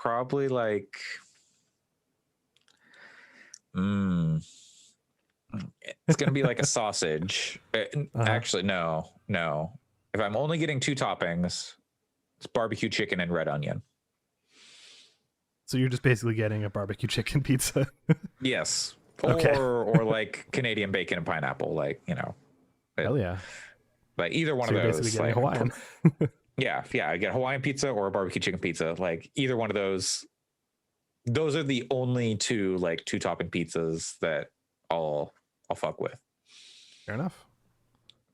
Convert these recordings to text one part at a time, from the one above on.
probably like, mm, it's gonna be like a sausage. Actually, no. If I'm only getting two toppings, it's barbecue chicken and red onion. So you're just basically getting a barbecue chicken pizza. Yes. Okay. Or like Canadian bacon and pineapple, like, Hell yeah. like either one So of you're basically those. getting Like, Hawaiian. yeah, I get Hawaiian pizza or a barbecue chicken pizza. Like either one of those. Those are the only two like two topping pizzas that I'll fuck with. Fair enough.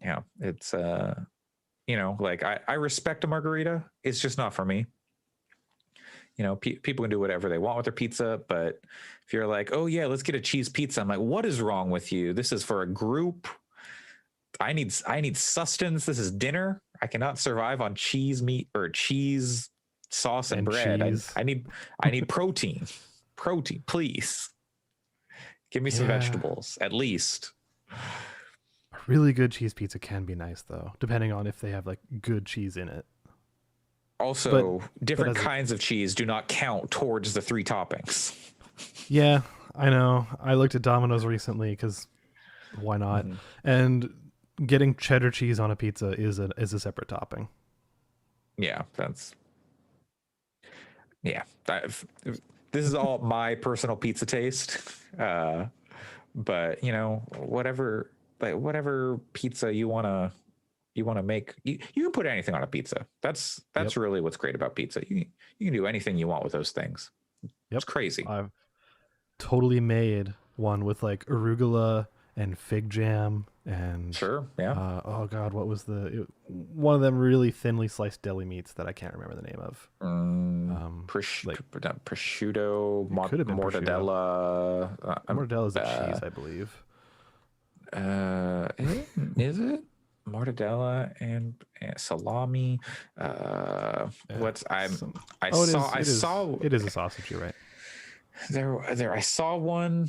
Yeah, it's like I respect a margarita. It's just not for me. People can do whatever they want with their pizza, but if you're like, oh yeah, let's get a cheese pizza, I'm like, what is wrong with you? This is for a group. I need sustenance. This is dinner. I cannot survive on cheese, meat, or cheese, sauce, and bread. I need protein. Protein, please. Give me some vegetables, at least. A really good cheese pizza can be nice, though, depending on if they have like good cheese in it. Also, different kinds of cheese do not count towards the three toppings. Yeah, I know. I looked at Domino's recently because why not? Mm-hmm. And getting cheddar cheese on a pizza is a separate topping. Yeah, this is all my personal pizza taste. But whatever pizza you want to make, you can put anything on a pizza. That's really what's great about pizza. You can do anything you want with those things. It's crazy. I've totally made one with like arugula and fig jam and sure, yeah. Oh god, what was one of them really thinly sliced deli meats that I can't remember the name of. Prosciutto, mortadella. Mortadella is a cheese, I believe. Is it mortadella and salami? It is a sausage. You're right. I saw one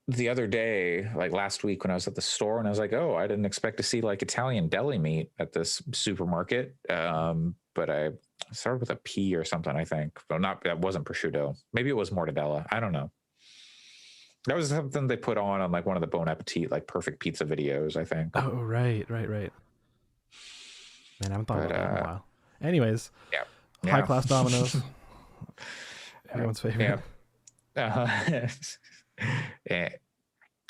the other day, like last week when I was at the store, and I was like, oh, I didn't expect to see like Italian deli meat at this supermarket. But I started with a P or something, I think. But that wasn't prosciutto. Maybe it was mortadella. I don't know. That was something they put on like one of the Bon Appetit, like perfect pizza videos, I think. Oh, right. Man, I haven't thought about that in a while. Anyways, high class Domino's. Everyone's favorite. Yeah.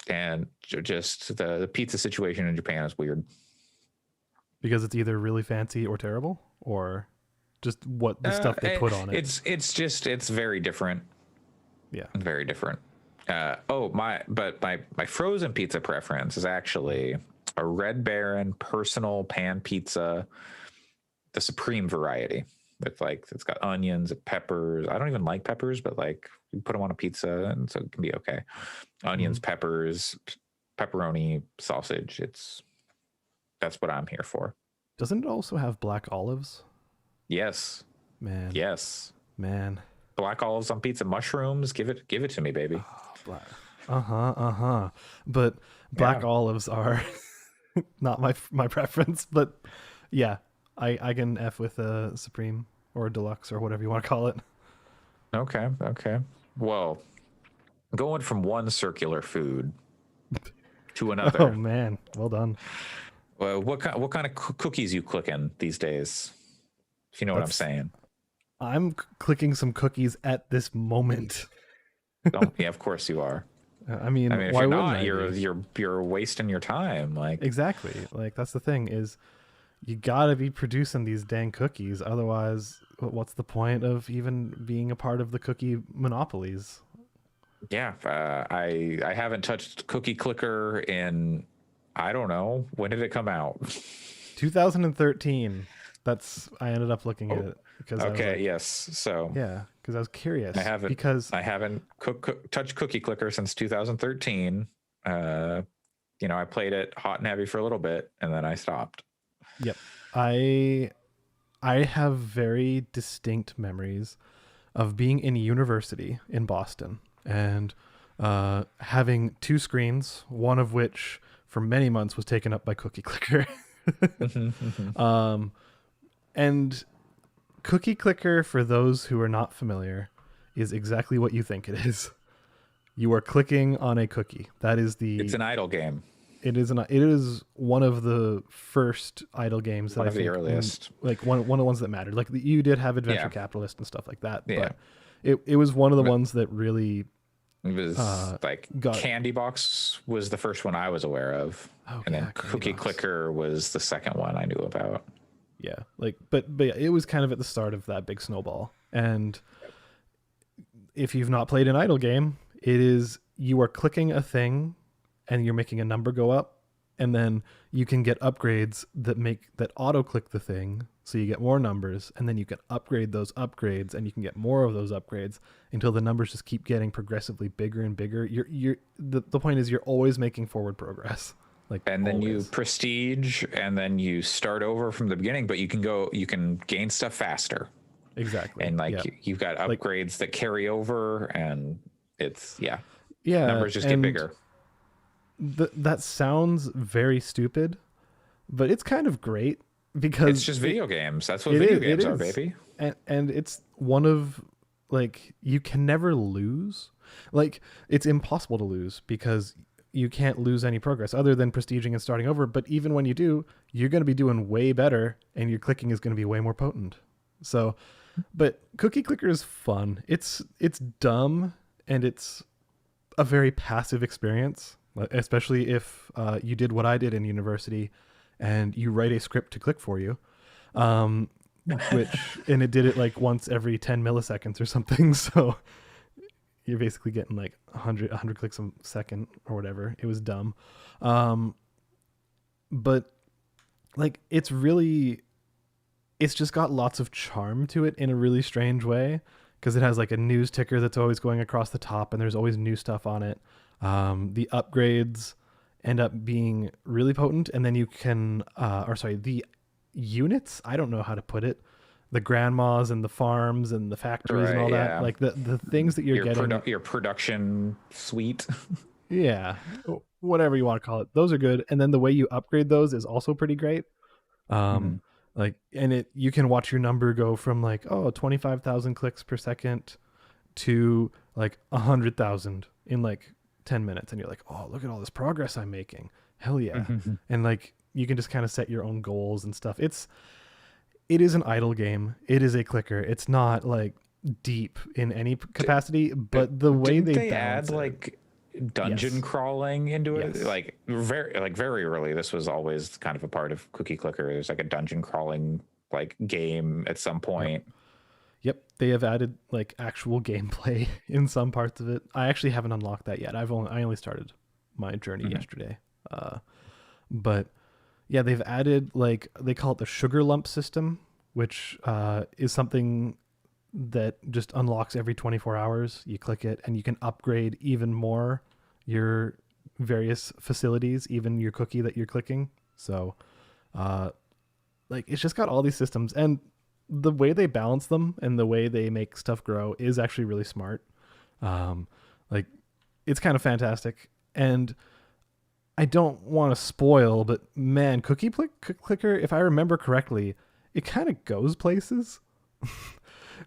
And just the pizza situation in Japan is weird. Because it's either really fancy or terrible, or just what the stuff they put on it. It's very different. Yeah. Very different. My frozen pizza preference is actually a Red Baron personal pan pizza, the supreme variety. With like, it's got onions and peppers. I don't even like peppers, but like you put them on a pizza and so it can be okay. Onions, peppers, pepperoni, sausage. That's what I'm here for. Doesn't it also have black olives? Yes. Man. Yes. Man. Black olives on pizza, mushrooms. Give it to me, baby. But black olives are not my preference, but yeah. I can F with a Supreme or a Deluxe or whatever you want to call it. Okay. Well, going from one circular food to another. Oh man, well done. Well, what kind of cookies you clicking these days? If you know what I'm saying. I'm clicking some cookies at this moment. Yeah, of course you are. I mean, if why you're not? You're wasting your time. Like exactly. Like that's the thing is. You gotta be producing these dang cookies, otherwise, what's the point of even being a part of the cookie monopolies? Yeah, I haven't touched Cookie Clicker in, I don't know, when did it come out? 2013. I ended up looking at it because yes. So yeah, because I was curious. I haven't touched Cookie Clicker since 2013. I played it hot and heavy for a little bit, and then I stopped. Yep. I have very distinct memories of being in university in Boston and having two screens, one of which for many months was taken up by Cookie Clicker. And Cookie Clicker, for those who are not familiar, is exactly what you think it is. You are clicking on a cookie. That is It's the an idle game, it is one of the first idle games that one I of the think earliest. like one of the ones that mattered. Like you did have Adventure Yeah, Capitalist and stuff like that, yeah. but it was one of the But ones that really it was like got Candy Box was the first one I was aware of, oh and then yeah, Candy Cookie Box. Clicker was the second one I knew about. Yeah, like but yeah, it was kind of at the start of that big snowball. And if you've not played an idle game, it is you are clicking a thing and you're making a number go up, and then you can get upgrades that auto click the thing so you get more numbers, and then you can upgrade those upgrades and you can get more of those upgrades until the numbers just keep getting progressively bigger and bigger. The point is you're always making forward progress. Like And then you always. prestige, and then you start over from the beginning, but you can gain stuff faster. Exactly. And like Yeah. you've got Like upgrades that carry over, and it's yeah, numbers just get and bigger. that sounds very stupid, but it's kind of great It's because just video games. That's what it video is it games are, is baby. and it's one of like you can never lose. Like it's impossible to lose because you can't lose any progress other than prestiging and starting over, but even when you do, you're going to be doing way better and your clicking is going to be way more potent. So but Cookie Clicker is fun. It's dumb and it's a very passive experience, especially if you did what I did in university and you write a script to click for you, um, which and it did it like once every 10 milliseconds or something. So you're basically getting like 100 clicks a second or whatever. It was dumb, but like it's just got lots of charm to it in a really strange way because it has like a news ticker that's always going across the top and there's always new stuff on it. The upgrades end up being really potent, and then you can, the units, I don't know how to put it, the grandmas and the farms and the factories and Right, all that, yeah. like the things that you're getting. Your production suite. Yeah, whatever you want to call it, those are good. And then the way you upgrade those is also pretty great. Um, Mhm. like, and you can watch your number go from like, 25,000 clicks per second to like 100,000 in like 10 minutes. And you're like, oh, look at all this progress I'm making. Hell yeah. And like, you can just kind of set your own goals and stuff. It is an idle game. It is a clicker. It's not like deep in any capacity, but the way Didn't they they balance add it, like dungeon yes, crawling into it? yes, Like very early, this was always kind of a part of Cookie Clicker. There's like a dungeon crawling like game at some yep. point. Yep, they have added like actual gameplay in some parts of it. I actually haven't unlocked that yet. I only started my journey Mhm. yesterday. But yeah, they've added like they call it the sugar lump system, which is something that just unlocks every 24 hours. You click it and you can upgrade even more your various facilities, even your cookie that you're clicking. So uh like it's just got all these systems, and the way they balance them and the way they make stuff grow is actually really smart. Um, like it's kind of fantastic. And I don't want to spoil, but man, Clicker, if I remember correctly, it kind of goes places.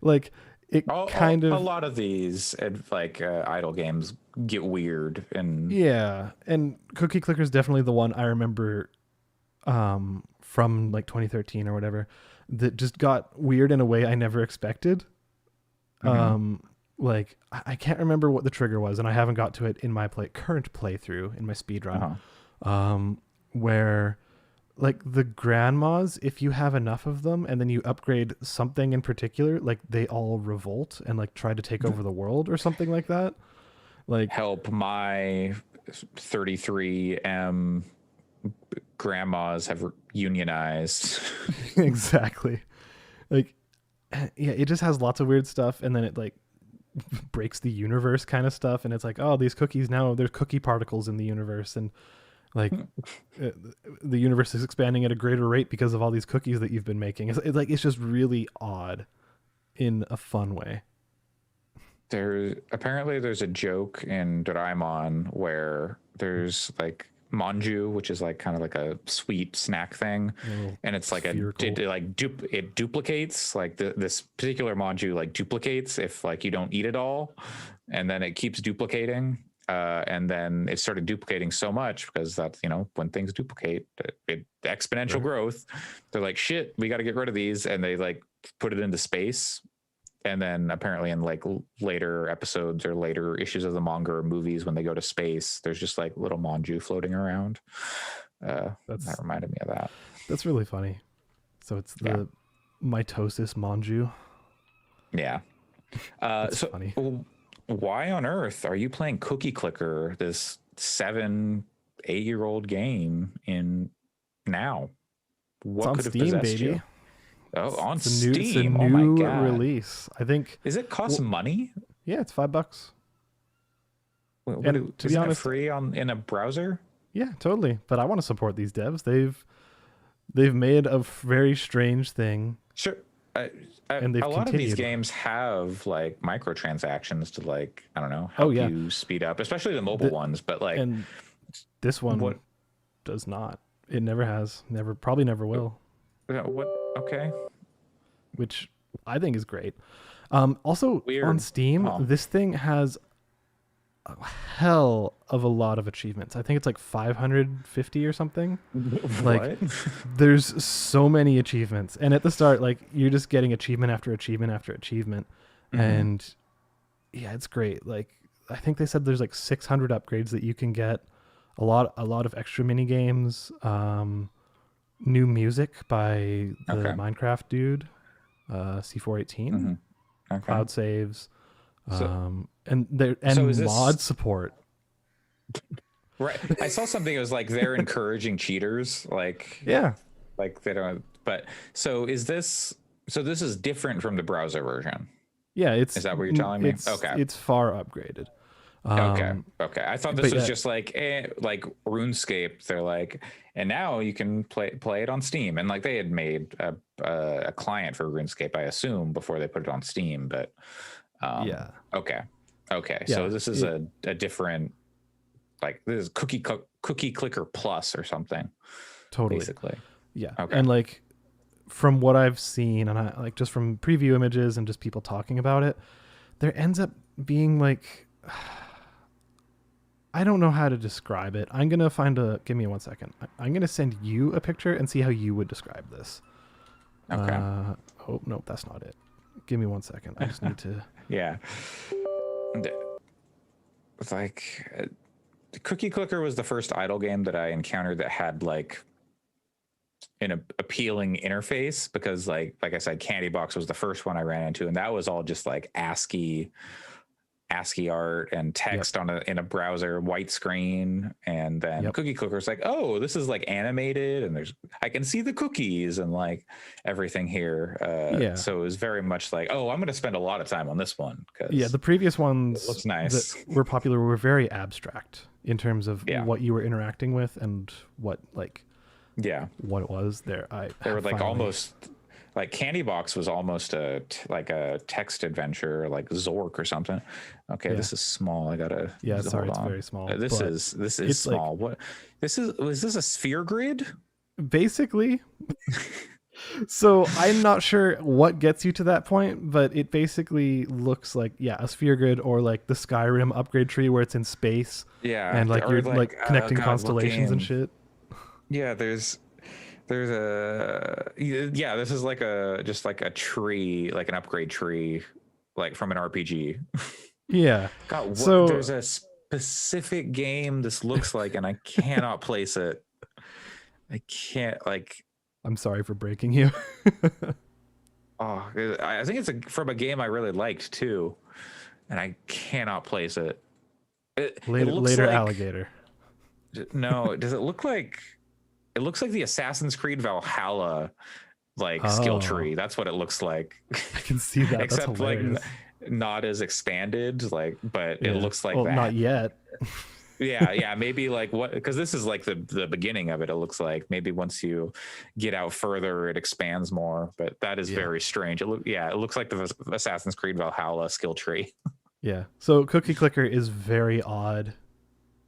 Like it kind A of lot of these idle games get weird, and yeah. And Cookie Clicker is definitely the one I remember from like 2013 or whatever that just got weird in a way I never expected. Mhm. Like I can't remember what the trigger was, and I haven't got to it in my current playthrough in my speed run. Uh-huh. Where like the grandmas, if you have enough of them and then you upgrade something in particular, like they all revolt and like try to take over the world or something like that. Like Help my 33M grandmas have unionized. exactly. Like yeah, it just has lots of weird stuff, and then it like breaks the universe kind of stuff, and it's like, oh, these cookies, now there's cookie particles in the universe, and like uh, the universe is expanding at a greater rate because of all these cookies that you've been making. It's like it's just really odd in a fun way. There's a joke in Doraemon where there's like manju, which is like kind of like a sweet snack thing, Little and it's like spherical. it duplicates like this particular manju like duplicates if like you don't eat it all, and then it keeps duplicating. And then it started duplicating so much because that's when things duplicate, exponential Right. growth. They're like, shit, we got to get rid of these, and they like put it into space. And then apparently in like later episodes or later issues of the manga or movies, when they go to space, there's just like little manju floating around. That reminded me of that. That's really funny. So it's the mitosis manju. Yeah. That's So funny. why on earth are you playing Cookie Clicker, this 7-8-year-old game in now? What It's on could have Steam, possessed baby. you? Oh, on It's a new, Steam. It's a Oh my new god. release. I think. Is it cost money? Yeah, it's $5. What, And to be isn't it honest, free in a browser? yeah, totally. But I want to support these devs. They've made a very strange thing. Sure. And they've a lot of these continued. games have like microtransactions to like, I don't know, help you speed up, especially the mobile ones. But like, and this one does not. It never has. Probably never will. What? Okay. Which I think is great. Also Weird. on Steam, this thing has a hell of a lot of achievements. I think it's like 550 or something. Like there's so many achievements, and at the start, like you're just getting achievement after achievement after achievement, and yeah, it's great. Like I think they said there's like 600 upgrades that you can get, a lot of extra mini games, new music by the Minecraft dude, C418, cloud saves, and mod support. Right. I saw something. It was like they're encouraging cheaters. Like like they don't. But so is this? So this is different from the browser version. Yeah, is that what you're telling me? Okay, it's far upgraded. Okay. I thought this was just like RuneScape. They're like, and now you can play it on Steam, and like they had made a client for RuneScape, I assume, before they put it on Steam. But okay. So this is a different, like this is Cookie Clicker Plus or something. Totally. Basically. Yeah. Okay. And like from what I've seen, and I like just from preview images and just people talking about it, there ends up being like, I don't know how to describe it. I'm going to give me 1 second. I'm going to send you a picture and see how you would describe this. Okay. Oh, no, that's not it. Give me 1 second. I just need to. Yeah. It's like Cookie Clicker was the first idle game that I encountered that had like an appealing interface, because like I said, Candy Box was the first one I ran into, and that was all just like ASCII art and text in a browser, white screen. And then Cookie Clicker is like, oh, this is like animated, and I can see the cookies and like everything here. So it was very much like, oh, I'm going to spend a lot of time on this one. The previous ones looks nice. That were popular were very abstract in terms of what you were interacting with and what like what it was there. They were like almost like Candy Box was almost like a text adventure, like Zork or something. Okay, this is small. I gotta. Sorry, it's very small. This is small. Like, was this a sphere grid? Basically. So I'm not sure what gets you to that point, but it basically looks like a sphere grid, or like the Skyrim upgrade tree where it's in space. Yeah, and like you're like connecting constellations and shit. Yeah, there's this is like just like a tree, like an upgrade tree, like from an RPG. Yeah. God, so there's a specific game this looks like, and I cannot place it. I can't like. I'm sorry for breaking you. I think it's from a game I really liked too, and I cannot place it. Later like, alligator. No, does it look like? It looks like the Assassin's Creed Valhalla skill tree. That's what it looks like. I can see that. Except like not as expanded, but it looks like that. Not yet. Maybe like what, because this is like the beginning of it. It looks like maybe once you get out further, it expands more. But that is very strange. It looks like the Assassin's Creed Valhalla skill tree. Yeah. So Cookie Clicker is very odd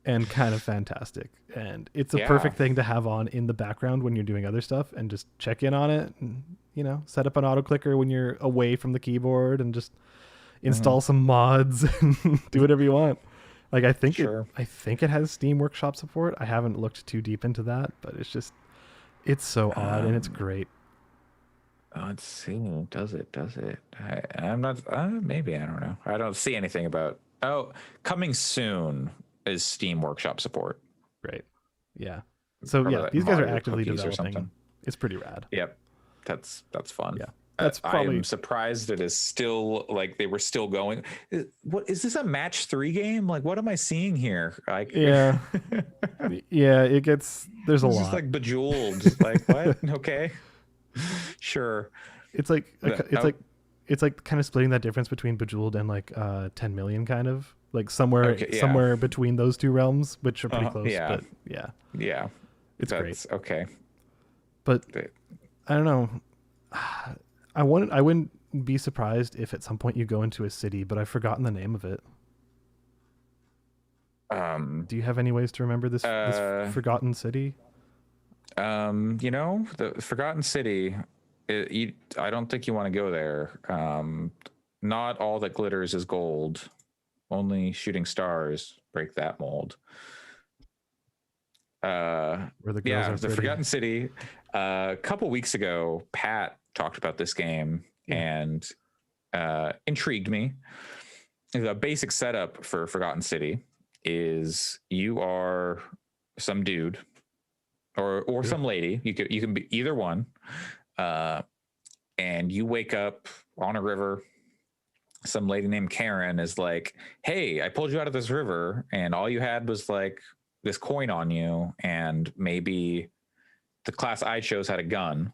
and kind of fantastic. And it's a Yeah. perfect thing to have on in the background when you're doing other stuff and just check in on it and, set up an auto clicker when you're away from the keyboard and just install some mods and do whatever you want. Like Sure. I think it has Steam Workshop support. I haven't looked too deep into that, but it's so odd and it's great. Let's see. Does it? Does it? I'm not. Maybe, I don't know. I don't see anything about. Oh, coming soon is Steam Workshop support. Great. Yeah. So Probably yeah, like these guys are Mario actively cookies or developing. something. It's pretty rad. Yep. That's fun. Yeah. That's probably I'm surprised it is still like they were still going. What is this, a match 3 game? Like, what am I seeing here? Like, yeah. Yeah, there's a it's lot. just like Bejeweled. Like, what? Okay. Sure. It's like Oh. it's like kind of splitting that difference between Bejeweled and like 10 million, kind of like somewhere Okay, yeah. somewhere between those two realms, which are pretty close. Yeah. But yeah, Yeah. it's great. That's okay. But Great. I don't know. I wouldn't be surprised if at some point you go into a city, but I've forgotten the name of it. Do you have any ways to remember this forgotten city? The Forgotten City, I don't think you want to go there. Not all that glitters is gold. Only shooting stars break that mold. Where the girls Yeah, are the pretty. Forgotten City. A couple weeks ago, Pat talked about this game and intrigued me. The basic setup for Forgotten City is you are some dude or some lady. You can be either one, and you wake up on a river. Some lady named Karen is like, "Hey, I pulled you out of this river, and all you had was like this coin on you, and maybe the class I chose had a gun.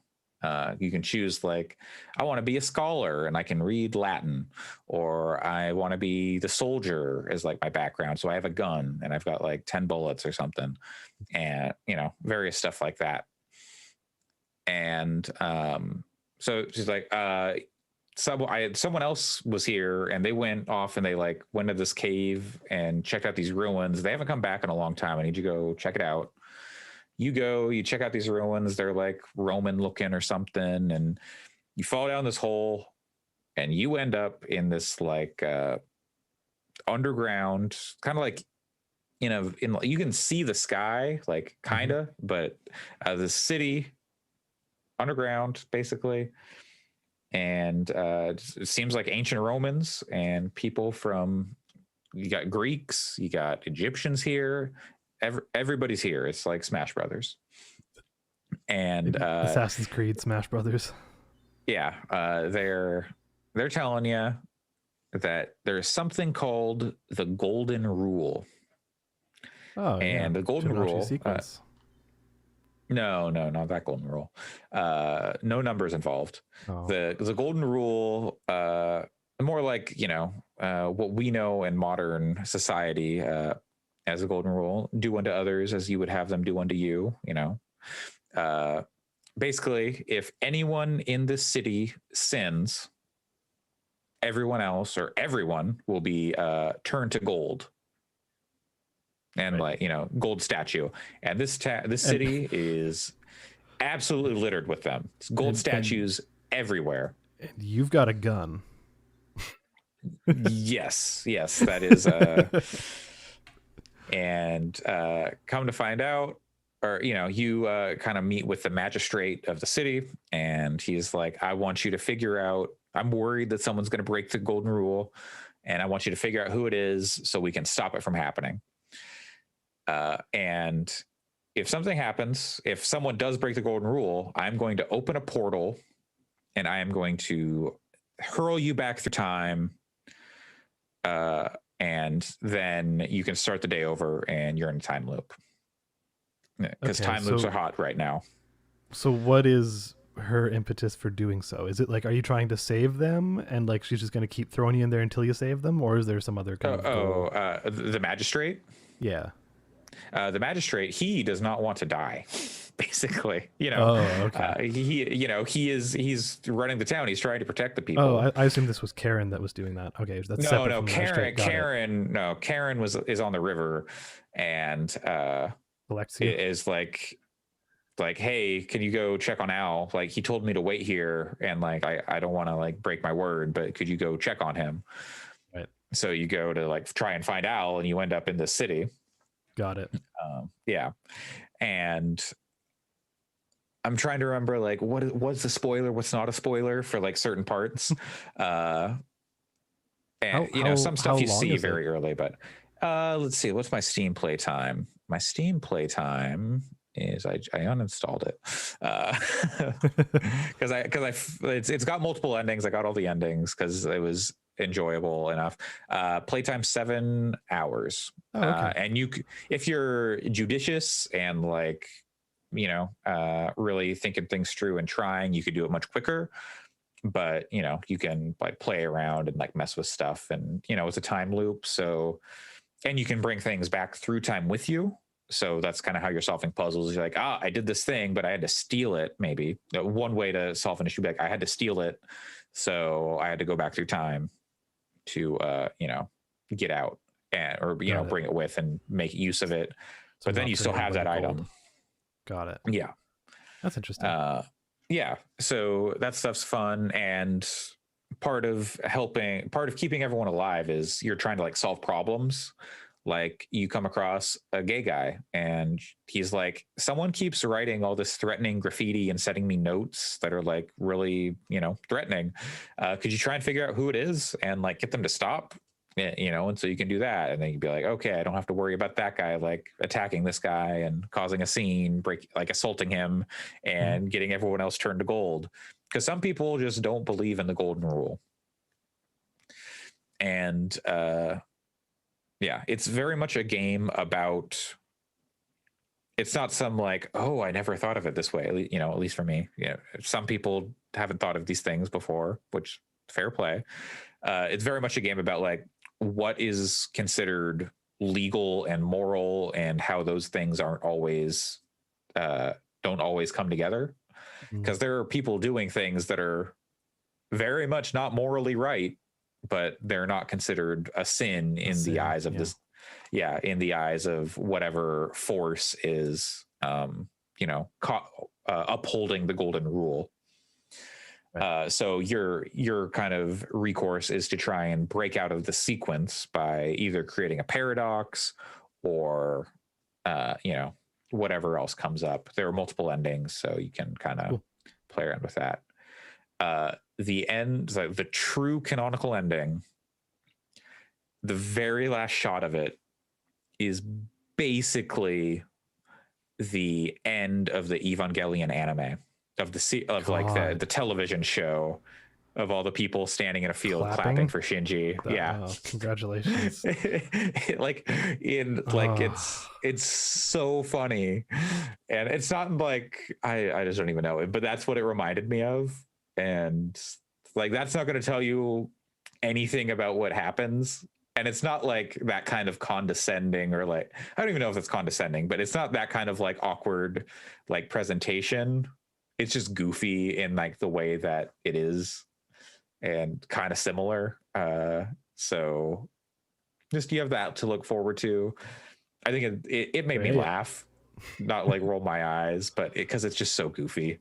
You can choose, like, I want to be a scholar and I can read Latin, or I want to be the soldier as like my background, so I have a gun and I've got like 10 bullets or something, and various stuff like that." And so she's like, someone else was here and they went off and they like went to this cave and checked out these ruins. They haven't come back in a long time. I need you to go check it out. You go, you check out these ruins. They're like Roman looking or something. And you fall down this hole and you end up in this like underground, kind of like you can see the sky, like kind of, but the city underground basically. And it seems like ancient Romans and people from, you got Greeks, you got Egyptians here. Everybody's here. It's like Smash Brothers. And Assassin's Creed, Smash Brothers. Yeah, they're telling you that there's something called the Golden Rule. Oh, and yeah. the Golden Fibonacci Rule. sequence. No, not that Golden Rule. No numbers involved. Oh. The Golden Rule, more like what we know in modern society as a Golden Rule: do unto others as you would have them do unto you. Basically, if anyone in this city sins, everyone else or everyone will be turned to gold. And right. gold statue. And this city is absolutely littered with them. It's gold statues everywhere. And you've got a gun. yes, that is. And come to find out, or you kind of meet with the magistrate of the city, and he's like, "I want you to figure out. I'm worried that someone's going to break the Golden Rule, and I want you to figure out who it is so we can stop it from happening." And if something happens, if someone does break the Golden Rule, I'm going to open a portal and I am going to hurl you back through time. And then you can start the day over and you're in a time loop. Because time loops are hot right now. So what is her impetus for doing so? Is it like, are you trying to save them and like she's just going to keep throwing you in there until you save them? Or is there some other kind of goal? The magistrate? Yeah. The magistrate, he does not want to die, basically. Oh, okay. He's running the town. He's trying to protect the Oh, people. I assume this was Karen that was doing that. Okay, that's No, separate no, from the magistrate. Got it. Karen is on the river, and Alexia. is like, hey, can you go check on Al? Like, he told me to wait here, and like I don't want to like break my word, but could you go check on him? Right. So you go to like try and find Al, and you end up in the city. Got it. Yeah, and I'm trying to remember like what's a spoiler, what's not a spoiler for like certain parts. And some stuff you see very early, but let's see, what's my Steam playtime? My Steam playtime is I uninstalled it because it's got multiple endings. I got all the endings because it was enjoyable enough. Playtime 7 hours. Oh, okay. And if you're judicious and like really thinking things through and trying, you could do it much quicker. But you can like play around and like mess with stuff, and it's a time loop, so, and you can bring things back through time with you. So that's kind of how you're solving puzzles. You're like, I did this thing, but I had to steal it. Maybe one way to solve an issue, like I had to steal it, so I had to go back through time to get out or bring it with and make use of it. So but then you still have that item. Got it. Yeah, that's interesting. Yeah, so that stuff's fun, and part of keeping everyone alive is you're trying to like solve problems. Like you come across a gay guy and he's like, someone keeps writing all this threatening graffiti and sending me notes that are like really threatening. Could you try and figure out who it is and like get them to stop? And so you can do that, and then you'd be like, okay, I don't have to worry about that guy like attacking this guy and causing a scene, assaulting him and getting everyone else turned to gold, because some people just don't believe in the golden rule. And it's very much a game about, it's not some like, oh, I never thought of it this way, at least for me. Some people haven't thought of these things before, which fair play. It's very much a game about like what is considered legal and moral, and how those things don't always come together, because there are people doing things that are very much not morally right, but they're not considered a sin in the eyes of this. Yeah, in the eyes of whatever force is upholding the golden rule. Right. So your kind of recourse is to try and break out of the sequence by either creating a paradox or whatever else comes up. There are multiple endings, so you can kind of play around with that. The end, the true canonical ending, the very last shot of it is basically the end of the Evangelion anime. Of the television show, of all the people standing in a field clapping for Shinji. Congratulations. It's so funny, and it's not like I just don't even know it, but that's what it reminded me of. And like, that's not going to tell you anything about what happens, and it's not like that kind of condescending, or like, I don't even know if it's condescending, but it's not that kind of like awkward like presentation. It's just goofy in like the way that it is, and kind of similar. So just you have that to look forward to. I think it made me laugh, not like roll my eyes, but because it's just so goofy.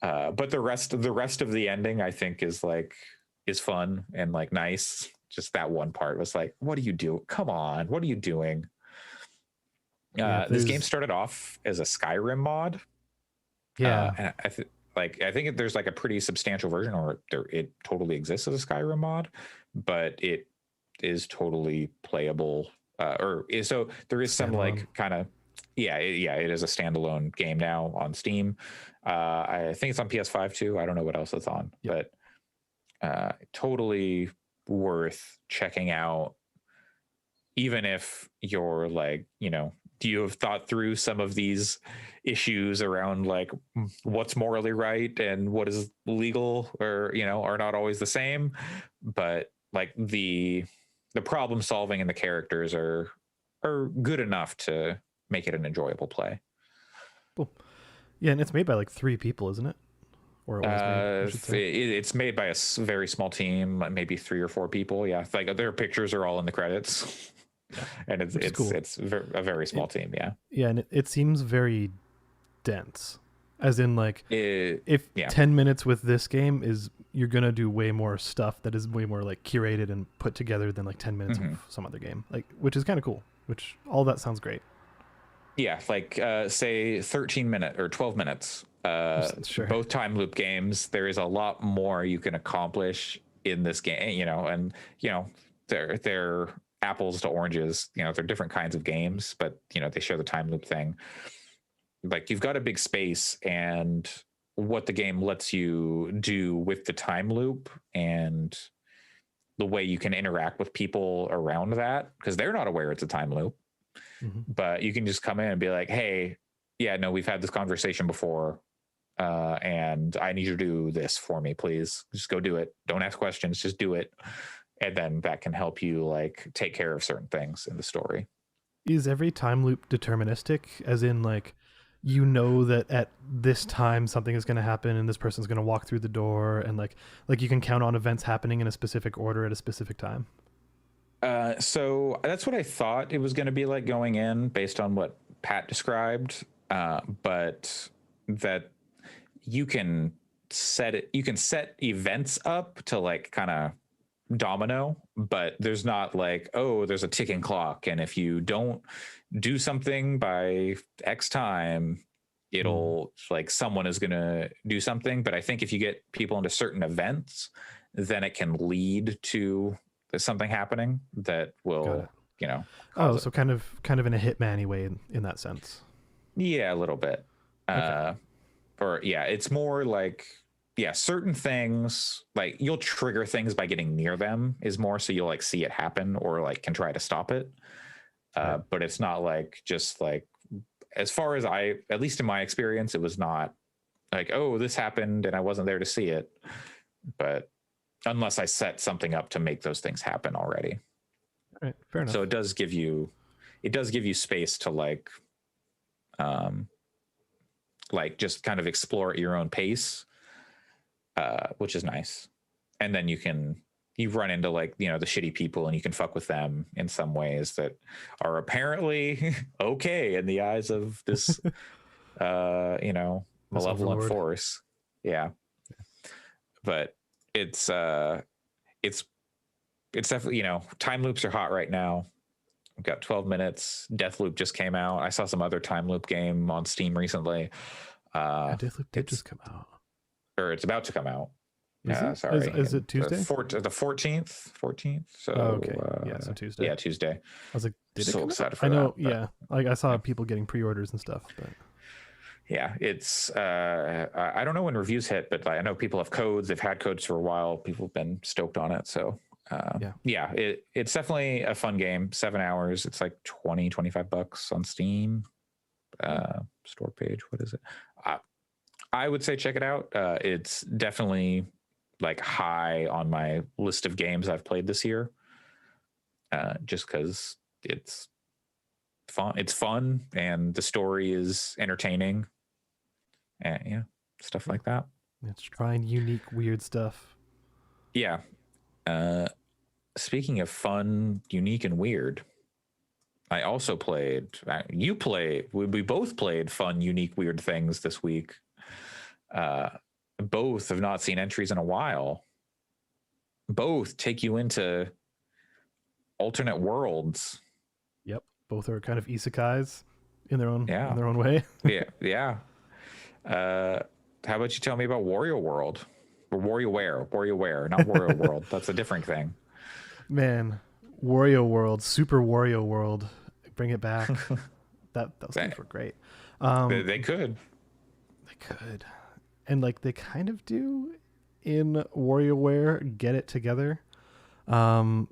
But the rest of the ending, I think, is fun and like nice. Just that one part was like, what do you do? Come on, what are you doing? This game started off as a Skyrim mod. Yeah, I think there's like a pretty substantial version, or it totally exists as a Skyrim mod, but it is totally playable. So there is some like kind of it is a standalone game now on Steam. I think it's on PS5 too. I don't know what else it's on, but totally worth checking out. Even if you're like, do you have thought through some of these issues around like what's morally right and what is legal, or are not always the same, but like the problem solving and the characters are good enough to make it an enjoyable play. Cool. Yeah, and it's made by like 3 people, isn't it? Or it was made, I should say. It's made by a very small team, maybe 3 or 4 people. Yeah, like their pictures are all in the credits, and Which is cool. it's a very small team. Yeah, Yeah, and it seems very dense. As in, like, if yeah. 10 minutes with this game is, you're going to do way more stuff that is way more like curated and put together than like 10 minutes Mm-hmm. of some other game. Like, which is kind of cool, which all that sounds great. Yeah, like say 13 minute or 12 minutes. Sure. Both time loop games, there is a lot more you can accomplish in this game, and they're apples to oranges. They're different kinds of games, but they share the time loop thing. Like you've got a big space, and what the game lets you do with the time loop and the way you can interact with people around that, because they're not aware it's a time loop. Mm-hmm. But you can just come in and be like, hey, yeah, no, we've had this conversation before, and I need you to do this for me, please. Just go do it. Don't ask questions, just do it. And then that can help you like take care of certain things in the story. Is every time loop deterministic? As in, like, that at this time something is going to happen and this person's going to walk through the door, and like you can count on events happening in a specific order at a specific time? So that's what I thought it was going to be like going in based on what Pat described. But that you can set events up to like kind of domino, but there's not like, oh, there's a ticking clock, and if you don't do something by X time, it'll like someone is going to do something. But I think if you get people into certain events, then it can lead to something happening that will, So kind of in a Hitman-y way in that sense. Yeah, a little bit. Okay. Or yeah, it's more like, yeah, certain things like you'll trigger things by getting near them is more so you'll like see it happen or like can try to stop it. Right. But it's not like just like, as far as at least in my experience, it was not like, oh, this happened and I wasn't there to see it. But unless I set something up to make those things happen already. All right, fair enough. So it does give you space to like just kind of explore at your own pace, which is nice. And then you run into like, the shitty people, and you can fuck with them in some ways that are apparently okay in the eyes of this, malevolent force. Yeah. But it's definitely, time loops are hot right now. I've got 12 minutes. Deathloop just came out. I saw some other time loop game on Steam recently. Deathloop did just come out. Or it's about to come out. Sorry. Is it Tuesday? The 14th. So okay. So Tuesday. Yeah, Tuesday. I was like, did it so come excited out? for I know. that, Yeah, like I saw people getting pre-orders and stuff. But yeah, it's I don't know when reviews hit, but I know people have codes. They've had codes for a while. People have been stoked on it. So yeah, it's definitely a fun game. 7 hours. It's like $25 on Steam. Store page. What is it? I would say check it out. It's definitely like high on my list of games I've played this year. Just because it's fun. It's fun, and the story is entertaining. And stuff like that. It's trying unique, weird stuff. Yeah. Speaking of fun, unique, and weird, I also played. We both played fun, unique, weird things this week. Both have not seen entries in a while. Both take you into alternate worlds. Yep, both are kind of isekais in their own way. yeah. How about you tell me about Wario World? Or WarioWare, not Wario World. That's a different thing. Man, Wario World, Super Wario World, bring it back. those games were great. They could. And like they kind of do in WarioWare Get It Together. WarioWare.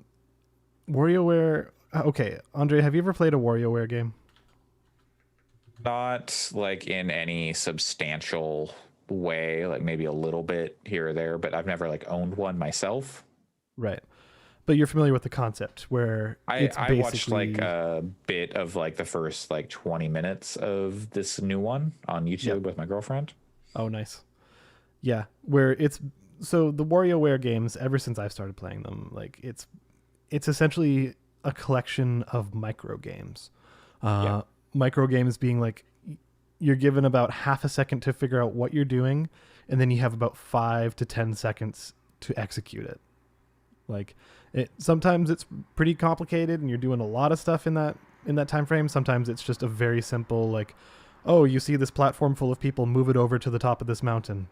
Okay, Andre, have you ever played a WarioWare game? Not like in any substantial way, like maybe a little bit here or there, but I've never like owned one myself. Right. but you're familiar with the concept where it's I watched like basically a bit of like the first like 20 minutes of this new one on yep. YouTube with my girlfriend. Oh, nice. Yeah, where it's so the WarioWare games. Ever since I've started playing them, like it's essentially a collection of micro games. Yeah. Micro games being like you're given about half a second to figure out what you're doing, and then you have about 5 to 10 seconds to execute it. Like it sometimes it's pretty complicated and you're doing a lot of stuff in that time frame. Sometimes it's just a very simple like, oh, you see this platform full of people, move it over to the top of this mountain.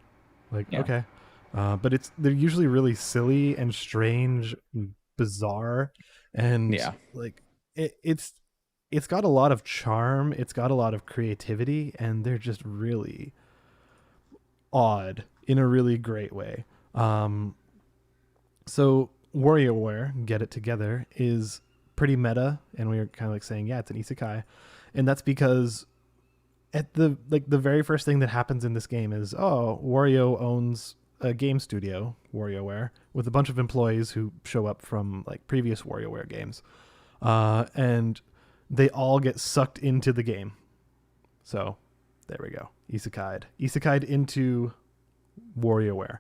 Like, Yeah. okay. But they're usually really silly and strange and bizarre and Yeah. like it's got a lot of charm, it's got a lot of creativity, and they're just really odd in a really great way. So WarioWare, Get It Together, is pretty meta, and we were kind of like saying, yeah, it's an isekai, and that's because at the very first thing that happens in this game is, oh, Wario owns a game studio, WarioWare, with a bunch of employees who show up from like previous WarioWare games, and they all get sucked into the game. So there we go, isekai'd into WarioWare.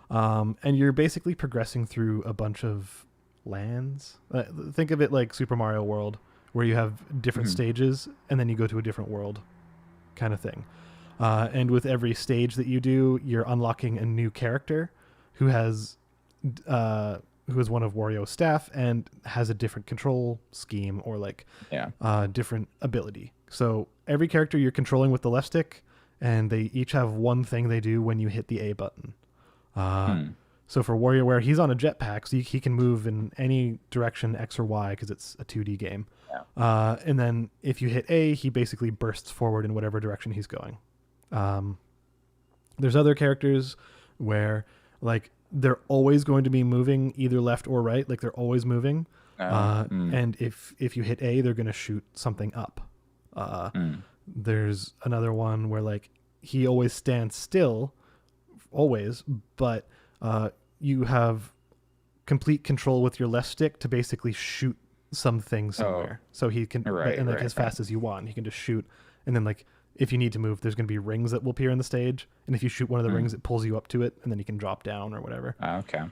And you're basically progressing through a bunch of lands. Think of it like Super Mario World, where you have different stages and then you go to a different world, kind of thing. And with every stage that you do, you're unlocking a new character who has one of Wario's staff and has a different control scheme or like different ability. So every character you're controlling with the left stick, and they each have one thing they do when you hit the A button. So for WarioWare, he's on a jetpack, so he can move in any direction, X or Y, because it's a 2D game. Yeah. And then if you hit A, he basically bursts forward in whatever direction he's going. There's other characters where like they're always going to be moving either left or right, like they're always moving. And if you hit A, they're going to shoot something up. There's another one where like he always stands still, always, but you have complete control with your left stick to basically shoot something somewhere. So he can, as fast as you want, he can just shoot. And then like if you need to move, there's going to be rings that will appear in the stage, and if you shoot one of the rings, it pulls you up to it, and then you can drop down or whatever. Okay.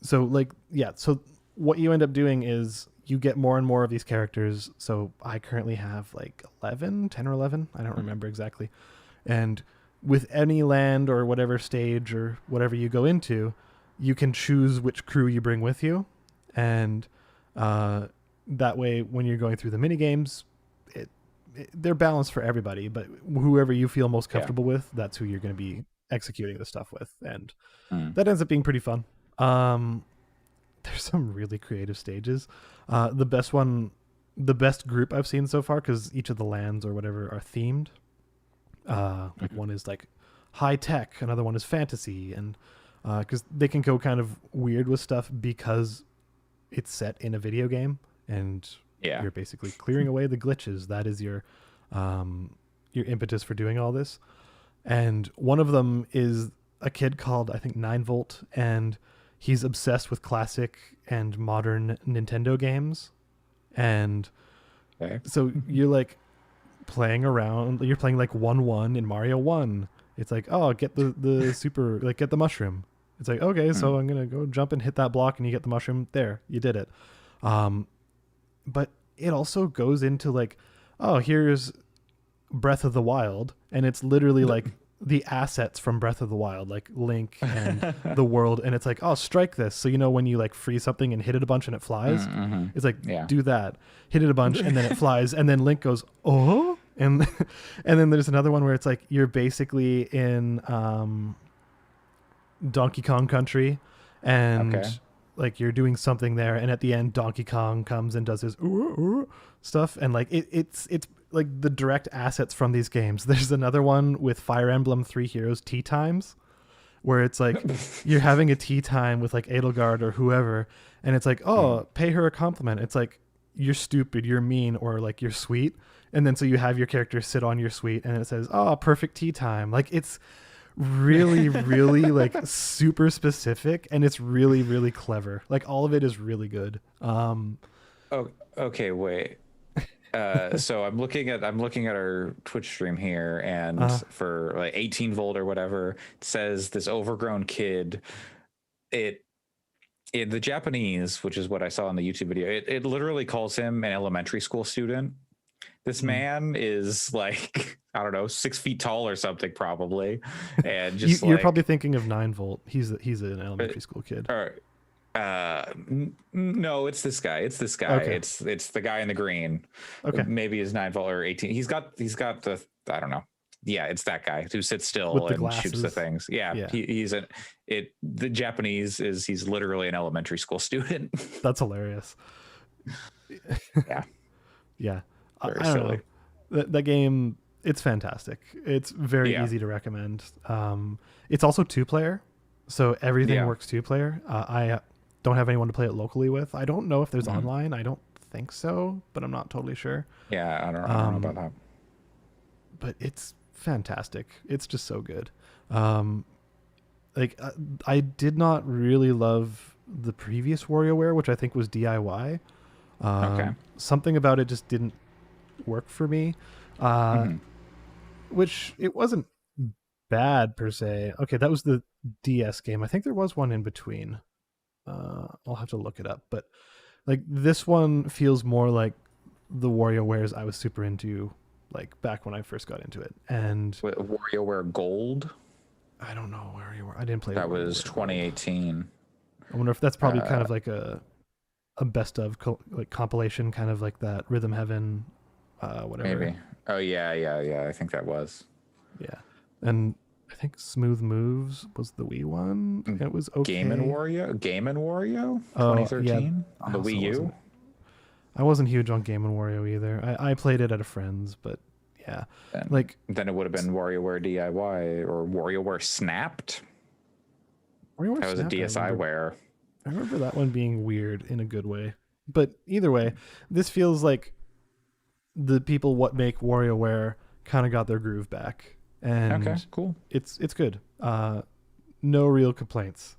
So like so what you end up doing is you get more and more of these characters. So I currently have like 10 or 11. I don't remember exactly. And with any land or whatever stage or whatever you go into, you can choose which crew you bring with you. And that way, when you're going through the mini games, they're balanced for everybody, but whoever you feel most comfortable with, that's who you're going to be executing the stuff with. And that ends up being pretty fun. There's some really creative stages. The best group I've seen so far, because each of the lands or whatever are themed. Like one is like high tech, another one is fantasy, and because they can go kind of weird with stuff because it's set in a video game, and you're basically clearing away the glitches. That is your impetus for doing all this. And one of them is a kid called, I think, 9Volt, and he's obsessed with classic and modern Nintendo games. And so you're like playing around, you're playing like 1-1 in Mario 1. It's like, oh, get the super, like get the mushroom. It's like, okay, so I'm going to go jump and hit that block, and you get the mushroom. There, you did it. But it also goes into like, oh, here's Breath of the Wild, and it's literally like the assets from Breath of the Wild, like Link and the world, and it's like, oh, strike this. So when you like freeze something and hit it a bunch and it flies, it's like, do that, hit it a bunch and then it flies, and then Link goes, oh, and then there's another one where it's like you're basically in Donkey Kong Country, and like you're doing something there, and at the end Donkey Kong comes and does his stuff, and like it's like the direct assets from these games. There's another one with Fire Emblem 3 Heroes Tea Times, where it's like you're having a tea time with like Edelgard or whoever, and it's like, oh, pay her a compliment. It's like, you're stupid, you're mean, or like you're sweet, and then so you have your character sit on your sweet, and it says, oh, perfect tea time. Like it's really, really like super specific, and it's really, really clever. Like all of it is really good. Oh, okay, wait. So I'm looking at our Twitch stream here, and uh, for like 18 volt or whatever, it says this overgrown kid. It in the Japanese, which is what I saw in the YouTube video, it literally calls him an elementary school student. This man is like, I don't know, 6 feet tall or something, probably, and just you're probably like, thinking of 9 volt. He's an elementary school kid. or no, it's this guy. It's this guy. Okay. It's the guy in the green. Okay. Maybe he's 9 volt or 18. He's got the, I don't know. Yeah, it's that guy who sits still With the and shoots the glasses. things. Yeah, Yeah. he's an it. The Japanese is he's literally an elementary school student. That's hilarious. Yeah, Yeah. very I don't silly. know. That game, it's fantastic. It's very Yeah, easy to recommend. It's also 2 player, so everything yeah. works 2 player. I don't have anyone to play it locally with. I don't know if there's Mhm. online. I don't think so, but I'm not totally sure. Yeah, I don't know about Um, that. but it's fantastic. It's just so good. Um, like I did not really love the previous WarioWare, which I think was DIY. Okay. Something about it just didn't work for me. Uh, Mhm. which it wasn't bad per se. Okay, that was the DS game. I think there was one in between. I'll have to look it up, but like this one feels more like the WarioWares I was super into, like back when I first got into it. And WarioWare Gold. I don't know where you were. I didn't play That was WarioWare Gold. 2018. I wonder if that's probably kind Uh, of like a best of like compilation, kind of like that Rhythm Heaven, whatever. Maybe. Oh yeah. I think that was Yeah, and I think Smooth Moves was the Wii one. Mm, It was Game and okay. Wario. Game and Wario. Oh yeah, 2013 on I the also Wii U. wasn't. I wasn't huge on Game and Wario either. I played it at a friend's, but yeah, Then like then it would have been WarioWare DIY or WarioWare Snapped. WarioWare That was a Snap. DSiWare. I remember that one being weird in a good way. But either way, this feels like the people what make WarioWare kind of got their groove back, Okay, and cool. it's good. No real complaints.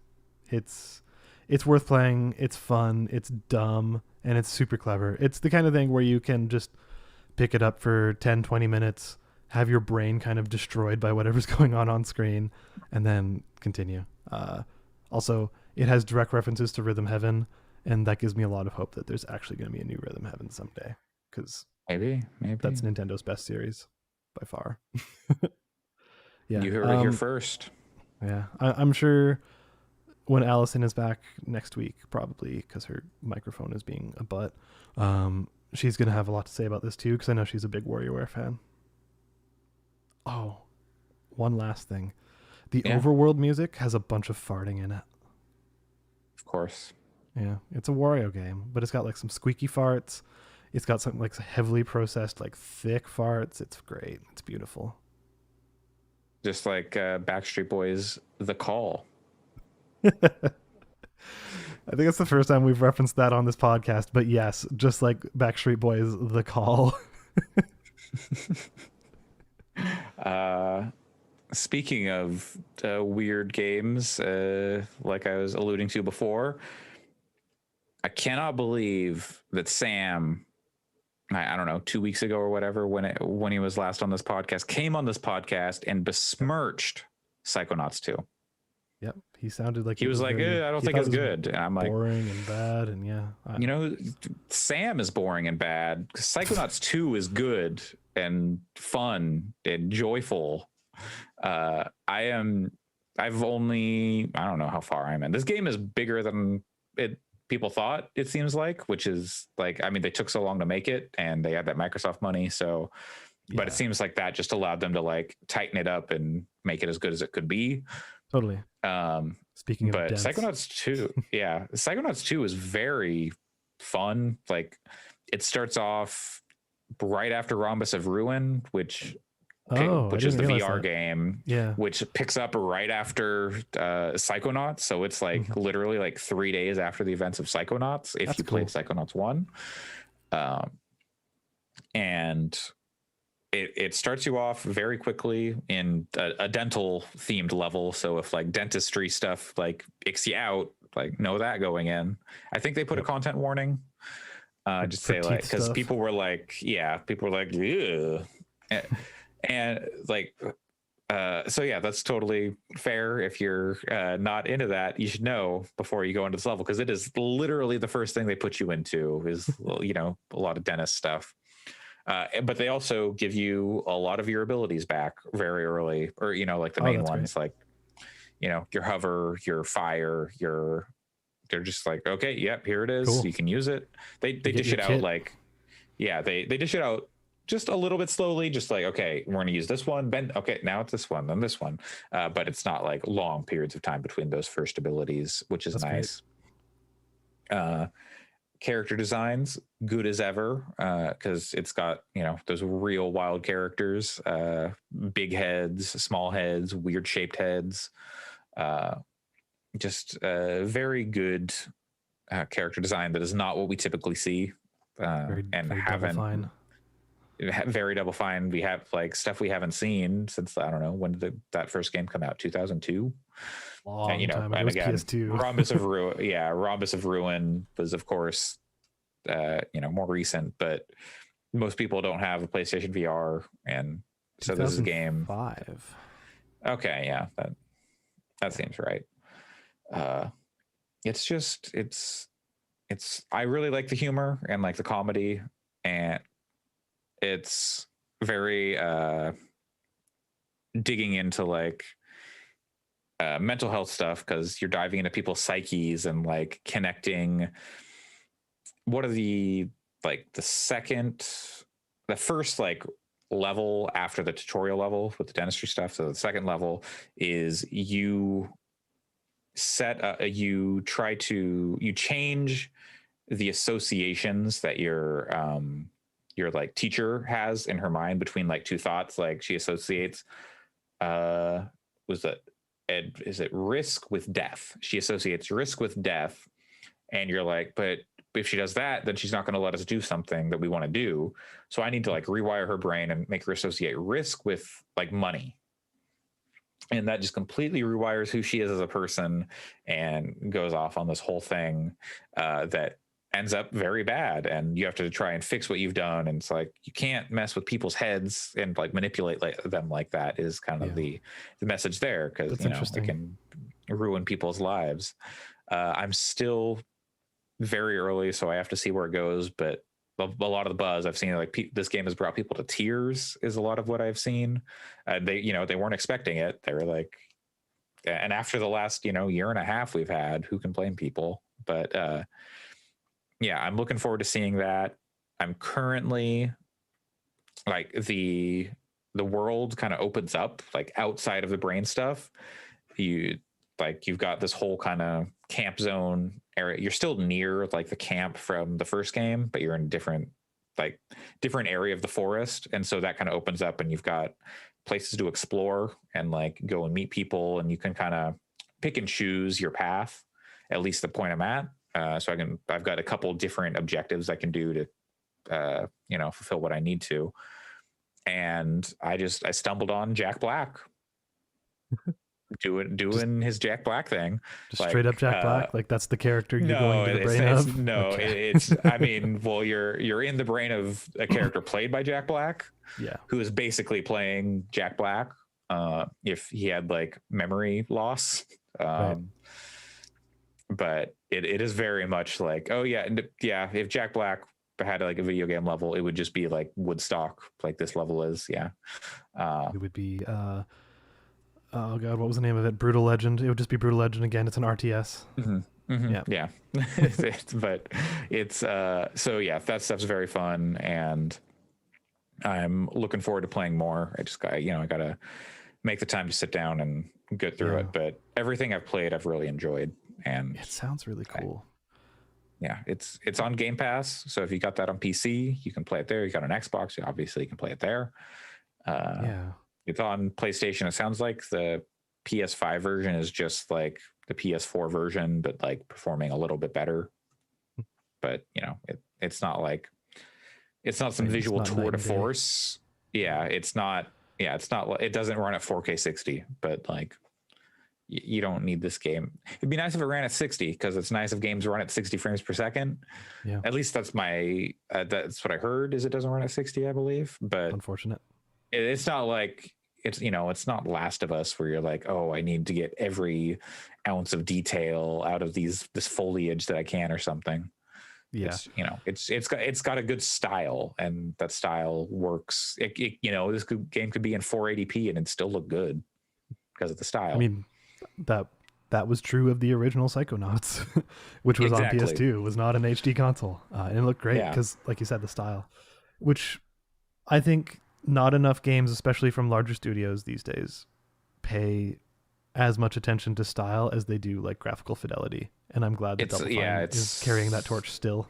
It's it's worth playing. It's fun. It's dumb, and it's super clever. It's the kind of thing where you can just pick it up for 10, 20 minutes, have your brain kind of destroyed by whatever's going on screen, and then continue. Also, it has direct references to Rhythm Heaven, and that gives me a lot of hope that there's actually going to be a new Rhythm Heaven someday, because Maybe. that's Nintendo's best series by far. Yeah. You heard it here first. Yeah. I'm sure when Allison is back next week, probably because her microphone is being a butt, she's going to have a lot to say about this too, because I know she's a big WarioWare fan. Oh, one last thing. The Yeah, Overworld music has a bunch of farting in it. of course. Yeah, it's a Wario game, but it's got like some squeaky farts. It's got some like heavily processed, like thick farts. It's great. It's beautiful. Just like Backstreet Boys, The Call. I think it's the first time we've referenced that on this podcast, but yes, just like Backstreet Boys, The Call. Speaking of weird games, like I was alluding to before, I cannot believe that Sam, I don't know, 2 weeks ago or whatever, when he was last on this podcast, came on this podcast and besmirched Psychonauts 2. Yep, he sounded like He was like, I don't think it's good. And I'm like, boring and bad, and yeah, Sam is boring and bad. Psychonauts 2 is good and fun and joyful. I've only, I don't know how far I'm in. This game is bigger than people thought, it seems like, which is like, I mean, they took so long to make it and they had that Microsoft money. So, but it seems like that just allowed them to like tighten it up and make it as good as it could be. Totally. Speaking of But dents. Psychonauts 2, yeah, Psychonauts 2 is very fun. Like it starts off right after Rhombus of Ruin, which is the VR game, which picks up right after Psychonauts. So it's like literally like 3 days after the events of Psychonauts, if you played Psychonauts 1. And it starts you off very quickly in a dental themed level. So if like dentistry stuff like icks you out, like know that going in. I think they put a content warning. Just For say like, teeth because stuff. people were like, ew. And like, so yeah, that's totally fair. If you're not into that, you should know before you go into this level, because it is literally the first thing they put you into is, you know, a lot of dentist stuff. But they also give you a lot of your abilities back very early, or, you know, like the main That's ones, great. like, you know, your hover, your fire, your, they're just like, okay, yep, here it is. Cool. You can use it. They You get dish your it out kit. like, yeah, they dish it out just a little bit slowly, just like, okay, we're going to use this one, then okay, now it's this one, then this one. But it's not like long periods of time between those first abilities, which is That's nice. Character designs good as ever, because it's got, you know, those real wild characters, big heads, small heads, weird shaped heads, just very good character design that is not what we typically see, Very, and very Double haven't Fine. very Double Fine. We have like stuff we haven't seen since, I don't know, when did that first game come out? 2002. And, you Long know, time ago. It and was again, PS2. Rhombus of Ruin, yeah, Rhombus of Ruin was, of course, you know, more recent, but most people don't have a PlayStation VR, and so this is a game. 2005. Okay, yeah, that seems right. It's just it's I really like the humor and like the comedy, and it's very digging into like mental health stuff, because you're diving into people's psyches and like connecting. What are the like the first like level after the tutorial level with the dentistry stuff? So the second level is you you change the associations that your like teacher has in her mind between like two thoughts. Like she associates was it is it risk with death? She associates risk with death, and you're like, but if she does that, then she's not going to let us do something that we want to do. So I need to like rewire her brain and make her associate risk with like money, and that just completely rewires who she is as a person, and goes off on this whole thing that ends up very bad, and you have to try and fix what you've done. And it's like, you can't mess with people's heads and like manipulate them like that, is kind of the message there, because, That's you know, interesting. it can ruin people's lives. I'm still very early, so I have to see where it goes, but a lot of the buzz I've seen, like this game has brought people to tears, is a lot of what I've seen. They, you know, they weren't expecting it. They were like, and after the last, you know, year and a half we've had, who can blame people? But yeah, I'm looking forward to seeing that. I'm currently like the world kind of opens up like outside of the brain stuff. You like, you've got this whole kind of camp zone area. You're still near like the camp from the first game, but you're in different area of the forest, and so that kind of opens up, and you've got places to explore and like go and meet people, and you can kind of pick and choose your path, at least the point I'm at. So I've got a couple different objectives I can do to you know, fulfill what I need to. And I stumbled on Jack Black doing his Jack Black thing. Just Like, straight up Jack Black. Like that's the character you're no, going to the brain of. no, Okay. it's I mean, well, you're in the brain of a character played by Jack Black, Yeah. who is basically playing Jack Black if he had like memory loss. Right. But it is very much like, oh yeah, if Jack Black had like a video game level, it would just be like Woodstock, like this level is. Yeah. It would be oh god, what was the name of it? Brutal Legend. It would just be Brutal Legend again. It's an RTS. Yeah. But it's so yeah, that stuff's very fun, and I'm looking forward to playing more. I just got, you know, I gotta make the time to sit down and get through it. But everything I've played, I've really enjoyed, and it sounds really cool. Yeah, it's on Game Pass, so if you got that on PC, you can play it there. You got an Xbox, obviously you can play it there. It's on PlayStation. It sounds like the PS5 version is just like the PS4 version, but like performing a little bit better. But you know, it's not like, it's not some visual tour de force. yeah, it's not. Yeah, it's not. It doesn't run at 4K 60, but like you don't need this game. It'd be nice if it ran at 60 because it's nice if games run at 60 frames per second. Yeah, At least that's that's what I heard. Is it doesn't run at 60, I believe, but unfortunate. it's not like it's not Last of Us where you're like, oh, I need to get every ounce of detail out of this foliage that I can or something. Yeah, It's got a good style, and that style works. This game could be in 480p and it'd still look good because of the style. I mean that was true of the original Psychonauts, which was Exactly. on PS2. It was not an HD console, and it looked great Yeah. because, like you said, the style, which I think not enough games, especially from larger studios these days, pay as much attention to style as they do like graphical fidelity. And I'm glad that Double Fine is carrying that torch still.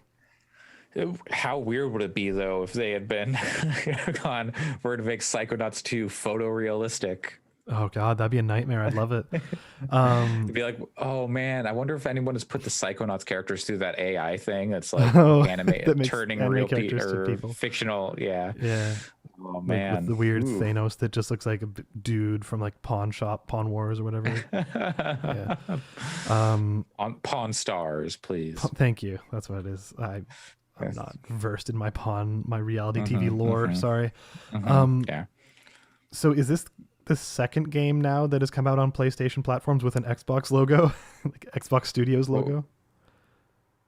How weird would it be though if they had been gone, we're to make Psychonauts 2 photorealistic? Oh god, that'd be a nightmare. I'd love it. It'd be like, oh man, I wonder if anyone has put the Psychonauts characters through that AI thing that's like that makes turning anime real characters to or people. fictional. Yeah. Yeah. Oh Like man, with the weird Ooh. Thanos that just looks like a dude from like Pawn Wars or whatever. Yeah. On Pawn Stars, please. Thank you. That's what it is. I'm Yes. not versed in my reality TV lore. Sorry. Yeah. So is this the second game now that has come out on PlayStation platforms with an Xbox logo, like Xbox Studios logo?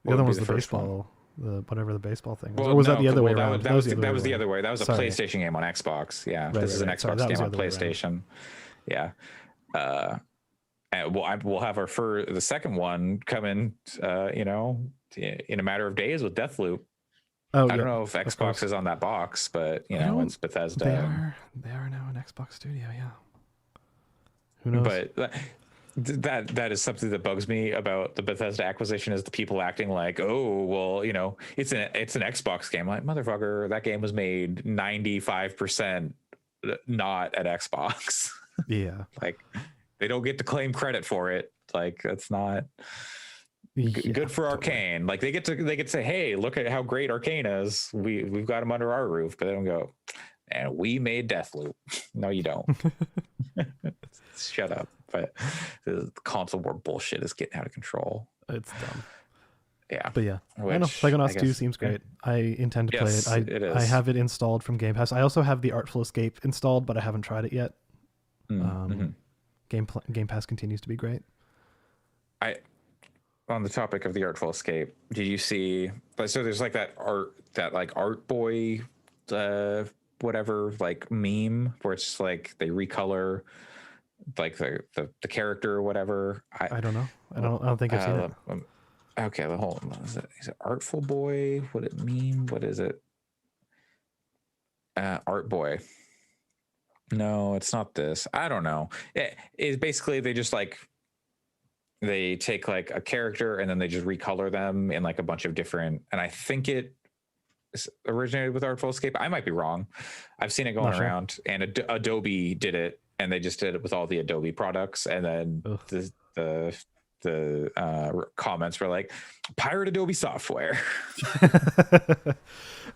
The other one was the baseball, whatever the baseball thing was. Or was that the other way around? That was the other way. That was a Sorry. PlayStation game on Xbox. Yeah, Right, this is an right. Sorry, Xbox that was game the on other way around. PlayStation. Yeah. And we'll have the second one come in, in a matter of days with Deathloop. Oh, I don't know if Xbox is on that box, but it's Bethesda. They are now an Xbox studio. Yeah. Who knows? But that is something that bugs me about the Bethesda acquisition is the people acting like, oh, well, it's an Xbox game. Like, motherfucker, that game was made 95% not at Xbox. Yeah. Like, they don't get to claim credit for it. Like, that's not good for Arcane. Like, they get to say, hey, look at how great Arcane is. We've got them under our roof, but they don't go, and we made Deathloop. No, you don't. Shut up. But the console war bullshit is getting out of control. It's dumb. Yeah. But yeah, I know Psychonauts 2 seems great. I intend to play it. I have it installed from Game Pass. I also have the Artful Escape installed, but I haven't tried it yet. Game Pass continues to be great. On the topic of the Artful Escape, did you see? So there's like that art boy, whatever, like meme where it's just like they recolor like the character or whatever. I don't know. I don't think I've seen it. Okay, hold on. Is it Artful Boy? What it mean? What is it? Art Boy. No, it's not this. I don't know. It's basically they just like they take like a character and then they just recolor them in like a bunch of different. And I think it originated with Artful Escape. I might be wrong. I've seen it going around, and Adobe did it, and they just did it with all the Adobe products, and then the comments were like, pirate Adobe software.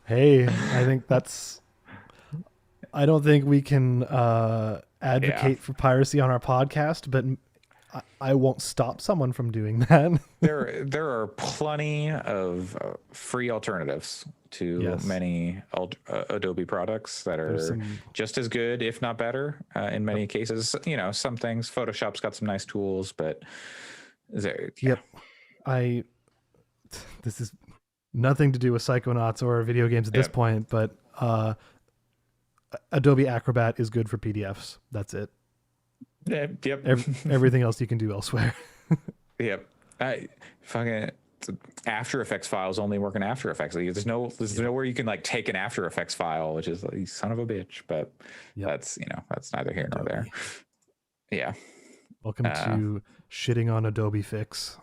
Hey, I think I don't think we can advocate for piracy on our podcast, but I won't stop someone from doing that. There are plenty of free alternatives to many Adobe products that are just as good, if not better, in many cases. Some things. Photoshop's got some nice tools, but Yep. This is nothing to do with Psychonauts or video games at this point, but Adobe Acrobat is good for PDFs. That's it. Yep. Everything else you can do elsewhere. Yep. After Effects files only work in After Effects. Like, there's nowhere you can like take an After Effects file, which is like, son of a bitch. But that's neither here nor there. Yeah. Welcome to shitting on Adobe Fix.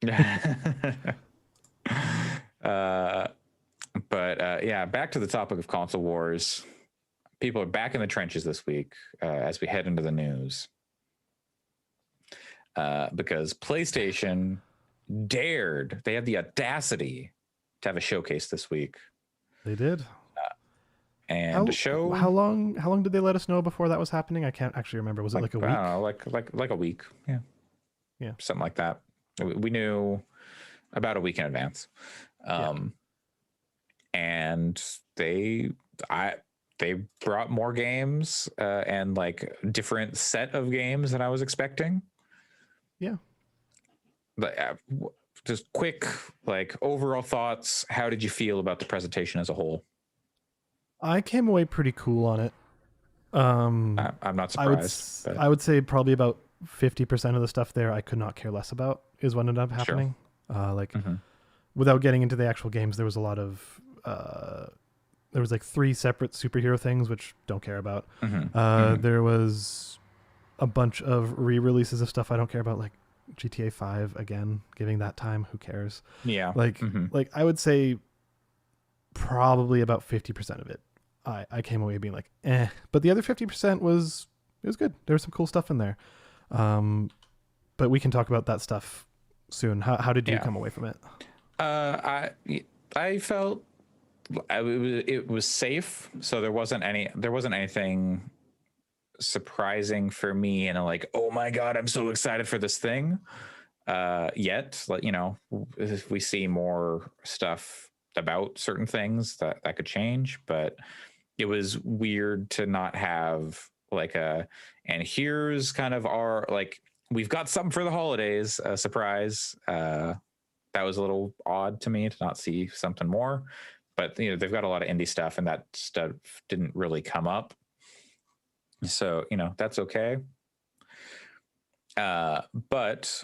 Back to the topic of console wars. People are back in the trenches this week as we head into the news. Because PlayStation they had the audacity to have a showcase this week. They did. and a show How long did they let us know before that was happening? I can't actually remember. Was it like a I week? don't know, like a week, yeah, Yeah. something like that. We knew about a week in advance, Yeah. and they I they brought more games and like different set of games than I was expecting. Yeah. But just quick, like overall thoughts. How did you feel about the presentation as a whole? I came away pretty cool on it. I'm not surprised, but I would say probably about 50% of the stuff there I could not care less about is what ended up sure. happening. Like Mm-hmm. without getting into the actual games, there was a lot of there was like 3 separate superhero things which don't care about. Mm-hmm. Mm-hmm. There was a bunch of re-releases of stuff I don't care about, like GTA 5 again, giving that time, who cares? Yeah. Like Mm-hmm. like I would say probably about 50% of it I came away being like, eh. But the other 50% it was good. There was some cool stuff in there. But we can talk about that stuff soon. How did you come away from it? I felt it was safe, so there wasn't anything surprising for me and like, oh my god, I'm so excited for this thing. Yet, like, you know, if we see more stuff about certain things that could change, but it was weird to not have like and here's kind of our, like, we've got something for the holidays, a surprise. That was a little odd to me to not see something more, but you know, they've got a lot of indie stuff and that stuff didn't really come up. So, you know, that's okay. But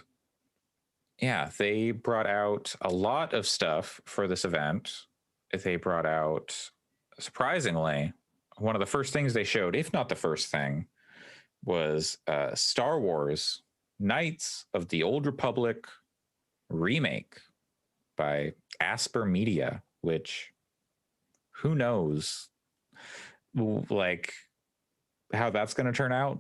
yeah, they brought out a lot of stuff for this event. They brought out, surprisingly, one of the first things they showed, if not the first thing, was Star Wars Knights of the Old Republic remake by Asper Media, which who knows like how that's going to turn out.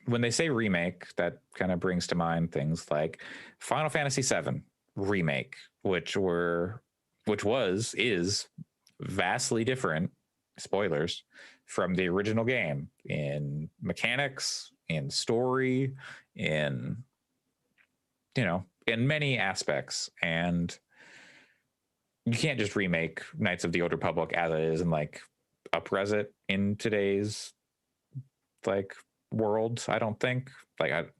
When they say remake, that kind of brings to mind things like Final Fantasy VII remake, which is vastly different, spoilers, from the original game in mechanics, in story, in, you know, in many aspects. And you can't just remake Knights of the Old Republic as it is and like up-res it in today's like world. I don't think, like,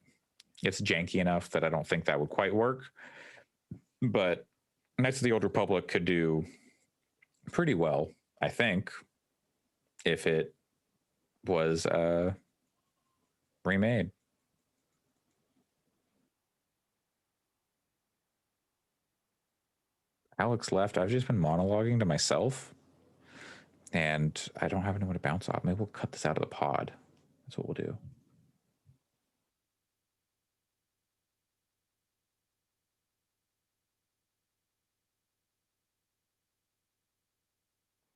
it's janky enough that I don't think that would quite work. But Knights of the Old Republic could do pretty well, I think, if it was remade. Alex left. I've just been monologuing to myself, and I don't have anyone to bounce off. Maybe we'll cut this out of the pod. That's what we'll do.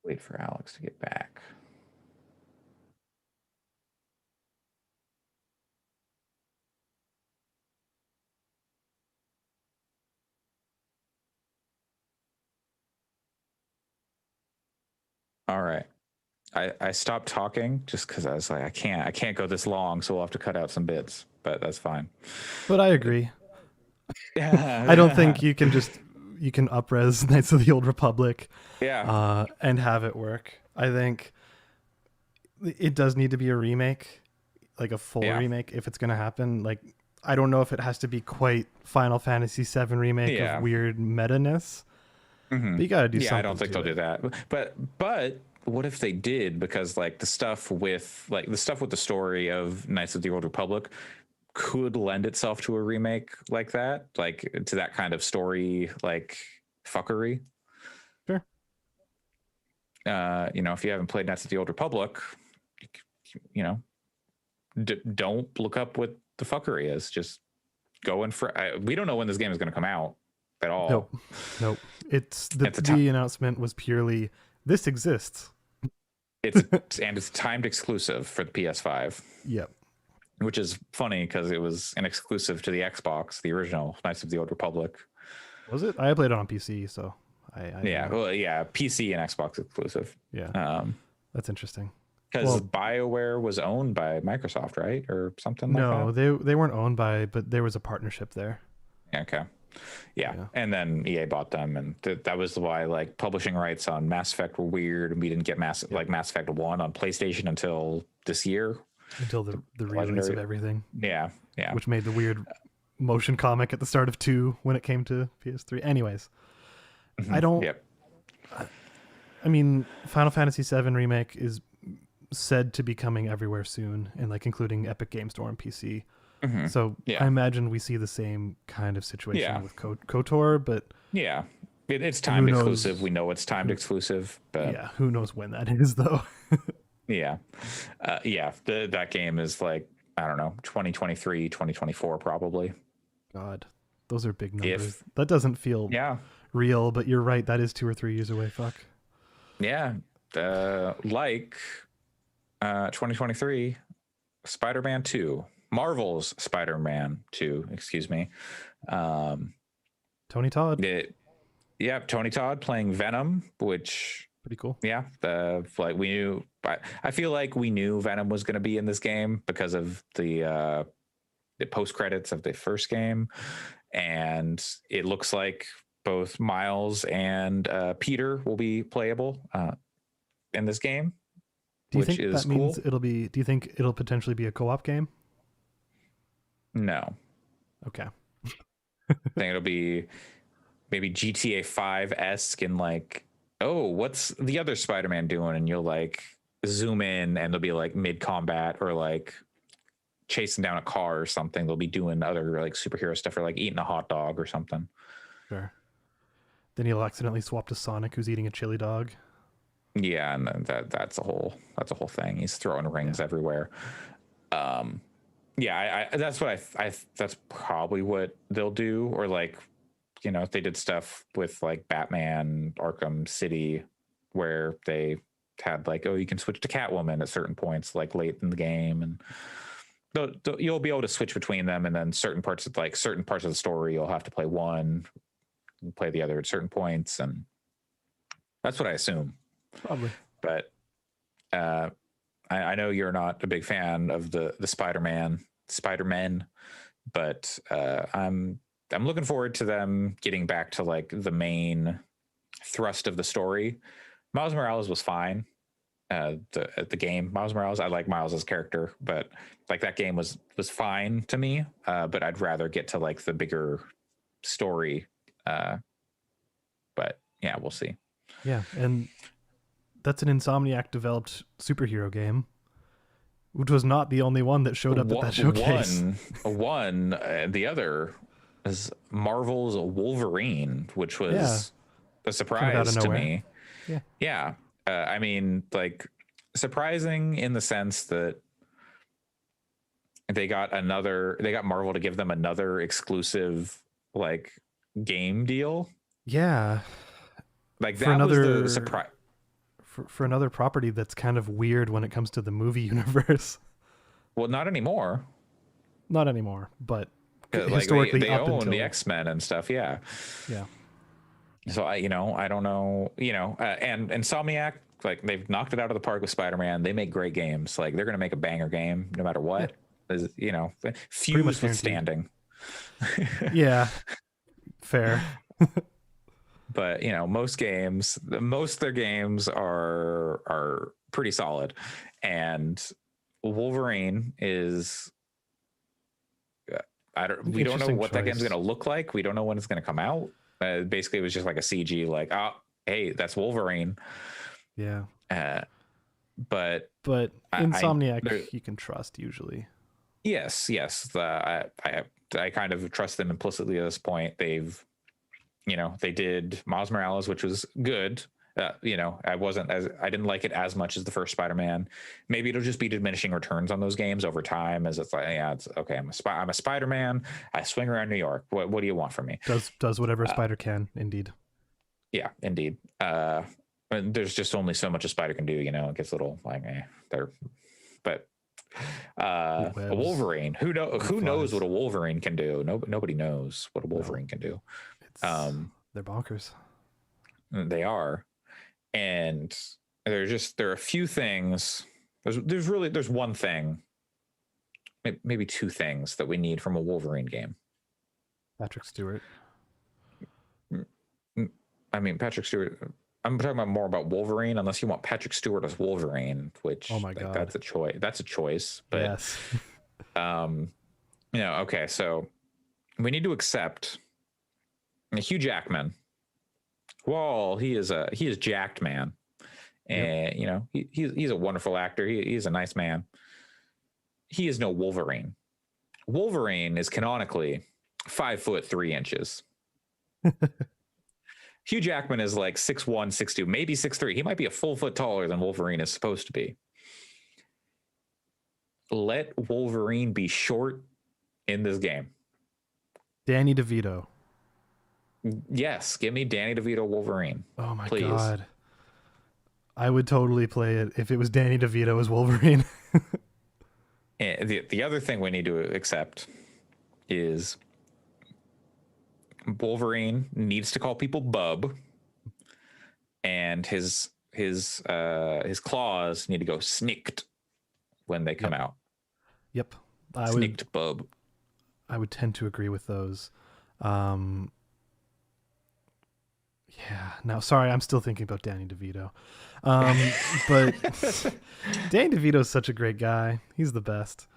Wait for Alex to get back. All right. I stopped talking just because I was like, I can't go this long, so we'll have to cut out some bits, but that's fine. But I agree. Yeah. I don't think you can up-res Knights of the Old Republic, Yeah. and have it work. I think it does need to be a remake, like a full remake, if it's going to happen. Like, I don't know if it has to be quite Final Fantasy VII remake of weird meta-ness. Mm-hmm. But you got to do something. I don't think they'll do that. But what if they did? Because like the stuff with the story of Knights of the Old Republic could lend itself to a remake like that, like to that kind of story, like fuckery. Sure. You know, if you haven't played Knights of the Old Republic, you know, don't look up what the fuckery is. Just go in for. We don't know when this game is going to come out at all. Nope. It's the announcement was purely this exists. It's timed exclusive for the PS5. Yep. Which is funny because it was an exclusive to the Xbox, the original Knights of the Old Republic. Was it? I played it on PC, so PC and Xbox exclusive. Yeah. That's interesting. because Well, BioWare was owned by Microsoft, right, or something like that. no, they weren't owned by, but there was a partnership there. Okay. Yeah, Yeah. and then EA bought them, and that was why like publishing rights on Mass Effect were weird, and we didn't get Yeah. Mass Effect 1 on PlayStation until this year. Until the re-release of Legendary. everything, Yeah, yeah. which made the weird motion comic at the start of 2 when it came to PS3. Anyways, I don't. Yep. I mean, Final Fantasy VII Remake is said to be coming everywhere soon, and like including Epic Game Store and PC. So Yeah. I imagine we see the same kind of situation Yeah. with KOTOR, but Yeah. It's timed knows? exclusive. We know it's timed exclusive, but yeah, who knows when that is though. yeah. Yeah. That game is like, I don't know, 2023, 2024, probably. God, those are big numbers. If- That doesn't feel Yeah. real, but you're right. That is 2 or 3 years away. Fuck. Yeah. 2023, Spider-Man 2, Marvel's Spider-Man 2, excuse me. Tony Todd, Tony Todd playing Venom, which pretty cool. yeah, like we knew. I feel like we knew Venom was going to be in this game because of the post credits of the first game, and it looks like both Miles and Peter will be playable in this game, Do you which think is that means cool. it'll be? Do you think it'll potentially be a co-op game? No, Okay. I think it'll be maybe GTA 5 esque and like, oh, what's the other Spider-Man doing? And you'll like zoom in and they'll be like mid combat or like chasing down a car or something. They'll be doing other like superhero stuff or like eating a hot dog or something. Sure. Then he'll accidentally swap to Sonic, who's eating a chili dog. Yeah, and then that's a whole thing. He's throwing rings everywhere. Yeah, I that's what I that's probably what they'll do, or like, you know, if they did stuff with like Batman Arkham City where they had like, oh, you can switch to Catwoman at certain points like late in the game, and you'll be able to switch between them, and then certain parts of the story you'll have to play one and play the other at certain points, and that's what I assume. Probably. But I know you're not a big fan of the Spider-Man, but I'm looking forward to them getting back to like the main thrust of the story. Miles Morales was fine. The game Miles Morales, I like Miles's character, but like that game was fine to me. But I'd rather get to like the bigger story. But yeah, we'll see. Yeah, and that's an Insomniac developed superhero game, which was not the only one that showed up at that showcase. The other is Marvel's Wolverine, which was a surprise to me. Yeah. I mean, like, surprising in the sense that they got Marvel to give them another exclusive like game deal. Yeah. Like that was the surprise. For another property that's kind of weird when it comes to the movie universe. Well, not anymore. Not anymore, but Like historically they up own until the X-Men and stuff. Yeah. Yeah. So I don't know, and Insomniac, like they've knocked it out of the park with Spider-Man. They make great games. Like they're going to make a banger game no matter what. Yeah. Fuse withstanding. Yeah. Fair. But most of their games are pretty solid, and Wolverine is. We don't know what that game's going to look like. We don't know when it's going to come out. Basically, it was just like a CG, like, oh, hey, that's Wolverine. Yeah. But Insomniac, you can trust usually. Yes. I kind of trust them implicitly at this point. They did Miles Morales, which was good. I didn't like it as much as the first Spider-Man. Maybe it'll just be diminishing returns on those games over time, as it's like, yeah, it's okay. I'm a Spider-Man. I swing around New York. What do you want from me? Does whatever a spider can, indeed. Yeah, indeed. There's just only so much a spider can do. It gets a little like, but a Wolverine. Who knows what a Wolverine can do? Nobody knows what a Wolverine can do. They're bonkers. They are. And there are a few things. There's one thing, maybe two things that we need from a Wolverine game. Patrick Stewart. I mean, Patrick Stewart. I'm talking about more about Wolverine, unless you want Patrick Stewart as Wolverine, which Oh my God. that's a choice. That's a choice. But Yes. okay, so we need to accept Hugh Jackman. Well, he is jacked man, and he's a wonderful actor. He's a nice man. He is no Wolverine. Wolverine is canonically 5'3". Hugh Jackman is like 6'1", 6'2", maybe 6'3". He might be a full foot taller than Wolverine is supposed to be. Let Wolverine be short in this game. Danny DeVito. Yes, give me Danny DeVito Wolverine. Oh my please. God. I would totally play it if it was Danny DeVito as Wolverine. And the other thing we need to accept is Wolverine needs to call people bub, and his claws need to go snicked when they come out. Yep. Snicked bub. I would tend to agree with those. Yeah. Now, sorry, I'm still thinking about Danny DeVito. But Danny DeVito is such a great guy. He's the best.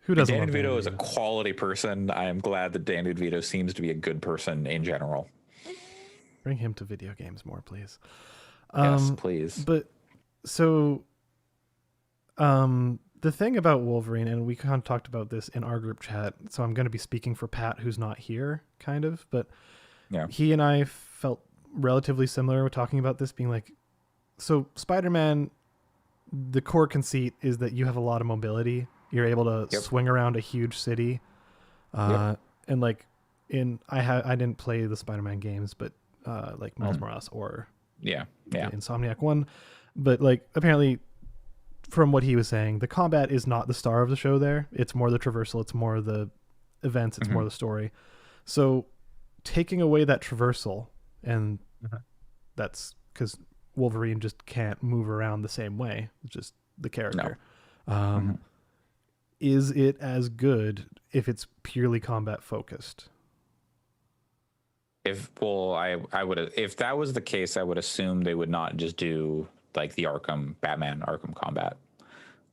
Who doesn't Danny love DeVito is a quality person. I am glad that Danny DeVito seems to be a good person in general. Bring him to video games more, please. Yes, please. But so, the thing about Wolverine, and we kind of talked about this in our group chat, so I'm going to be speaking for Pat, who's not here, kind of, but yeah, he and I felt relatively similar with talking about this, being like, so Spider-Man, the core conceit is that you have a lot of mobility. You're able to swing around a huge city. And like I didn't play the Spider-Man games, but like Miles Morales or Insomniac 1. But like apparently from what he was saying, the combat is not the star of the show there. It's more the traversal, it's more the events, it's more the story. So taking away that traversal, and that's because Wolverine just can't move around the same way. It's just the character. No. Is it as good if it's purely combat focused? I would, if that was the case, I would assume they would not just do like the Batman Arkham combat.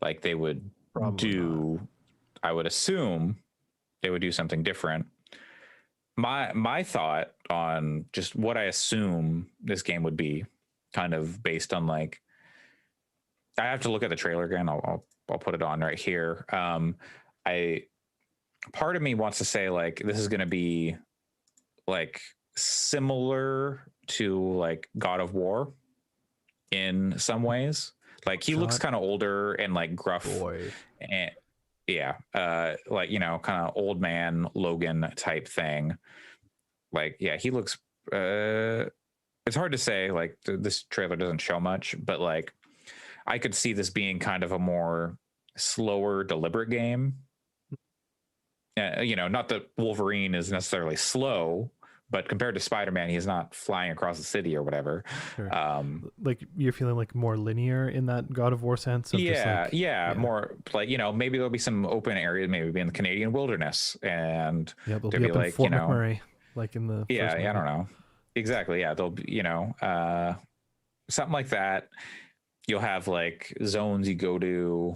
Like they would I would assume they would do something different. My thought on just what I assume this game would be, kind of based on like, I have to look at the trailer again. I'll put it on right here. Part of me wants to say like this is going to be like similar to like God of War in some ways. Like he looks kind of older and like gruff. And like, you know, kind of old man Logan type thing. Like, yeah, he looks, it's hard to say, like this trailer doesn't show much, but like I could see this being kind of a more slower, deliberate game. You know, not that Wolverine is necessarily slow, but compared to Spider-Man, he's not flying across the city or whatever. Sure. Like you're feeling like more linear in that God of War sense. Of more like, you know, maybe there'll be some open areas, maybe in the Canadian wilderness, and they'll be up like, in Fort McMurray, like in the first movie. I don't know exactly. Yeah, they'll be, you know, something like that. You'll have like zones you go to,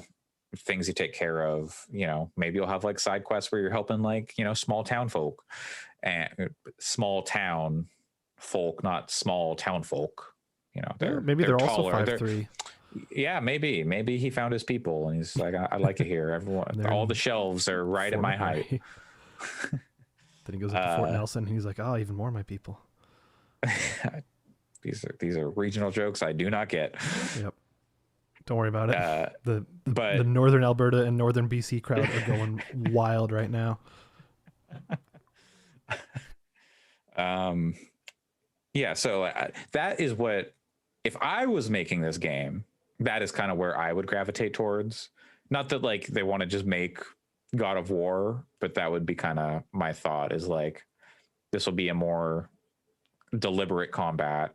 things you take care of, you know, maybe you'll have like side quests where you're helping like, you know, small town folk, not small town folk, you know, they're also 5'3". Yeah, maybe he found his people and he's like, I like it here. Everyone, all the shelves are right at my height. Then he goes up to Fort Nelson and he's like, oh, even more of my people. These are regional jokes I do not get. Yep. Don't worry about it. The northern Alberta and northern BC crowd are going wild right now. Yeah, so that is what, if I was making this game, that is kind of where I would gravitate towards. Not that like they want to just make God of War, but that would be kind of my thought, is like this will be a more deliberate combat,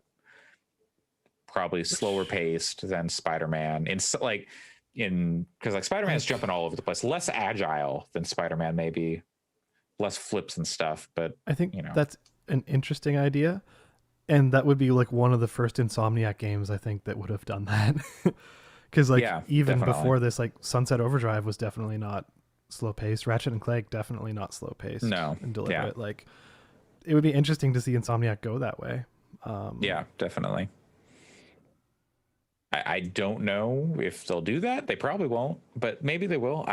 probably slower paced than Spider-Man like because like Spider-Man's jumping all over the place, less agile than Spider-Man, maybe less flips and stuff, but I think you know. that's an interesting idea, and that would be like one of the first Insomniac games I think that would have done that. Because like Yeah, even definitely. before this, like Sunset Overdrive was definitely not slow paced. Ratchet and Clank definitely not slow paced. No, and yeah, deliberate. Like it would be interesting to see Insomniac go that way. yeah, definitely. I don't know if they'll do that. They probably won't, but maybe they will.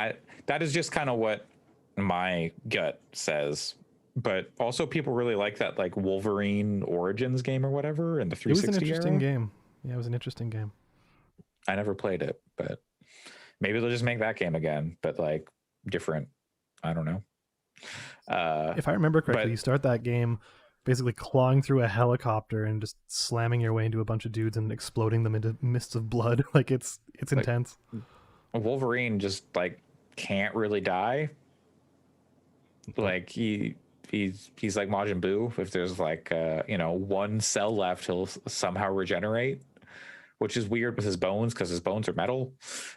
That is just kind of what my gut says. But also, people really like that like Wolverine Origins game or whatever in the It was an 360 interesting era. game. Yeah, it was an interesting game. I never played it, but maybe they'll just make that game again, but like different. I don't know. If I remember correctly, But you start that game basically clawing through a helicopter and just slamming your way into a bunch of dudes and exploding them into mists of blood. Like it's intense. Wolverine just like can't really die. Like he's like Majin Buu. If there's like one cell left, he'll somehow regenerate, which is weird with his bones because his bones are metal.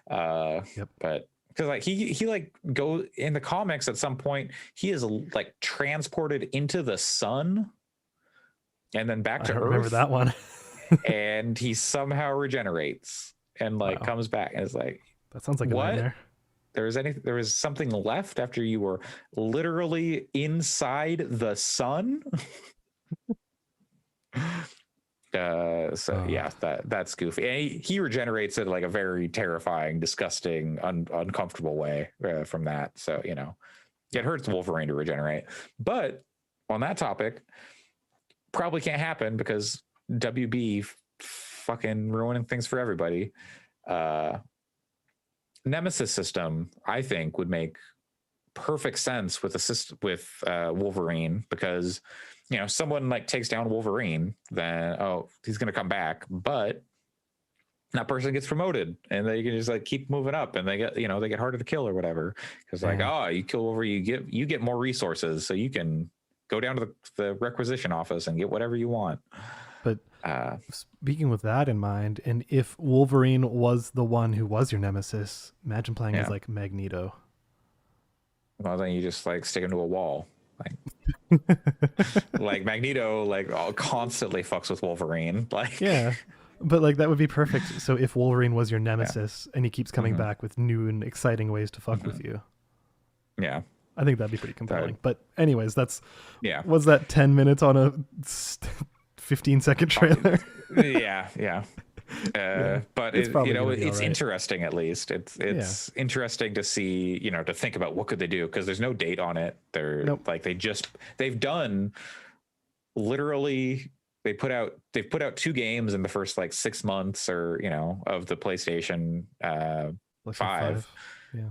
Yep. But because like he like go in the comics at some point, he is like transported into the sun and then back to I don't Earth. remember that one. And he somehow regenerates and like comes back and is like, that sounds like what? a nightmare. There was something left after you were literally inside the sun. Yeah, that's goofy. And he regenerates in like a very terrifying, disgusting, uncomfortable way from that. So it hurts Wolverine to regenerate. But on that topic, probably can't happen because WB fucking ruining things for everybody. Nemesis system, I think, would make perfect sense with Wolverine, because someone like takes down Wolverine, then he's gonna come back, but that person gets promoted and they can just like keep moving up and they get harder to kill or whatever, because like you kill Wolverine, you get more resources, so you can go down to the requisition office and get whatever you want. But speaking with that in mind, and if Wolverine was the one who was your nemesis, imagine playing as like Magneto. Well, then you just like stick him to a wall. Like, like Magneto, like constantly fucks with Wolverine. Like, yeah, but like that would be perfect. So if Wolverine was your nemesis and he keeps coming back with new and exciting ways to fuck with you, yeah, I think that'd be pretty compelling. But anyways, was that 10 minutes on a 15-second trailer? yeah. But it's right. interesting. At least it's interesting to see, to think about what could they do, because there's no date on it. They're like they've done literally. They've put out 2 games in the first like 6 months or of the PlayStation 5. Yeah,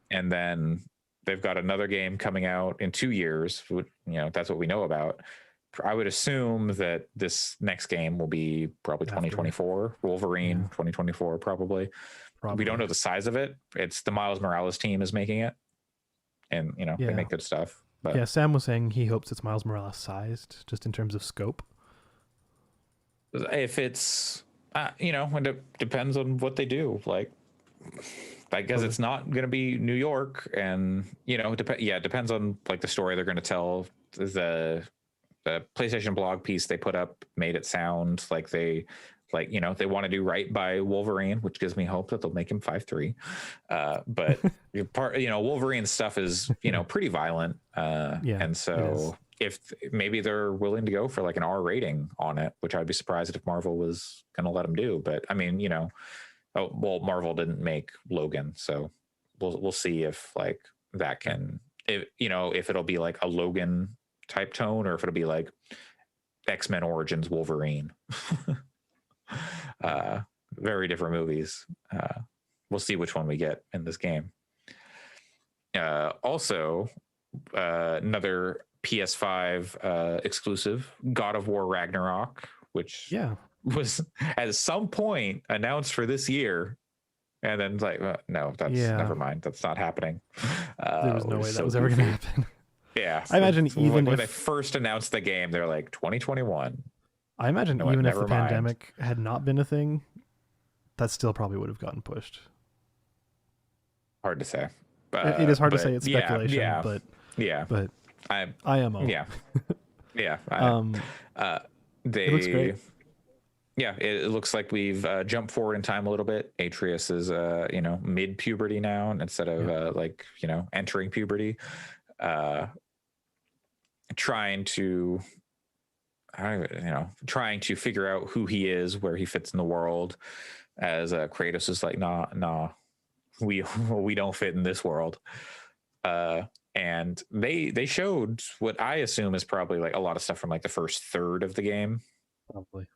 and then they've got another game coming out in 2 years. That's what we know about. I would assume that this next game will be probably 2024, Wolverine 2024, probably. We don't know the size of it. It's the Miles Morales team is making it, and they make good stuff. But yeah, Sam was saying he hopes it's Miles Morales sized, just in terms of scope. If it's and it depends on what they do. Like, I guess it's not going to be New York, and it depends on like the story they're going to tell. The PlayStation blog piece they put up made it sound like they want to do right by Wolverine, which gives me hope that they'll make him 5'3". But Wolverine stuff is pretty violent, and so if maybe they're willing to go for like an R rating on it, which I'd be surprised if Marvel was going to let them do. But I mean, Marvel didn't make Logan, so we'll see if like that can, if it'll be like a Logan type tone, or if it'll be like X-Men Origins Wolverine. Very different movies. We'll see which one we get in this game. Also, another PS5 exclusive, God of War Ragnarok, which was at some point announced for this year, and then like no, that's never mind, that's not happening. There was no way that was ever going to happen. Yeah, I imagine even when they first announced the game, they're like 2021. I imagine No, even if the never mind. pandemic had not been a thing, that still probably would have gotten pushed. Hard to say. It is hard to say. But It's yeah, speculation, yeah, yeah. but I IMO. yeah, yeah. Um, Uh, it looks great. they yeah, it looks like we've jumped forward in time a little bit. Atreus is mid puberty now instead of Yeah. entering puberty. Uh, trying to trying to figure out who he is, where he fits in the world. As Kratos is like, nah, we don't fit in this world. And they showed what I assume is probably like a lot of stuff from like the first third of the game. Probably.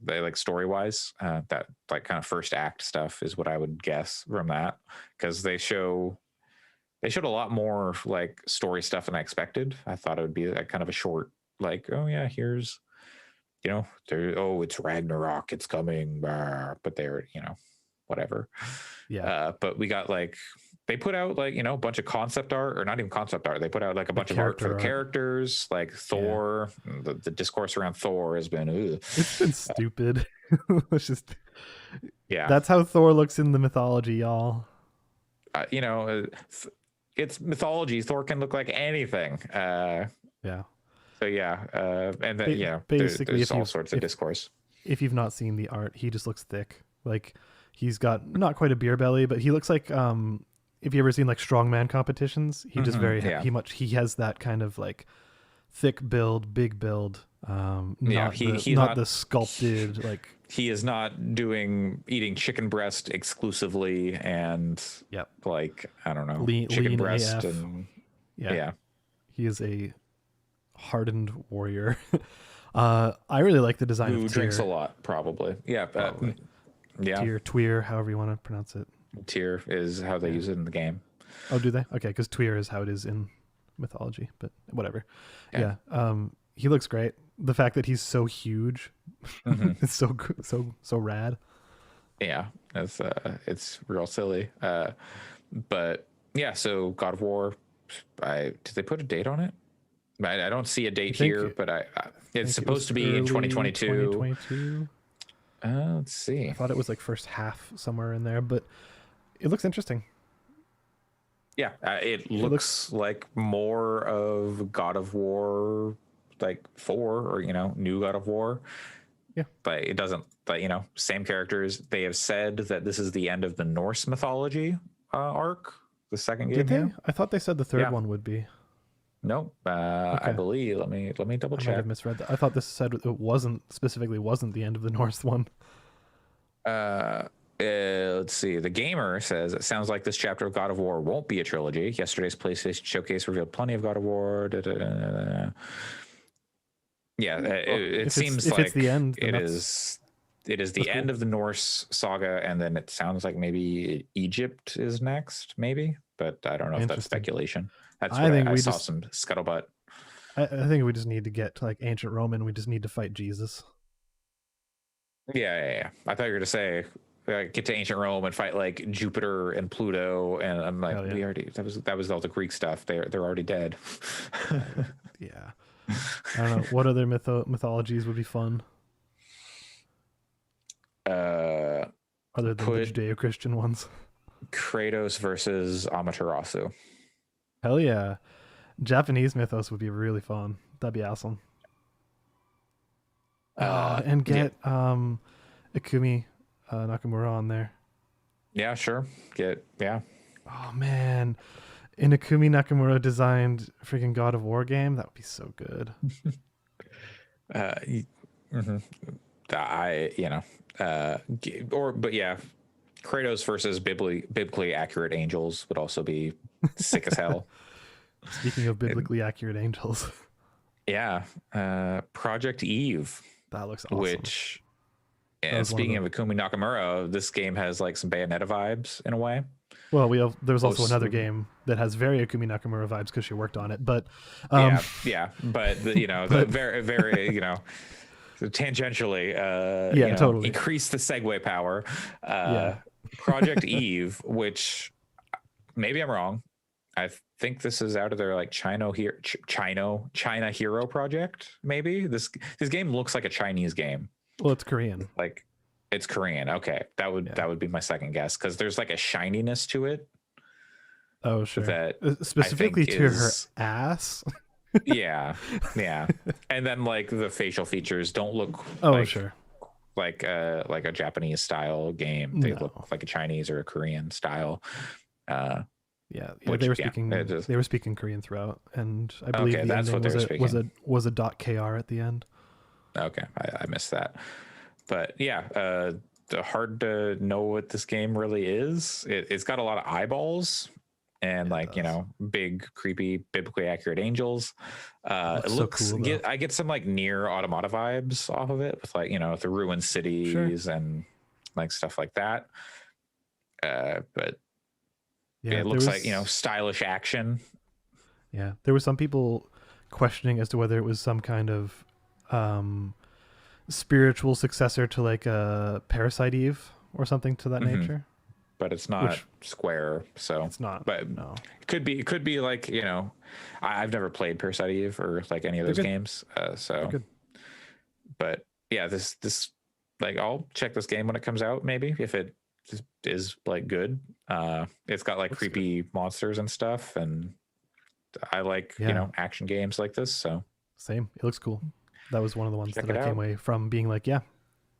They like story wise, that like kind of first act stuff is what I would guess from that, because they showed a lot more like story stuff than I expected. I thought it would be like kind of a short, like, oh yeah, here's it's Ragnarok, it's coming, but they're whatever. Yeah. But we got like they put out like a bunch of concept art, or not even concept art. They put out like a bunch of art for the characters, like Thor. Yeah. The discourse around Thor has been it's been stupid. It's just yeah. That's how Thor looks in the mythology, y'all. It's mythology. Thor can look like anything. Yeah. So yeah, and then basically, there's all sorts of discourse. If you've not seen the art, he just looks thick. Like he's got not quite a beer belly, but he looks like if you ever seen like strongman competitions, he just he has that kind of like thick build, big build. Not the sculpted like. He is not eating chicken breast exclusively, and like I don't know, chicken breast AF. And yeah, he is a hardened warrior. I really like the design who of drinks a lot, probably. Yeah, Tyr, however you want to pronounce it. Tyr is how they use it in the game. Oh, do they? Okay, because Tyr is how it is in mythology, but whatever. Yeah. He looks great. The fact that he's so huge, it's so rad. Yeah, it's real silly. But yeah, so God of War. Did they put a date on it? I don't see a date here, but it's supposed to be in 2022. 2022. Let's see. I thought it was like first half somewhere in there, but it looks interesting. Yeah, it looks like more of God of War, like 4 or new God of War. Yeah, but it doesn't. But same characters. They have said that this is the end of the Norse mythology arc. The second game. Did they? I thought they said the third one would be. Nope. Okay. I believe. Let me double check. I might have misread that. I thought this said it wasn't the end of the North one. Let's see. The Gamer says it sounds like this chapter of God of War won't be a trilogy. Yesterday's PlayStation Showcase revealed plenty of God of War. Yeah, it seems like it's the end. It is the end of the Norse saga, and then it sounds like maybe Egypt is next, maybe. But I don't know if that's speculation. That's what I saw some scuttlebutt. I think we just need to get to like ancient Roman. We just need to fight Jesus. Yeah. I thought you were going to say get to ancient Rome and fight like Jupiter and Pluto, and I'm like, we already that was all the Greek stuff. They're already dead. Yeah, I don't know what other mythologies would be fun. Other than the Judeo-Christian ones. Kratos versus Amaterasu. Hell yeah. Japanese mythos would be really fun. That'd be awesome. And get Ikumi Nakamura on there. Yeah, sure. Oh man. An Ikumi Nakamura designed freaking God of War game, that would be so good. Kratos versus biblically accurate angels would also be sick as hell. Speaking of biblically accurate angels. Yeah. Project Eve. That looks awesome. Which, and speaking of Ikumi Nakamura, this game has like some Bayonetta vibes in a way. Well, there was also another game that has very Ikumi Nakamura vibes because she worked on it, but but the very, very tangentially, totally increase the segue power. Project Eve, which maybe I'm wrong. I think this is out of their like China Hero project. Maybe this game looks like a Chinese game. Well, it's Korean. Like it's Korean. Okay, that would be my second guess because there's like a shininess to it Oh, sure. that I Specifically think to her is ass. yeah, yeah. And then like the facial features don't look Oh, like sure. like a Japanese style game. They No. look like a Chinese or a Korean style. Yeah, Which, they were yeah, speaking. it is- They were speaking Korean throughout, and I believe Okay, the that's ending what they was were a was a speaking. was a .kr at the end. Okay, I missed that. But yeah, hard to know what this game really is. It's got a lot of eyeballs and It like, does. big, creepy, biblically accurate angels. It Looks so cool, though. I get some like near automata vibes off of it with like, the ruined cities and like stuff like that. But Yeah, it looks like, stylish action. Yeah, there were some people questioning as to whether it was some kind of spiritual successor to like a Parasite Eve or something to that Mhm. nature. But it's not Which- Square, so It's not. But No. it could be like I've never played Parasite Eve or like any of They're those good. games, so They're good. but yeah, this like I'll check this game when it comes out, maybe if it is like good. It's got like Looks creepy monsters and stuff, and I like Yeah. action games like this, so Same. It looks cool. That was one of the ones Check that it I came out. away from being like, yeah,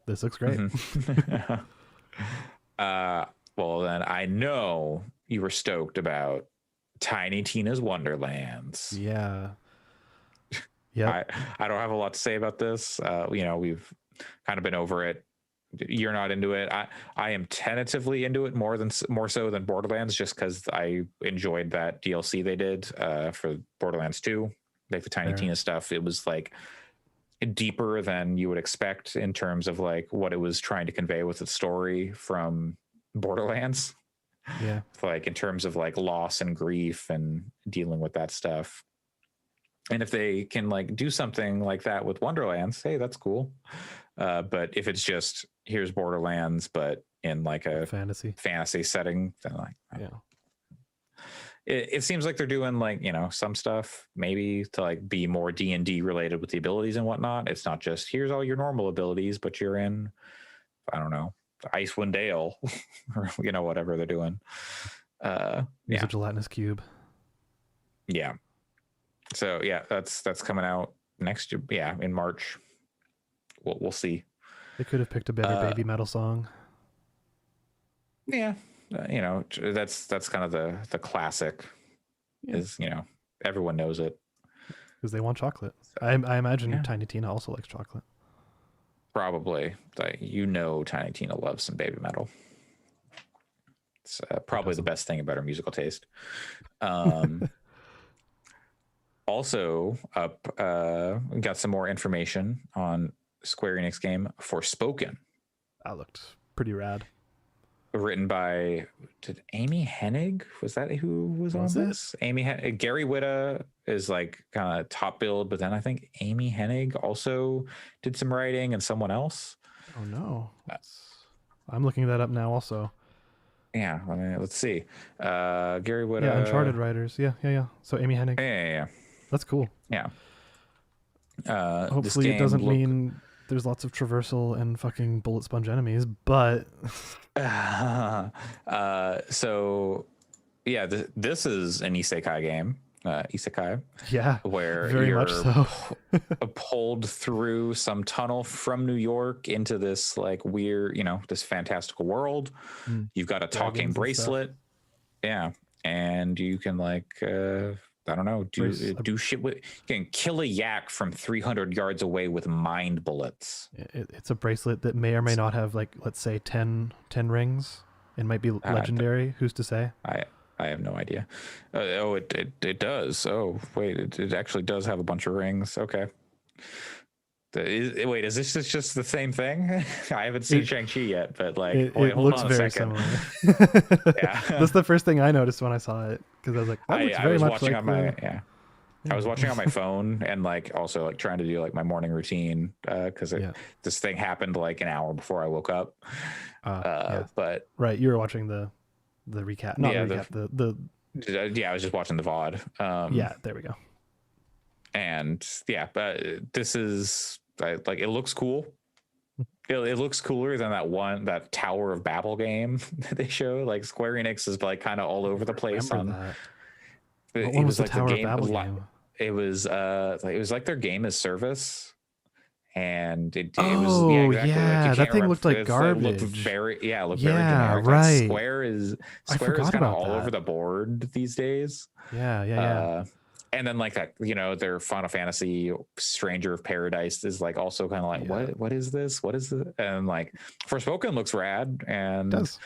this looks great. Mhm. Well then I know you were stoked about Tiny Tina's Wonderlands. Yeah. Yeah. I don't have a lot to say about this. We've kind of been over it. You're not into it. I am tentatively into it more so than Borderlands, just because I enjoyed that DLC they did for Borderlands 2, like the Tiny Fair. Tina stuff. It was like deeper than you would expect in terms of like what it was trying to convey with its story from Borderlands. Yeah. Like in terms of like loss and grief and dealing with that stuff. And if they can like do something like that with Wonderlands, hey, that's cool. But if it's just here's Borderlands, but in like a Fantasy setting, then like Yeah. it seems like they're doing like some stuff maybe to like be more D&D related with the abilities and whatnot. It's not just here's all your normal abilities, but you're in, I don't know, Icewind Dale or whatever they're doing. Use a gelatinous cube. Yeah. So yeah, that's coming out next year. Yeah, in March. We'll see. They could have picked a better baby metal song. Yeah, that's kind of the classic. Yeah. Is everyone knows it Because they want chocolate. I imagine Tiny Tina also likes chocolate. Probably. Like Tiny Tina loves some baby metal. It's probably the best thing about her musical taste. Also, got some more information on Square Enix game Forspoken. That looked pretty rad. Written by Amy Hennig? Was that who was on this? Gary Whitta is like kind of top build, but then I think Amy Hennig also did some writing and someone else. Oh no. I'm looking that up now also. Yeah, I mean, let's see. Gary Whitta. Yeah, Uncharted writers. Yeah. So Amy Hennig. Yeah. That's cool. Yeah. Hopefully it doesn't mean there's lots of traversal and fucking bullet sponge enemies, but so yeah, this is an isekai game. Isekai. Yeah. Where very you're much so. pulled through some tunnel from New York into this like weird, this fantastical world. You've got a talking bracelet. Yeah. And you can like I don't know, do shit with. You can kill a yak from 300 yards away with mind bullets. It's a bracelet that may or may not have like, let's say 10 rings. It might be legendary. Who's to say? I have no idea. It does. Oh wait, it actually does have a bunch of rings. Okay. Wait, is this just the same thing? I haven't seen Shang-Chi yet, but like, it looks very similar. Yeah. That's the first thing I noticed when I saw it, because I was like, that looks very much like I was watching on my phone and like also like trying to do like my morning routine because this thing happened like an hour before I woke up. But right, you were watching the recap, not the recap, Yeah, I was just watching the VOD. Yeah, there we go. And yeah, but this is like it looks cool. It looks cooler than that Tower of Babel game that they show. Like Square Enix is like kind of all over the place Remember on. that? What It one was was the like the Tower of game. Babel game? It was like their game as service, and it was yeah, Oh exactly, like you yeah, that can't thing remember. looked like It's like looked garbage. looked very Yeah, generic. Like right. I Square is forgot kind of about all over that. the board these days. Yeah, yeah, yeah. And then like that, their Final Fantasy Stranger of Paradise is like also kind of like, Yeah. what is this? What is it? And like Forspoken looks rad, It and does.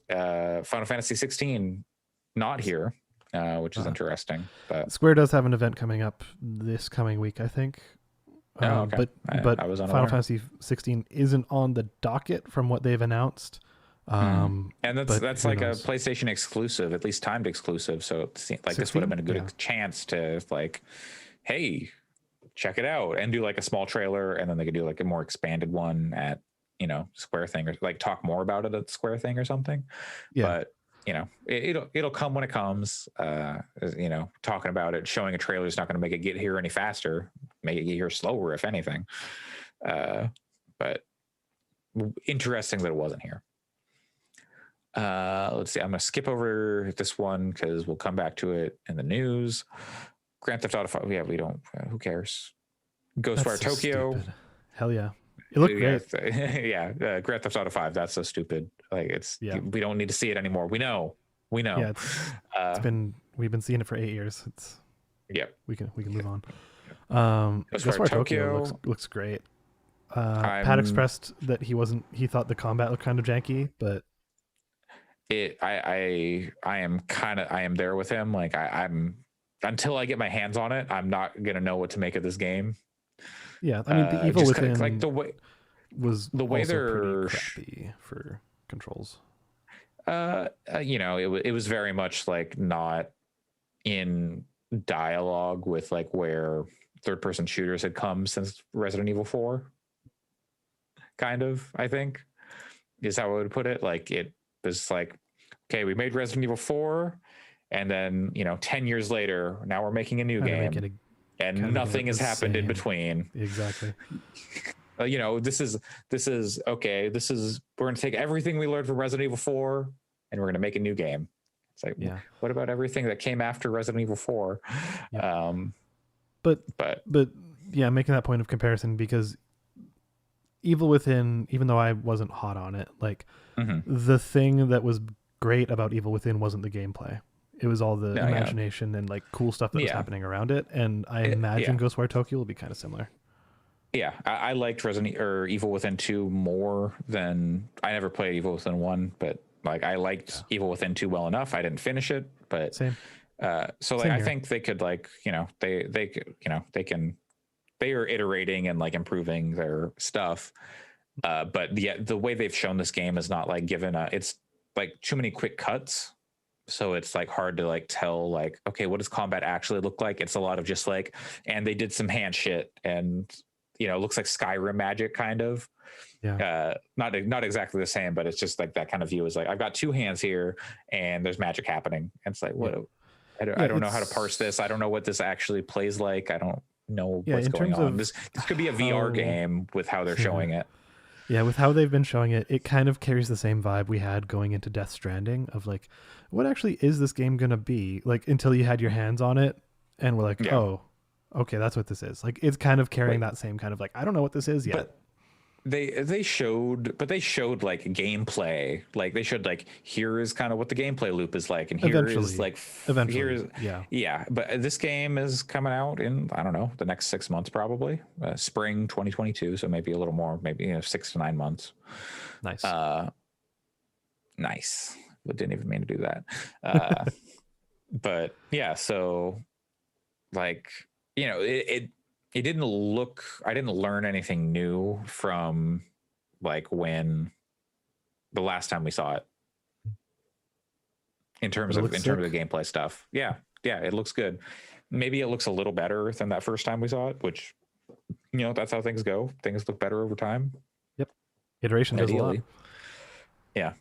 Final Fantasy 16 not here, which is interesting. But Square does have an event coming up this coming week, I think. oh, okay. But I was Final unaware. Fantasy 16 isn't on the docket from what they've announced. And but that's who like knows? a PlayStation exclusive, at least timed exclusive. So it seemed like this would have been a 16? good Yeah. chance to like, hey, check it out, and do like a small trailer, and then they could do like a more expanded one at Square thing, or like talk more about it at Square thing or something. Yeah. But it'll come when it comes. Talking about it, showing a trailer is not going to make it get here any faster. Make it get here slower, if anything. But interesting that it wasn't here. Let's see. I'm going to skip over this one because we'll come back to it in the news. Grand Theft Auto 5. Yeah, we don't. Who cares? Ghostwire That's so Tokyo. stupid. Hell yeah. It looked great. Yeah. Grand Theft Auto 5. That's so stupid. Like we don't need to see it anymore. We know. Yeah, we've been seeing it for 8 years. It's we can move on. Ghostwire Tokyo looks great. Pat expressed that he thought the combat looked kind of janky, but I am there with him. Like I'm until I get my hands on it, I'm not gonna know what to make of this game. Yeah, I mean the Evil Within like the way they're pretty crappy for controls. It was very much like not in dialogue with like where third person shooters had come since Resident Evil 4. Kind of, I think, is how I would put it. Like it was like, okay, we made Resident Evil 4, and then 10 years later, now we're making a new game, and nothing has happened in between. Exactly. This is okay. We're going to take everything we learned from Resident Evil 4, and we're going to make a new game. It's like, what about everything that came after Resident Evil 4? Yeah. But yeah, making that point of comparison, because Evil Within, even though I wasn't hot on it, like the thing that was great about Evil Within wasn't the gameplay. It was all the imagination and like cool stuff that was happening around it. And I imagine Ghostwire Tokyo will be kind of similar. Yeah, I liked Evil Within 2 more than I never played Evil Within 1, but like I liked Evil Within 2 well enough. I didn't finish it, but same. So like I think they could like they are iterating and like improving their stuff. But the way they've shown this game is not like it's like too many quick cuts. So it's like hard to like tell like, okay, what does combat actually look like? It's a lot of just like, and they did some hand shit, and it looks like Skyrim magic kind of. Not exactly the same, but it's just like that kind of view is like, I've got two hands here and there's magic happening. And it's like, what? I don't know how to parse this. I don't know what this actually plays like. I don't know what's going on. This could be a VR game with how they're showing it. Yeah, with how they've been showing it, it kind of carries the same vibe we had going into Death Stranding of like, what actually is this game going to be? Like, until you had your hands on it and we're like, oh, okay, that's what this is. Like, it's kind of carrying that same kind of like, I don't know what this is yet. But they showed like gameplay. Like they showed like, here is kind of what the gameplay loop is like, and here is like eventually, But this game is coming out in, I don't know, the next 6 months probably, spring 2022. So maybe a little more, maybe 6 to 9 months. Nice. Nice. But didn't even mean to do that. But yeah, so like it didn't look, I didn't learn anything new from like when the last time we saw it in terms of the gameplay stuff. Yeah, it looks good. Maybe it looks a little better than that first time we saw it, which that's how things go. Things look better over time. Yep. Iteration does a lot. Yeah.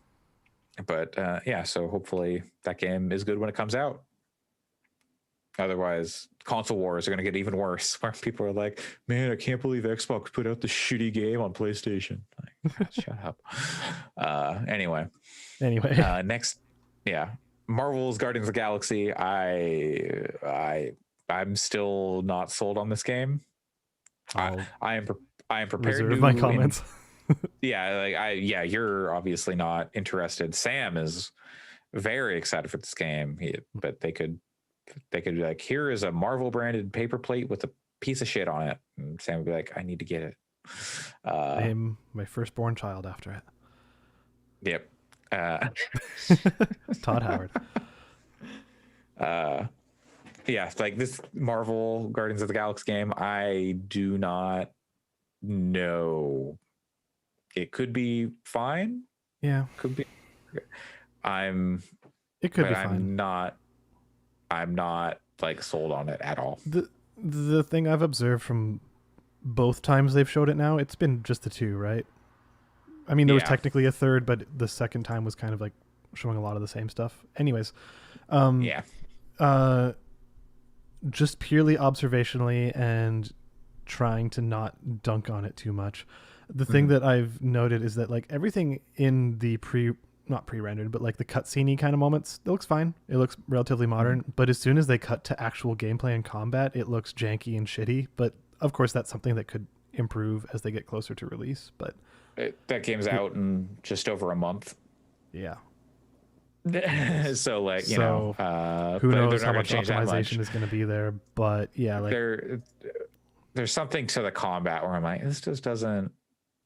But yeah, so hopefully that game is good when it comes out. Otherwise, console wars are going to get even worse, where people are like, "Man, I can't believe Xbox put out the shitty game on PlayStation." Like, shut up. Anyway, next, yeah, Marvel's Guardians of the Galaxy. I'm still not sold on this game. I am prepared reserve to my comments. yeah, you're obviously not interested. Sam is very excited for this game, but they could be like, here is a Marvel branded paper plate with a piece of shit on it, and Sam would be like, I need to get it. Name my firstborn child after it. Yep. Todd Howard. Yeah, like this Marvel Guardians of the Galaxy game, I do not know. It could be fine. Yeah, could be. It could be fine. I'm not like sold on it at all. The thing I've observed from both times they've showed it now, it's been just the two, right? I mean, there was technically a third, but the second time was kind of like showing a lot of the same stuff. Anyways, just purely observationally and trying to not dunk on it too much. The thing that I've noted is that like everything in the not pre-rendered, but like the cutscene kind of moments, it looks fine. It looks relatively modern, but as soon as they cut to actual gameplay and combat, it looks janky and shitty. But of course, that's something that could improve as they get closer to release. But that game's out in just over a month. Yeah. So like, you know, who knows how much optimization is going to be there, but yeah, like there's something to the combat where I'm like, this just doesn't,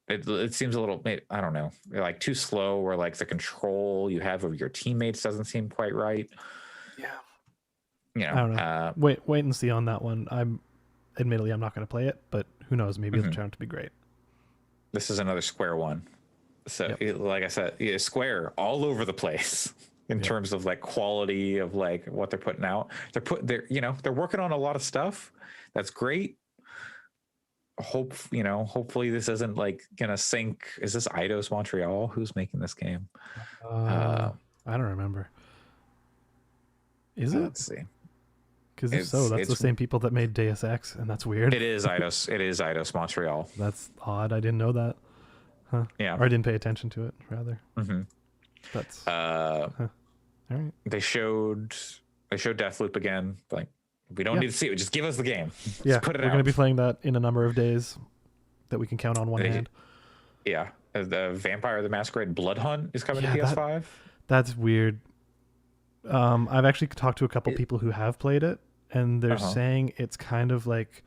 it seems a little, I don't know, like too slow, or like the control you have of your teammates doesn't seem quite right. Yeah. You know, I don't know. Wait and see on that one. I'm not going to play it, but who knows? Maybe it'll turn out to be great. This is another Square one. So like I said, Square all over the place in terms of like quality of like what they're putting out. They're working on a lot of stuff. That's great. Hopefully this isn't like gonna sink. Is this Eidos Montreal? Who's making this game? I don't remember. Is it? Let's see. Because if so, that's the same people that made Deus Ex, and that's weird. It is Eidos. It is Eidos Montreal. That's odd. I didn't know that. Huh. Yeah. Or I didn't pay attention to it, rather. Mm-hmm. That's all right. They showed Deathloop again. Like, we don't need to see it. Just give us the game. Just put it out. We're going to be playing that in a number of days that we can count on one hand. Yeah. The Vampire the Masquerade Blood Hunt is coming to PS5. That's weird. I've actually talked to a couple people who have played it, and they're saying it's kind of like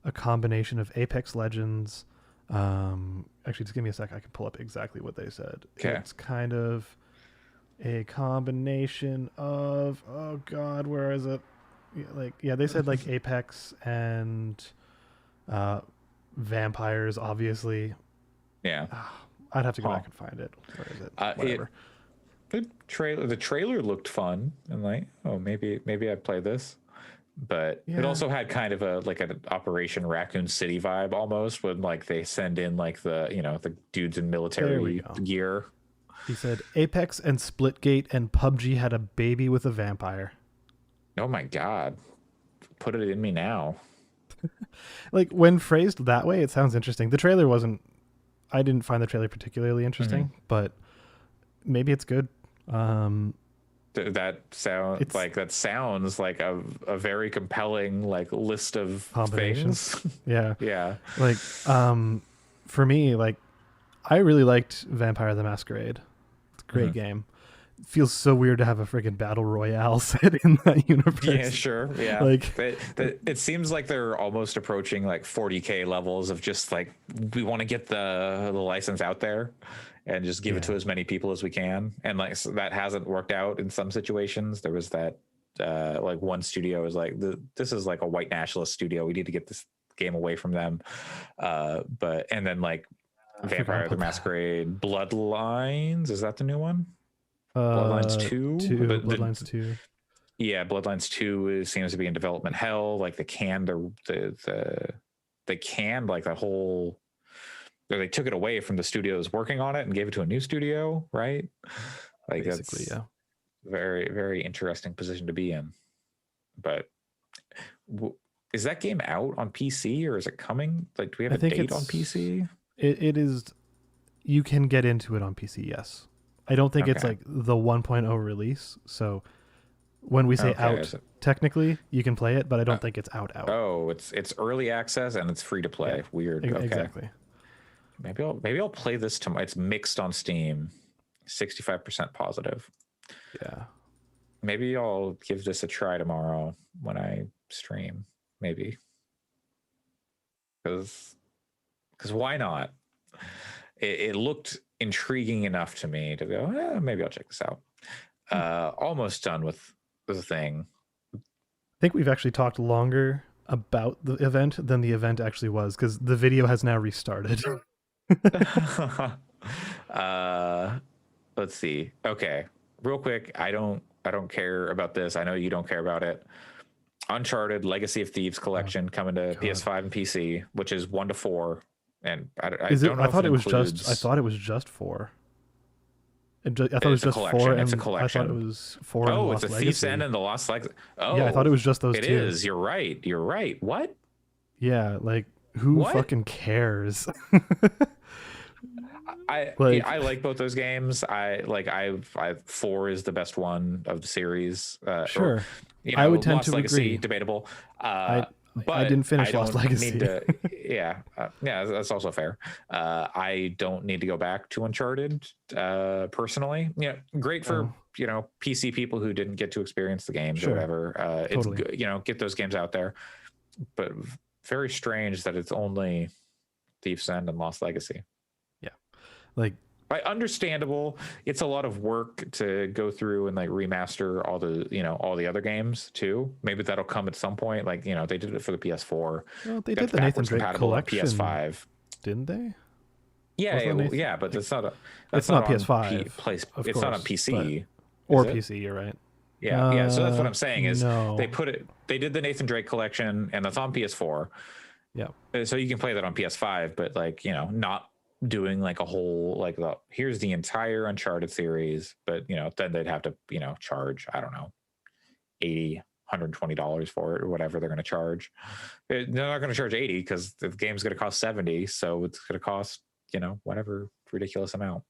a combination of Apex Legends. Actually, just give me a sec. I can pull up exactly what they said. Okay. It's kind of a combination of, oh God, where is it? They said like Apex and vampires, obviously. Yeah. I'd have to go back and find it. Where is it? Whatever. The trailer looked fun, and like, oh, maybe I'd play this. But it also had kind of an Operation Raccoon City vibe almost, when like they send in like the dudes in military gear. He said Apex and Splitgate and PUBG had a baby with a vampire. Oh my God. Put it in me now. Like, when phrased that way, it sounds interesting. The trailer I didn't find the trailer particularly interesting, but maybe it's good. That sounds like a very compelling like list of things. Yeah. Like, for me, like, I really liked Vampire the Masquerade. It's a great game. It feels so weird to have a freaking battle royale set in that universe. Yeah, sure. Yeah. Like, it seems like they're almost approaching like 40K levels of just like, we want to get the license out there and just give it to as many people as we can. And like, so that hasn't worked out in some situations. There was that like one studio was like, this is like a white nationalist studio. We need to get this game away from them. And then like Vampire the Masquerade Bloodlines, is that the new one? Bloodlines 2? Bloodlines 2. Yeah, Bloodlines 2 seems to be in development hell. Like they canned like the whole, they took it away from the studios working on it and gave it to a new studio, right? Like Basically, that's yeah. very, very interesting position to be in. But is that game out on PC or is it coming? Like, do we have I a think date on it's PC? it is. You can get into it on PC. Yes, I don't think it's Okay. like the 1.0 release. So when we say Okay. out, technically you can play it, but I Uh, don't think it's out. oh, it's early access and it's free to Yeah, play. Weird. Okay. exactly. Maybe I'll play this tomorrow. It's mixed on Steam, 65% positive. Yeah. Maybe I'll give this a try tomorrow when I stream. Maybe because why not? It looked intriguing enough to me to go. Maybe I'll check this out. Almost done with the thing. I think we've actually talked longer about the event than the event actually was because the video has now restarted. Let's see. Okay, real quick. I don't care about this. I know you don't care about it. Uncharted Legacy of Thieves collection coming to God. PS5 and PC, which is 1 to 4. And I Is it? don't know I if thought it it was includes... just. I thought it was just 4. I thought it was It's a just collection. 4, It's a and I collection. thought it was 4 and Oh, Lost it's a Legacy. Thief's End and the Lost Legacy. Oh, Yeah, I thought it was just those it two. is. You're right. You're right. What? Yeah, like who What? fucking cares? I like both those games. I 4 is the best one of the series. Sure. Or, I would tend Lost to Legacy, agree. Debatable. I didn't finish I Lost don't Legacy. Need to, yeah, that's also fair. I don't need to go back to Uncharted personally. Great for PC people who didn't get to experience the games or whatever. Totally. It's good, get those games out there. But very strange that it's only Thief's End and Lost Legacy. Yeah, like understandable. It's a lot of work to go through and like remaster all the other games too. Maybe that'll come at some point. Like they did it for the PS4. Well, they did the Nathan Drake collection, PS5, didn't they? Yeah, but that's not it's not PS5. It's not on PC or PC. You're right. Yeah. So that's what I'm saying is no. they did the Nathan Drake collection and that's on PS4. Yeah. So you can play that on PS5, but not doing like a whole here's the entire Uncharted series, but then they'd have to charge, I don't know, $120 for it or whatever they're going to charge. They're not going to charge 80 because the game's going to cost 70, so it's going to cost whatever ridiculous amount.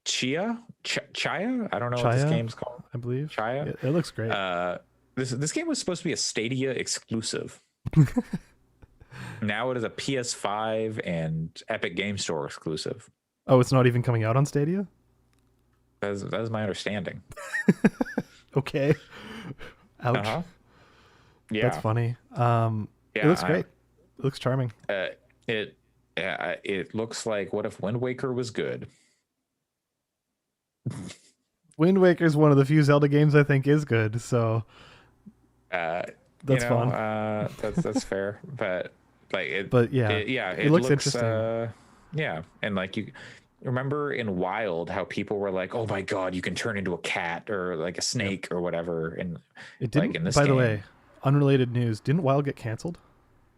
Chia, I don't know what this game's called. I believe Chia. It looks great. This game was supposed to be a Stadia exclusive. Now it is a PS5 and Epic Game Store exclusive. Oh, it's not even coming out on Stadia? That is my understanding. Okay. Ouch. Uh-huh. Yeah. That's funny. It looks great. It looks charming. It looks like what if Wind Waker was good? Wind Waker is one of the few Zelda games I think is good, so that's fun. That's fair, but it looks interesting. And you remember in Wild how people were like, "Oh my god, you can turn into a cat or like a snake or whatever," and it didn't. By the way, unrelated news: didn't Wild get canceled?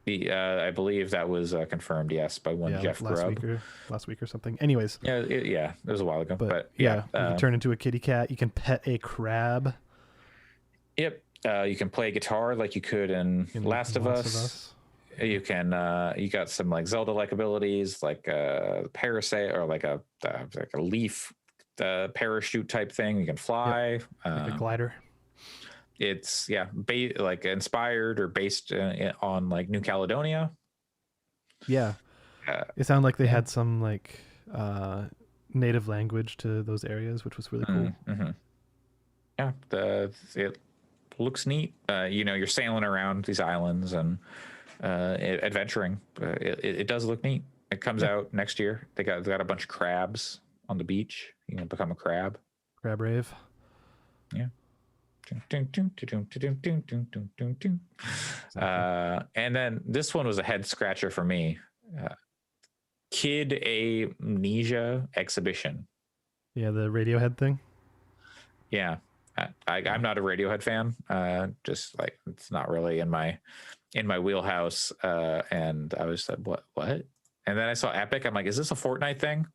I believe that was confirmed, yes, by one Jeff Grubb last week or something. Anyways, it was a while ago, but you can turn into a kitty cat. You can pet a crab. Yep. You can play guitar like you could in Last of Us. You can you got some like Zelda-like abilities, like a parasail or like a leaf parachute type thing. You can fly. Like a glider. It's like inspired or based on like New Caledonia. Yeah, it sounded like they had some like native language to those areas, which was really cool. Mm-hmm. Yeah, it looks neat. You're sailing around these islands and adventuring. It does look neat. It comes out next year. They got a bunch of crabs on the beach. You can become a crab. Crab rave. Yeah. And then this one was a head scratcher for me. Kid Amnesia Exhibition. Yeah, the Radiohead thing. Yeah, I'm not a Radiohead fan. Just like it's not really in my wheelhouse. And I was like, what? And then I saw Epic. I'm like, is this a Fortnite thing?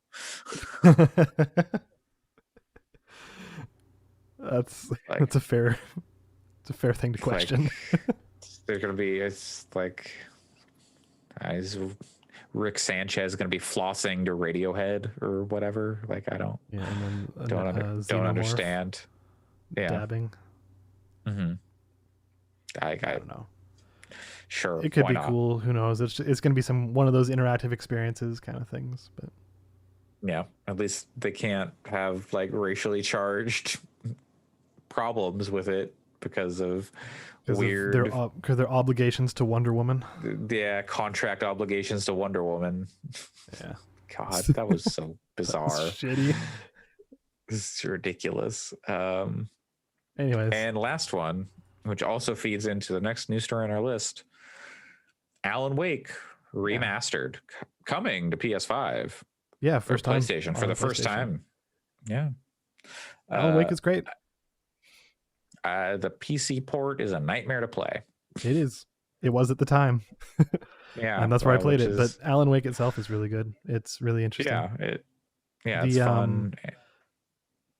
Like, That's a fair thing to like question. there's gonna be, it's like, is Rick Sanchez gonna be flossing to Radiohead or whatever? Like, I don't Yeah, and then don't Xenomorph understand. Yeah. dabbing. Mm-hmm. I I don't know. sure. It could Why be not? cool. Who knows? It's going to be one of those interactive experiences kind of things. But Yeah. At least they can't have like racially charged problems with it because of because of weird, their obligations to Wonder Woman. yeah, contract obligations to Wonder Woman. Yeah. God, that was so bizarre. Shitty. This is ridiculous. Anyways, And last one, which also feeds into the next news story on our list, Alan Wake remastered, coming to PS5. Yeah, Or first time PlayStation for on the first PlayStation. time. Yeah. Alan Wake is great. The PC port is a nightmare to play. It is. It was at the time, Yeah, and that's where I played which it. But Alan Wake itself is really good. It's really interesting. Yeah, it's fun.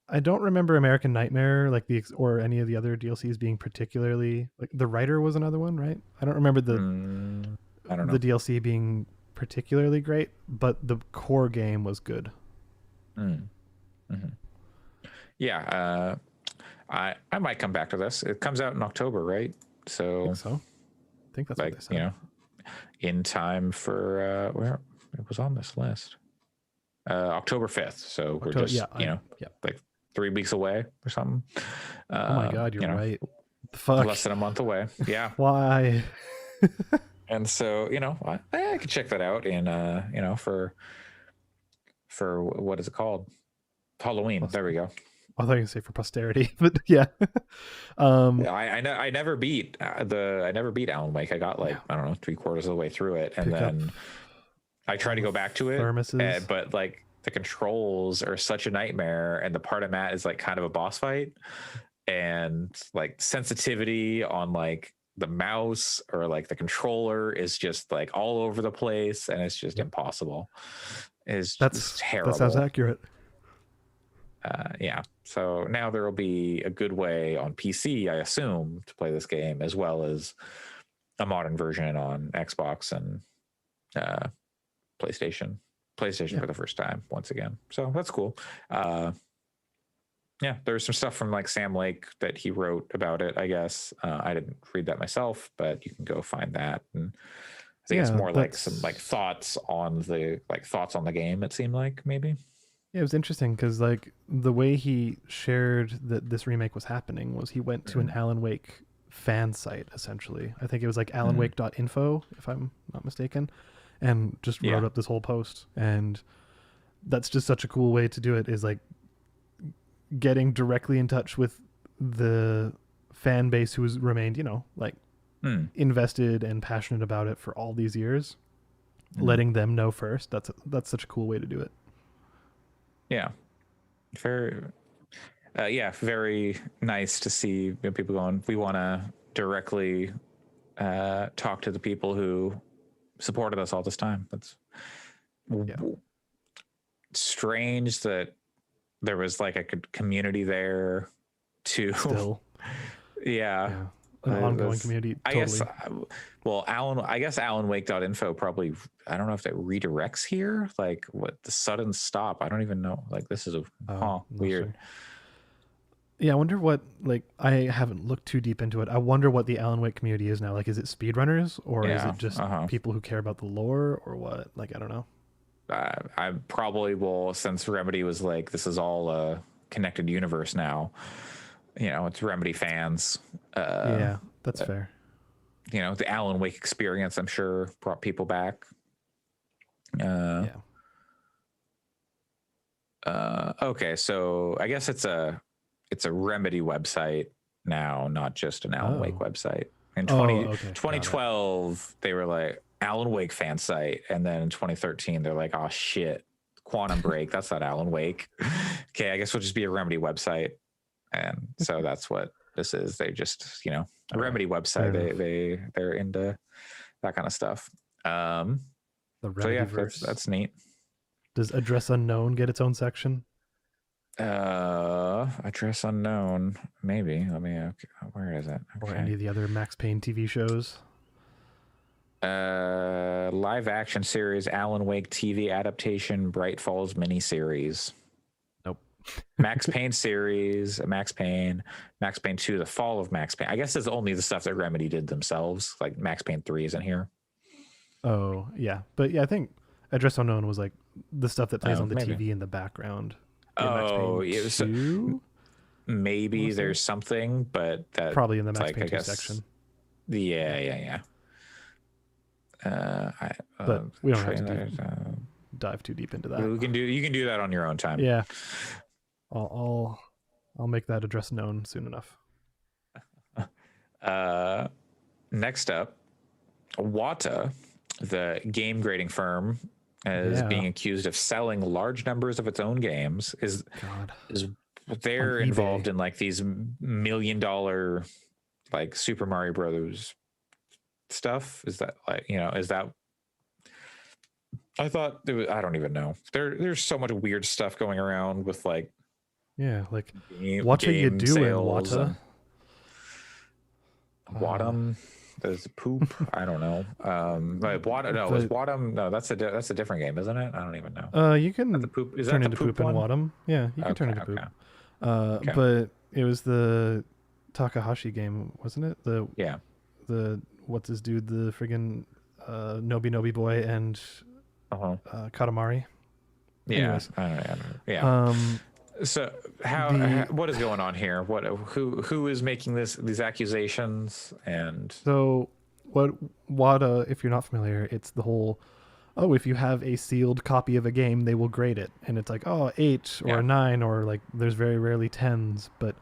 I don't remember American Nightmare or any of the other DLCs being particularly like The Writer was another one, right? I don't remember I don't know. the DLC being particularly great, but the core game was good. Mm-hmm. Yeah, I might come back to this. It comes out in October, right? So I think that's like what they said. you know, in time for where it was on this list, October 5th. So we're just like 3 weeks away or something. Oh my God, you're right. Fuck. Less than a month away. Yeah. Why? And so I could check that out in for what is it called? Halloween. There we go. I thought you were gonna say for posterity, but yeah. I never beat Alan Wake. I got I don't know 3/4 of the way through it, and then I tried to go back to it, but like the controls are such a nightmare, and the part I'm at is like kind of a boss fight, and like sensitivity on like the mouse or like the controller is just like all over the place, and it's just impossible. That's terrible. That sounds accurate. Yeah. So now there will be a good way on PC, I assume, to play this game, as well as a modern version on Xbox and PlayStation for the first time once again. So that's cool. Yeah, there's some stuff from like Sam Lake that he wrote about it, I guess. I didn't read that myself, but you can go find that. And I think it's more like some like thoughts on the game, it seemed like, maybe. Yeah, it was interesting because like the way he shared that this remake was happening was he went to an Alan Wake fan site, essentially. I think it was like alanwake.info, if I'm not mistaken, and just wrote up this whole post. And that's just such a cool way to do it, is like getting directly in touch with the fan base who has remained, invested and passionate about it for all these years, letting them know first. That's such a cool way to do it. Yeah, very nice to see people going, we want to directly talk to the people who supported us all this time. That's strange that there was like a community there to still. Yeah. An ongoing community. Totally. I guess alanwake.info probably, I don't know if that redirects here, like what the sudden stop. I don't even know. Like this is weird. Sure. Yeah, I wonder what, like, I haven't looked too deep into it. I wonder what the Alan Wake community is now. Like, is it speedrunners or is it just people who care about the lore or what? Like, I don't know. I probably will, since Remedy was like, this is all a connected universe now. It's Remedy fans. Yeah, that's fair. The Alan Wake experience, I'm sure, brought people back. Okay, so I guess it's a Remedy website now, not just an Alan Wake website. In 2012, they were like Alan Wake fan site, and then in 2013, they're like, oh shit, Quantum Break, that's not Alan Wake. Okay, I guess we'll just be a Remedy website. And so that's what this is. They just, a Remedy website. They're into that kind of stuff. The So yeah, Remedyverse. that's neat. Does Address Unknown get its own section? Address Unknown, maybe. Let me. Okay, where is it? Or any of the other Max Payne TV shows? Live action series, Alan Wake TV adaptation, Bright Falls miniseries. Nope. Max Payne series, Max Payne 2, The Fall of Max Payne. I guess it's only the stuff that Remedy did themselves. Like Max Payne 3 isn't here. Oh, yeah. But yeah, I think Address Unknown was like the stuff that plays on the maybe. TV in the background. Oh, it was, maybe there's something, but that probably in the Max like, Payne I 2 guess, section. Yeah. But we don't have to dive too deep into that. You can do that on your own time. Yeah. I'll make that address known soon enough. Next up, Wata, the game grading firm, is being accused of selling large numbers of its own games. They're involved in like these $1 million like Super Mario Brothers stuff. Is that like, is that? I thought it was, I don't even know. There's so much weird stuff going around with like, like what are you doing, Wata? Wadum, there's poop. I don't know. But Wadum, no, is Wadum? No, that's a different game, isn't it? I don't even know. You can turn into poop in Wadum. Yeah, you can turn into poop. But it was the Takahashi game, wasn't it? The what's his dude? The friggin' Nobi Boy and Katamari. Yeah. Yeah. So what is going on here? Who is making these accusations? And so what WADA, if you're not familiar, it's the whole, if you have a sealed copy of a game, they will grade it, and it's like 8 or 9, or like there's very rarely 10s, but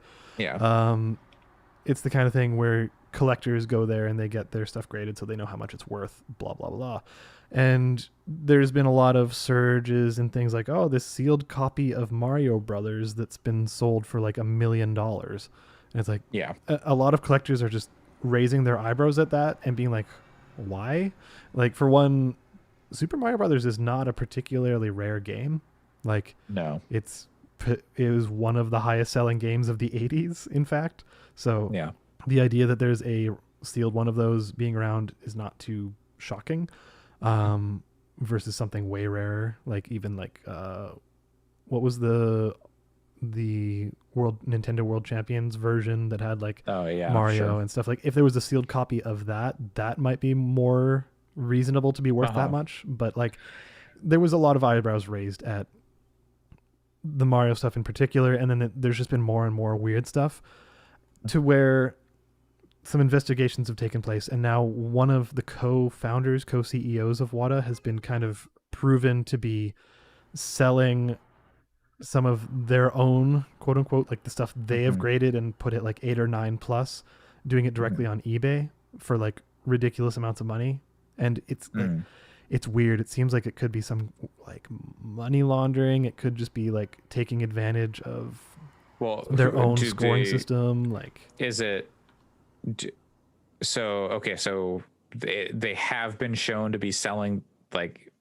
it's the kind of thing where collectors go there and they get their stuff graded so they know how much it's worth, blah blah blah. And there's been a lot of surges and things like, this sealed copy of Mario Brothers that's been sold for like $1 million. And it's like, a lot of collectors are just raising their eyebrows at that and being like, why? Like, for one, Super Mario Brothers is not a particularly rare game. Like, no, it was one of the highest selling games of the 80s, in fact. So the idea that there's a sealed one of those being around is not too shocking. Versus something way rarer, like even like what was the Nintendo World Champions version that had like Mario and stuff. Like, if there was a sealed copy of that might be more reasonable to be worth that much. But like, there was a lot of eyebrows raised at the Mario stuff in particular, and then there's just been more and more weird stuff to where some investigations have taken place, and now one of the co-CEOs of WATA has been kind of proven to be selling some of their own, quote unquote, like the stuff they have graded and put it like 8 or 9 plus, doing it directly on eBay for like ridiculous amounts of money. And it's like, it's weird. It seems like it could be some like money laundering. It could just be like taking advantage of their own scoring system. Like, is it? So they have been shown to be selling, like,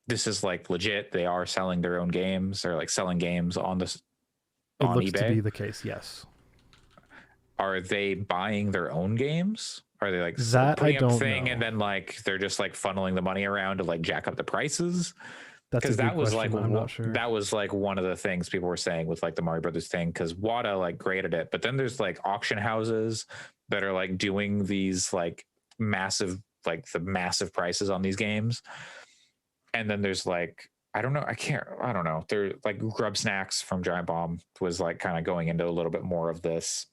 this is like legit. They are selling their own games, or like selling games on this. It looks eBay to be the case. Yes. Are they buying their own games? Are they like that? I don't know. And then like they're just like funneling the money around to like jack up the prices. Because that was question. like I'm not sure. That was like one of the things people were saying with like the Mario Brothers thing, because WATA like graded it, but then there's like auction houses that are like doing these like massive prices on these games, and then there's like I don't know. They're like Grub Snacks from Giant Bomb was like kind of going into a little bit more of this.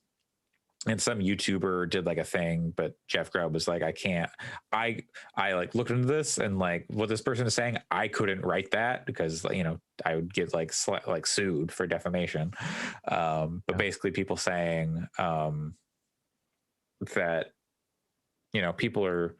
And some YouTuber did like a thing, but Jeff Grubb was like, I like looked into this, and like what this person is saying, I couldn't write that because, I would get like sued for defamation. But basically people saying that, people are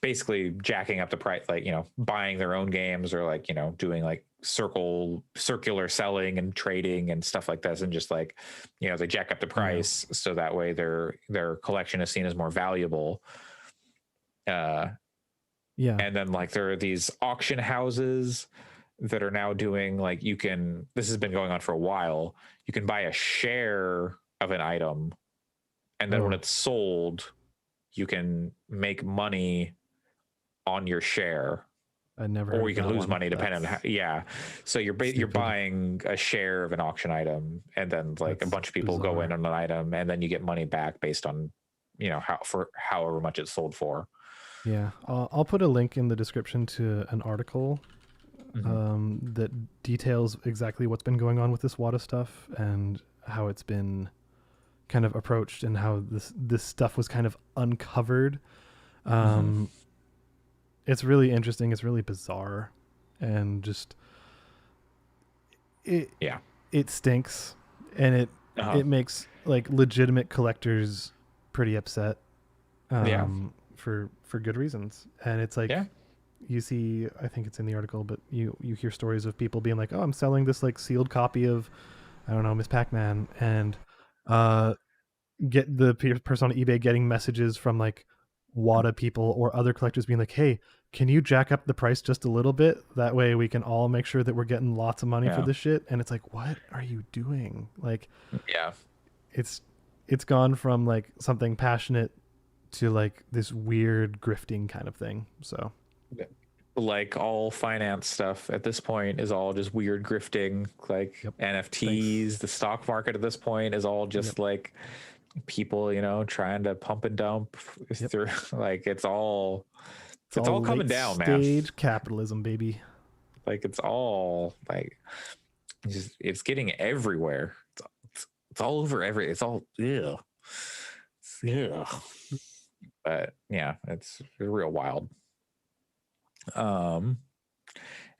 basically jacking up the price, like, buying their own games, or like, doing like circular selling and trading and stuff like this, and just like, they jack up the price so that way their collection is seen as more valuable, Yeah. And then like there are these auction houses that are now doing like this has been going on for a while. You can buy a share of an item, and then when Oh. it's sold, you can make money on your share, I never heard or of you can that lose one. money depending on That's how. So you're stupid. buying a share of an auction item, and then like That's a bunch of people go in bizarre. on an item, and then you get money back based on for however much it's sold for. Yeah, I'll put a link in the description to an article that details exactly what's been going on with this WADA stuff and how it's been kind of approached and how this stuff was kind of uncovered. It's really interesting. It's really bizarre, and just it it stinks, and it makes like legitimate collectors pretty upset. For good reasons. And it's like you see, I think it's in the article, but you hear stories of people being like, oh, I'm selling this like sealed copy of, I don't know, Miss Pac-Man, and get the person on eBay getting messages from like WADA people or other collectors being like, hey, can you jack up the price just a little bit? That way we can all make sure that we're getting lots of money for this shit. And it's like, what are you doing? Like, it's gone from like something passionate to like this weird grifting kind of thing. So like all finance stuff at this point is all just weird grifting, like NFTs. Thanks. The stock market at this point is all just like people, trying to pump and dump through. Like it's all coming down, man. Stage capitalism, baby. Like it's all like it's getting everywhere. It's all over it's all but yeah, it's real wild.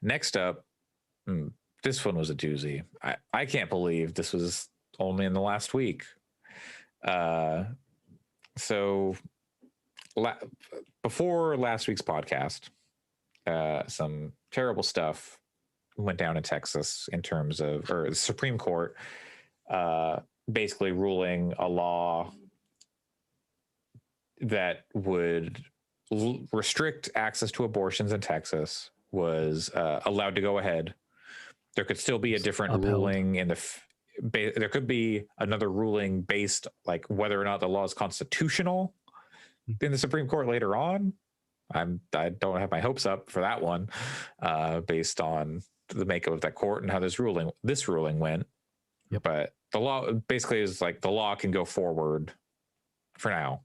Next up, this one was a doozy. I can't believe this was only in the last week. So before last week's podcast, some terrible stuff went down in Texas in terms of, or the Supreme Court basically ruling a law that would restrict access to abortions in Texas was allowed to go ahead. There could still be a different ruling in there could be another ruling based like whether or not the law is constitutional in the Supreme Court later on. I don't have my hopes up for that one based on the makeup of that court and how this ruling went. But the law basically is like the law can go forward for now.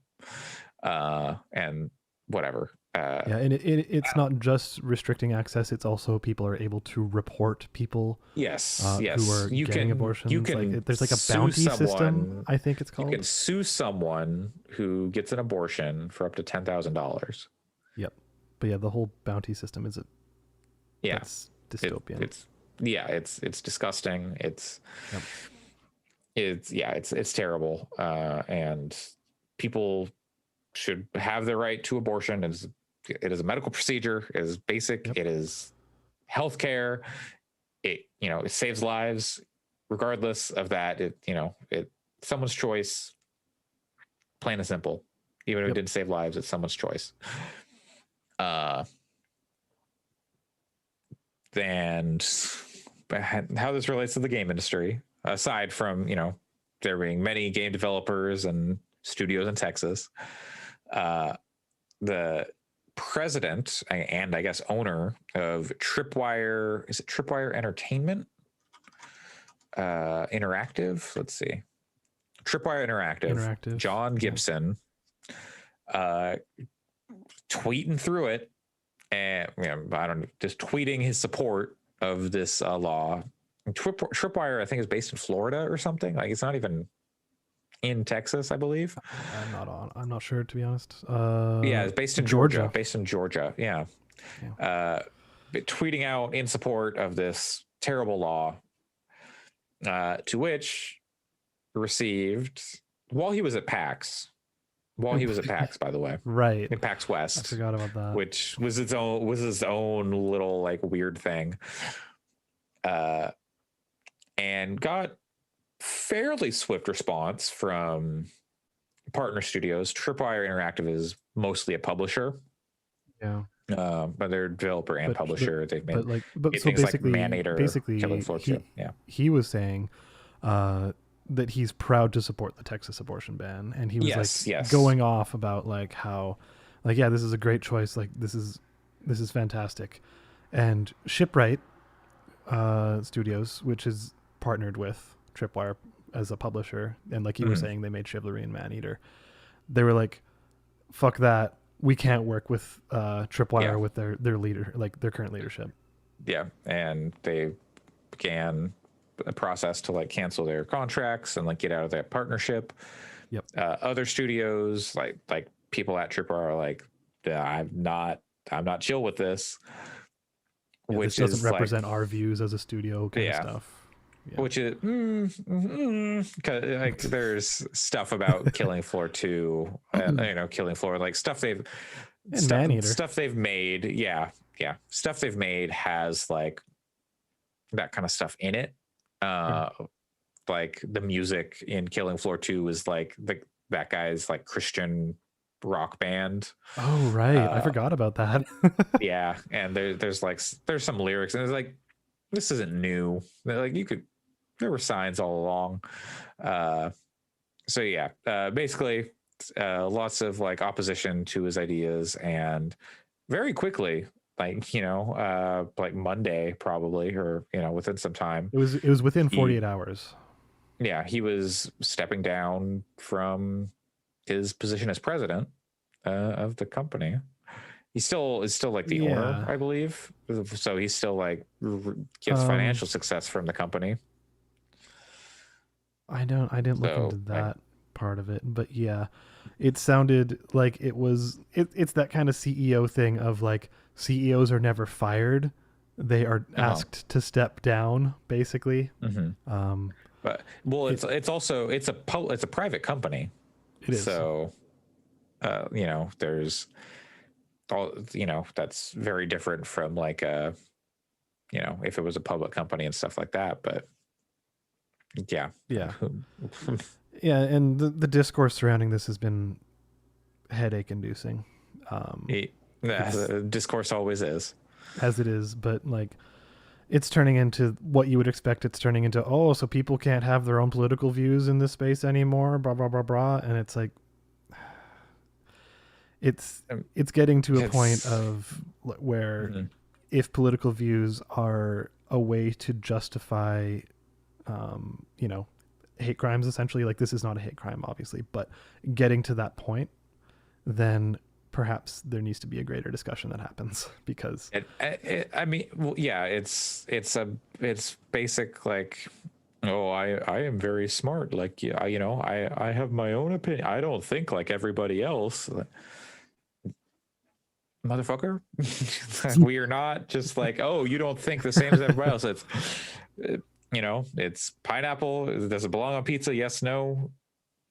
And whatever. And it's not just restricting access; it's also people are able to report people. Yes, who are getting abortions. You can like, there's like a bounty system. I think it's called. You can sue someone who gets an abortion for up to $10,000. Yep, but yeah, the whole bounty system is that's dystopian. It's disgusting. It's terrible. And people should have the right to abortion. It is a medical procedure. It is basic. It is healthcare. It saves lives. Regardless of that, it's someone's choice. Plain and simple. Even if it didn't save lives, it's someone's choice. And how this relates to the game industry, aside from there being many game developers and studios in Texas. The president and I guess owner of Tripwire, is it Tripwire Entertainment? Interactive? Let's see. Tripwire Interactive. John Gibson, tweeting through it and I don't know, just tweeting his support of this law. Tripwire, I think, is based in Florida or something. Like it's not even in Texas, I believe. I'm not sure, to be honest. It's based in Georgia. Yeah. Tweeting out in support of this terrible law, to which received while he was at PAX. By the way, right in PAX West. I forgot about that. Which was his own little like weird thing, and got fairly swift response from partner studios. Tripwire Interactive is mostly a publisher. Yeah. But they're developer and publisher. They've made, but made so things like basically Maneater, Killing Floor 2. he Yeah. he was saying that he's proud to support the Texas abortion ban, and he was like Yes. Yes. going off about like how like yeah, this is a great choice, like this is fantastic. And Shipwright Studios, which is partnered with Tripwire as a publisher, and like you were saying, they made Chivalry and Maneater. They were like, fuck that, we can't work with Tripwire with their leader, like their current leadership. Yeah, and they began a process to like cancel their contracts and like get out of that partnership. Yep. Other studios, like people at Tripwire are like, yeah, I'm not chill with this. Yeah, which this doesn't is represent like, our views as a studio kind of stuff. Yeah. Which is like there's stuff about Killing Floor 2, Killing Floor, like stuff they've stuff they've made. Yeah. Stuff they've made has like that kind of stuff in it. Like the music in Killing Floor 2 is like that guy's like Christian rock band. Oh, right. I forgot about that. Yeah. And there's some lyrics, and it's like, this isn't new. Like there were signs all along. So yeah, basically lots of like opposition to his ideas, and very quickly, like, like Monday probably, or, within some time. It was within 48 hours. Yeah. He was stepping down from his position as president of the company. He is still like the owner, I believe. So he still like gets financial success from the company. I didn't look into that part of it, but yeah, it sounded like it's that kind of CEO thing of like, CEOs are never fired. They are asked to step down, basically. Mm-hmm. But it's also a private company. It is. So there's all, that's very different from like if it was a public company and stuff like that. But yeah. Yeah, and the discourse surrounding this has been headache inducing. The discourse always is, as it is, but like it's turning into what you would expect. It's turning into, so people can't have their own political views in this space anymore, blah blah blah blah. And it's like it's getting to a point of where if political views are a way to justify hate crimes, essentially, like this is not a hate crime obviously, but getting to that point, then perhaps there needs to be a greater discussion that happens, because it's basic like, I am very smart, like, I have my own opinion, I don't think like everybody else. Motherfucker. We are not just like, you don't think the same as everybody else. It's pineapple, does it belong on pizza? Yes, no.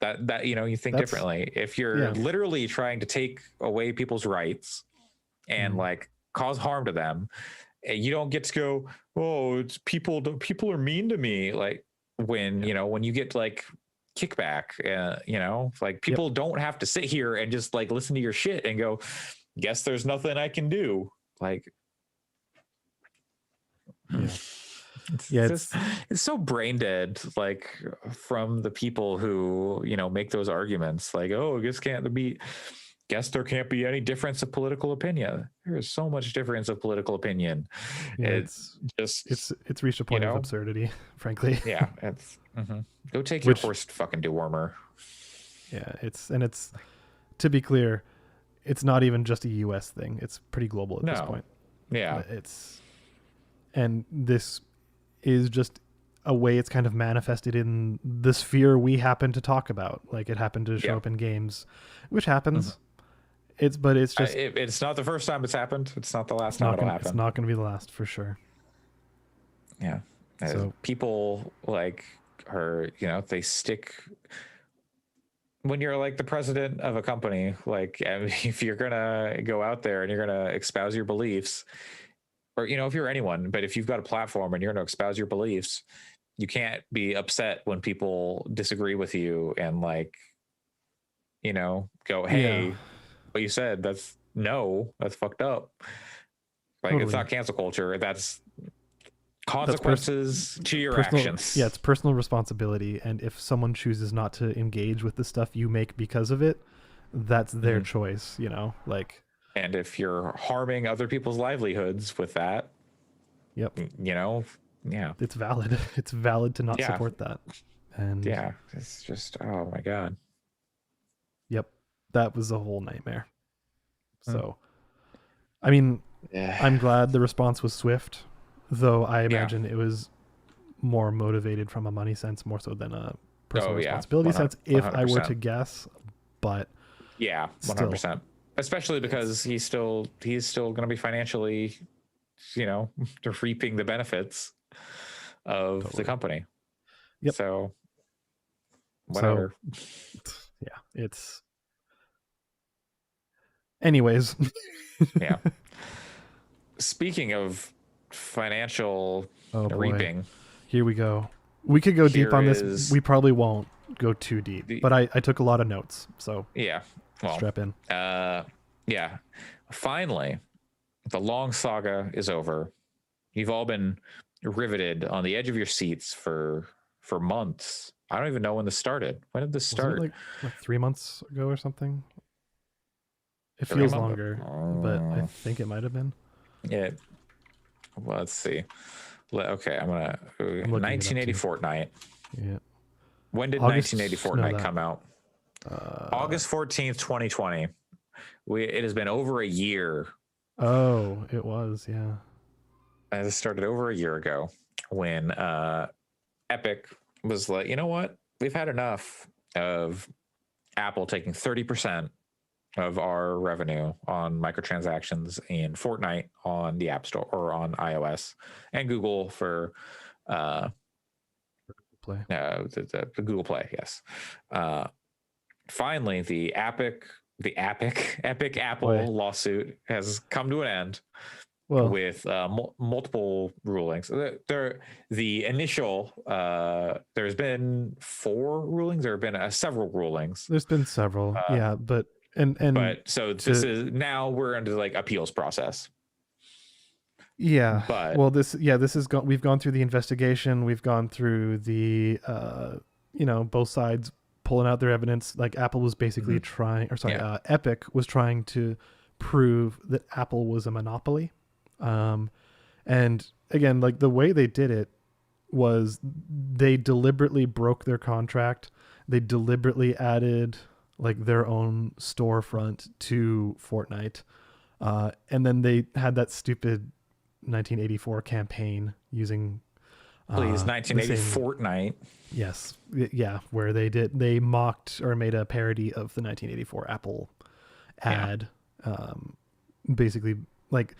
That you think differently. If you're literally trying to take away people's rights and like cause harm to them, you don't get to go, it's people are mean to me. Like when when you get like kickback, like people don't have to sit here and just like listen to your shit and go, guess there's nothing I can do. Like it's so brain dead, like from the people who make those arguments, like, guess there can't be any difference of political opinion. There is so much difference of political opinion. It's reached a point of absurdity, frankly. Yeah, it's go take your horse fucking dewormer. Yeah, it's to be clear, it's not even just a US thing. It's pretty global at this point. Yeah, and this is just a way it's kind of manifested in the sphere we happen to talk about. Like it happened to show up in games, which happens. It's just it's not the first time it's happened. It's not the last time it'll happen. It's not going to be the last for sure. Yeah. So people like are, they stick, when you're like the president of a company, like if you're going to go out there and you're going to espouse your beliefs, or, if you're anyone, but if you've got a platform and you're going to espouse your beliefs, you can't be upset when people disagree with you and like, go, hey, what you said, no, that's fucked up. Like, it's Totally. not cancel culture. That's That's consequences to your personal. Yeah, actions. it's personal responsibility, and if someone chooses not to engage with the stuff you make because of it, that's their Mhm. choice. Like, And if you're harming other people's livelihoods with that, yep, you know, yeah, it's valid. It's valid to not yeah, support that. And yeah. It's just, oh my god. yep, that was a whole nightmare. Mm. So, I mean, Yeah, I'm glad the response was swift, though I yeah. imagine it was more motivated from a money sense more so than a personal Oh yeah, responsibility sense, if I were 100%. to guess. But Yeah, still, 100%. Especially because it's he's still going to be financially, you know, reaping the benefits of the totally. company. Yep. So So, whatever. yeah, it's. Anyways, Yeah. Speaking of financial oh boy, reaping, here we go. We could go deep here on this. is We probably won't go too deep, the but I took a lot of notes, so yeah. Well, strap in. uh, yeah. Finally, the long saga is over. You've all been riveted on the edge of your seats for months. I don't even know when this started. When did this Wasn't it start? like 3 months ago or something? It Three feels months. longer, but I think it might have been. Yeah. Well, let's see. Okay, I'm gonna I'm looking it up 1980 too. Fortnite. Yeah, When did 1980 August. No, Fortnite that. come out? Uh, August 14th, 2020. It has been over a year. oh, it was. Yeah. This started over a year ago when Epic was like, you know what? We've had enough of Apple taking 30% of our revenue on microtransactions in Fortnite on the App Store or on iOS, and Google for uh, Play. the Google Play. Yes. Uh, Finally, Epic Boy. Apple lawsuit has come to an end Well, with multiple rulings. The initial, there's been 4 rulings. There have been several rulings, there's been several. uh, Yeah, but and but so this to is now we're into like appeals process. yeah. But Well, this is we've gone through the investigation. We've gone through the both sides pulling out their evidence. Like Apple was basically mhm, trying, or sorry, yeah, Epic was trying to prove that Apple was a monopoly. Um, and again, like the way they did it was they deliberately broke their contract. They deliberately added like their own storefront to Fortnite. And then they had that stupid 1984 campaign using please, the 1980 same. Fortnite. Yes, yeah, where they mocked or made a parody of the 1984 Apple Yeah, ad. Basically, like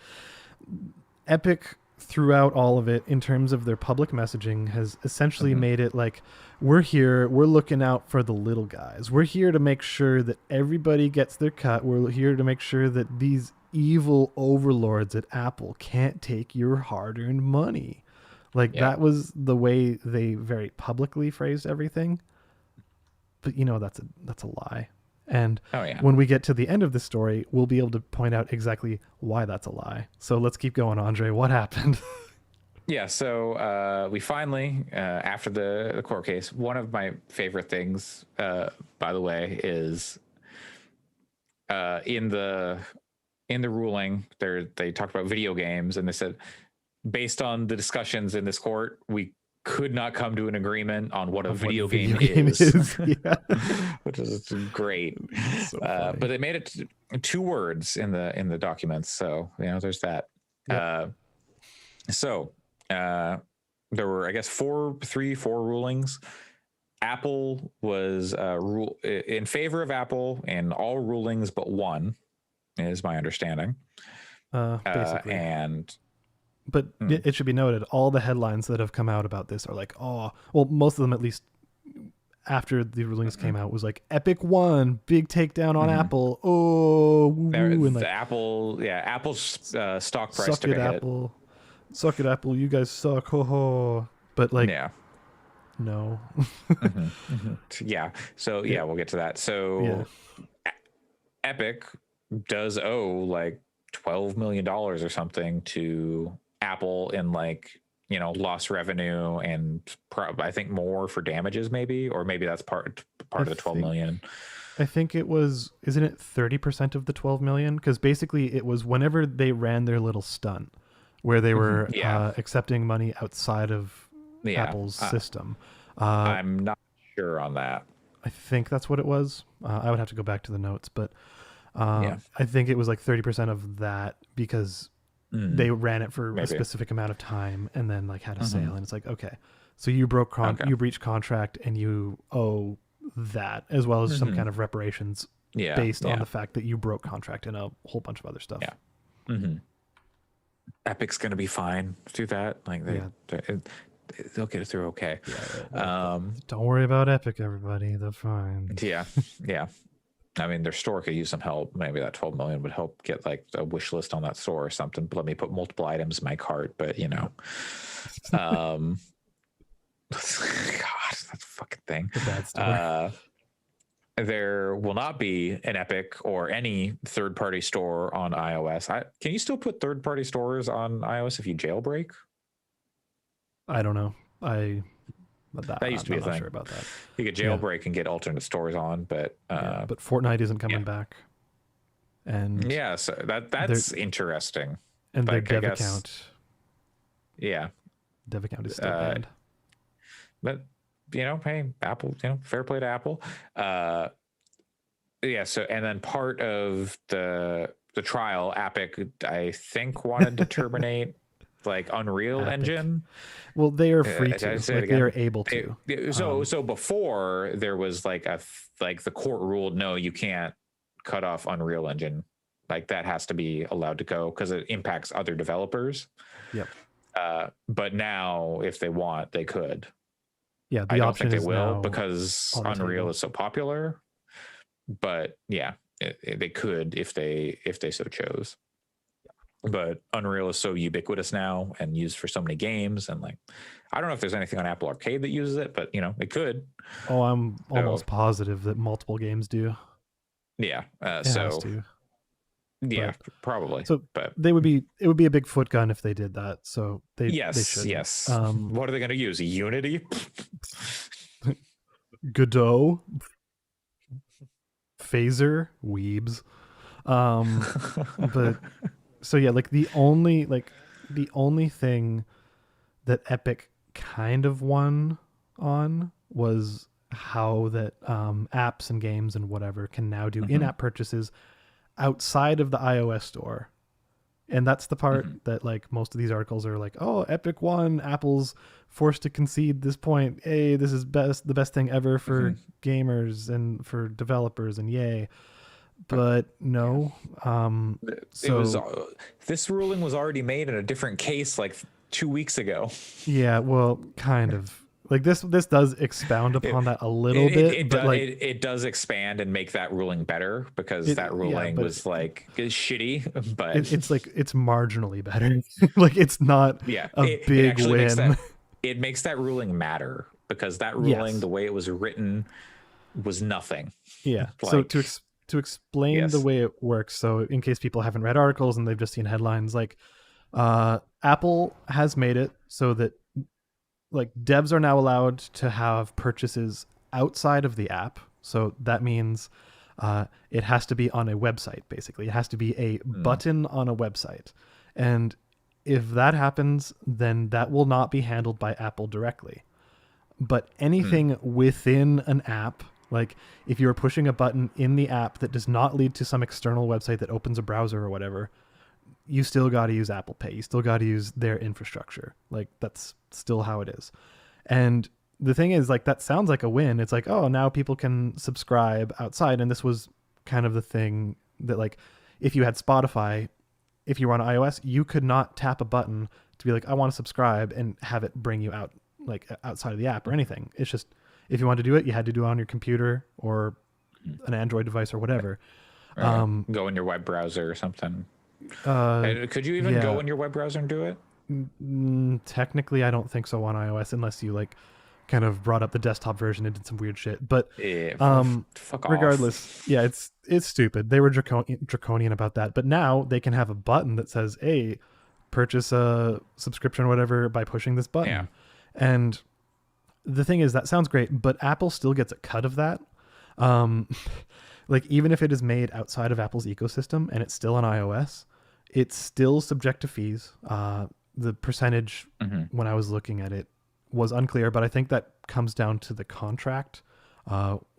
Epic throughout all of it in terms of their public messaging has essentially mhm, made it like we're here, we're looking out for the little guys. We're here to make sure that everybody gets their cut. We're here to make sure that these evil overlords at Apple can't take your hard-earned money. Like yeah. that was the way they very publicly phrased everything. But that's a lie. And Oh yeah. when we get to the end of the story, we'll be able to point out exactly why that's a lie. So let's keep going, Andre. What happened? Yeah, so we finally, after the court case, one of my favorite things, by the way, is in the ruling. They talked about video games, and they said based on the discussions in this court, we could not come to an agreement on what a Of what video video game game is, is. Yeah. which is great. So funny. But they made it 2 words in the documents, so there's that. Yep. So there were, I guess, 4 rulings. Apple was in favor of Apple in all rulings but one, is my understanding. Basically. And But it should be noted, all the headlines that have come out about this are like, oh, well, most of them at least after the rulings came out was like Epic won, big takedown on Apple. Oh, woo, and like Apple's stock price suck took it, a hit. Apple. Suck it, Apple. You guys suck. Ho ho. But like, Yeah. no. Yeah. So we'll get to that. So Yeah. Epic does owe like $12 million or something to Apple in like, lost revenue and I think more for damages, maybe, or maybe that's part of the 12 million. I think it was, isn't it 30% of the 12 million? Because basically it was whenever they ran their little stunt where they were Yeah. accepting money outside of Yeah. Apple's system. I'm not sure on that. I think that's what it was. I would have to go back to the notes, but Yeah. I think it was like 30% of that because they ran it for a Maybe. specific amount of time and then like had a sale. And it's like, okay, so you broke you breached contract and you owe that as well as some kind of reparations based on the fact that you broke contract and a whole bunch of other stuff. Yeah. Epic's gonna be fine through that. Like they'll get it through okay. Don't worry about Epic, everybody. They're fine. Yeah. I mean, their store could use some help. Maybe that 12 million would help get like a wish list on that store or something. Let me put multiple items in my cart, but God, that's a fucking thing. A bad story. There will not be an Epic or any third-party store on iOS. Can you still put third-party stores on iOS if you jailbreak? I don't know. That used to be a thing. Sure about that. You could jailbreak and get alternate stores on, but but Fortnite isn't coming back. And so that's interesting. And like, their dev account. Yeah. Dev account is still banned. But hey, Apple, fair play to Apple. So and then part of the trial, Epic, I think, wanted to terminate like Unreal Engine. Well, they are free to. Like, they are able to. So before there was like the court ruled no, you can't cut off Unreal Engine. Like that has to be allowed to go because it impacts other developers. Yep. But now, if they want, they could. Yeah, I don't think they will because Unreal is so popular. But yeah, they could if they so chose. But Unreal is so ubiquitous now and used for so many games, and like I don't know if there's anything on Apple Arcade that uses it, but it could. Oh, I'm almost positive that multiple games do. Yeah. Yeah, probably. So, but it would be a big foot gun if they did that. So they should. Yes. What are they going to use? Unity? Godot? Phaser? Weebs? But so yeah, like the only thing that Epic kind of won on was how that apps and games and whatever can now do in-app purchases outside of the iOS store. And that's the part that like most of these articles are like, oh, Epic won, Apple's forced to concede this point. Hey, this is the best thing ever for gamers and for developers, and yay. But no. This ruling was already made in a different case like 2 weeks ago. Yeah, well, kind of. Like this does expound upon that a little bit. It does expand and make that ruling better because that ruling was like shitty, but it's like it's marginally better. Like it's not a big win. It makes that ruling matter because that ruling, the way it was written, was nothing. Yeah. Like, so to explain the way it works, so in case people haven't read articles and they've just seen headlines, like Apple has made it so that like devs are now allowed to have purchases outside of the app. So that means it has to be on a website, basically. It has to be a button on a website. And if that happens, then that will not be handled by Apple directly. But anything within an app, like if you're pushing a button in the app that does not lead to some external website that opens a browser or whatever, you still got to use Apple Pay. You still got to use their infrastructure. Like that's still how it is. And the thing is, like, that sounds like a win. It's like, oh, now people can subscribe outside. And this was kind of the thing that, like, if you had Spotify, if you were on iOS, you could not tap a button to be like, I want to subscribe and have it bring you out, like, outside of the app or anything. It's just, if you wanted to do it, you had to do it on your computer or an Android device or whatever. Go in your web browser or something. Could you even go in your web browser and do it? Technically, I don't think so on iOS unless you like kind of brought up the desktop version and did some weird shit. But Fuck regardless, off. yeah, it's stupid. They were draconian about that, but now they can have a button that says, "Hey, purchase a subscription or whatever by pushing this button." Yeah. And the thing is, that sounds great, but Apple still gets a cut of that. Um, like even if it is made outside of Apple's ecosystem and it's still on iOS, it's still subject to fees. The percentage when I was looking at it was unclear, but I think that comes down to the contract,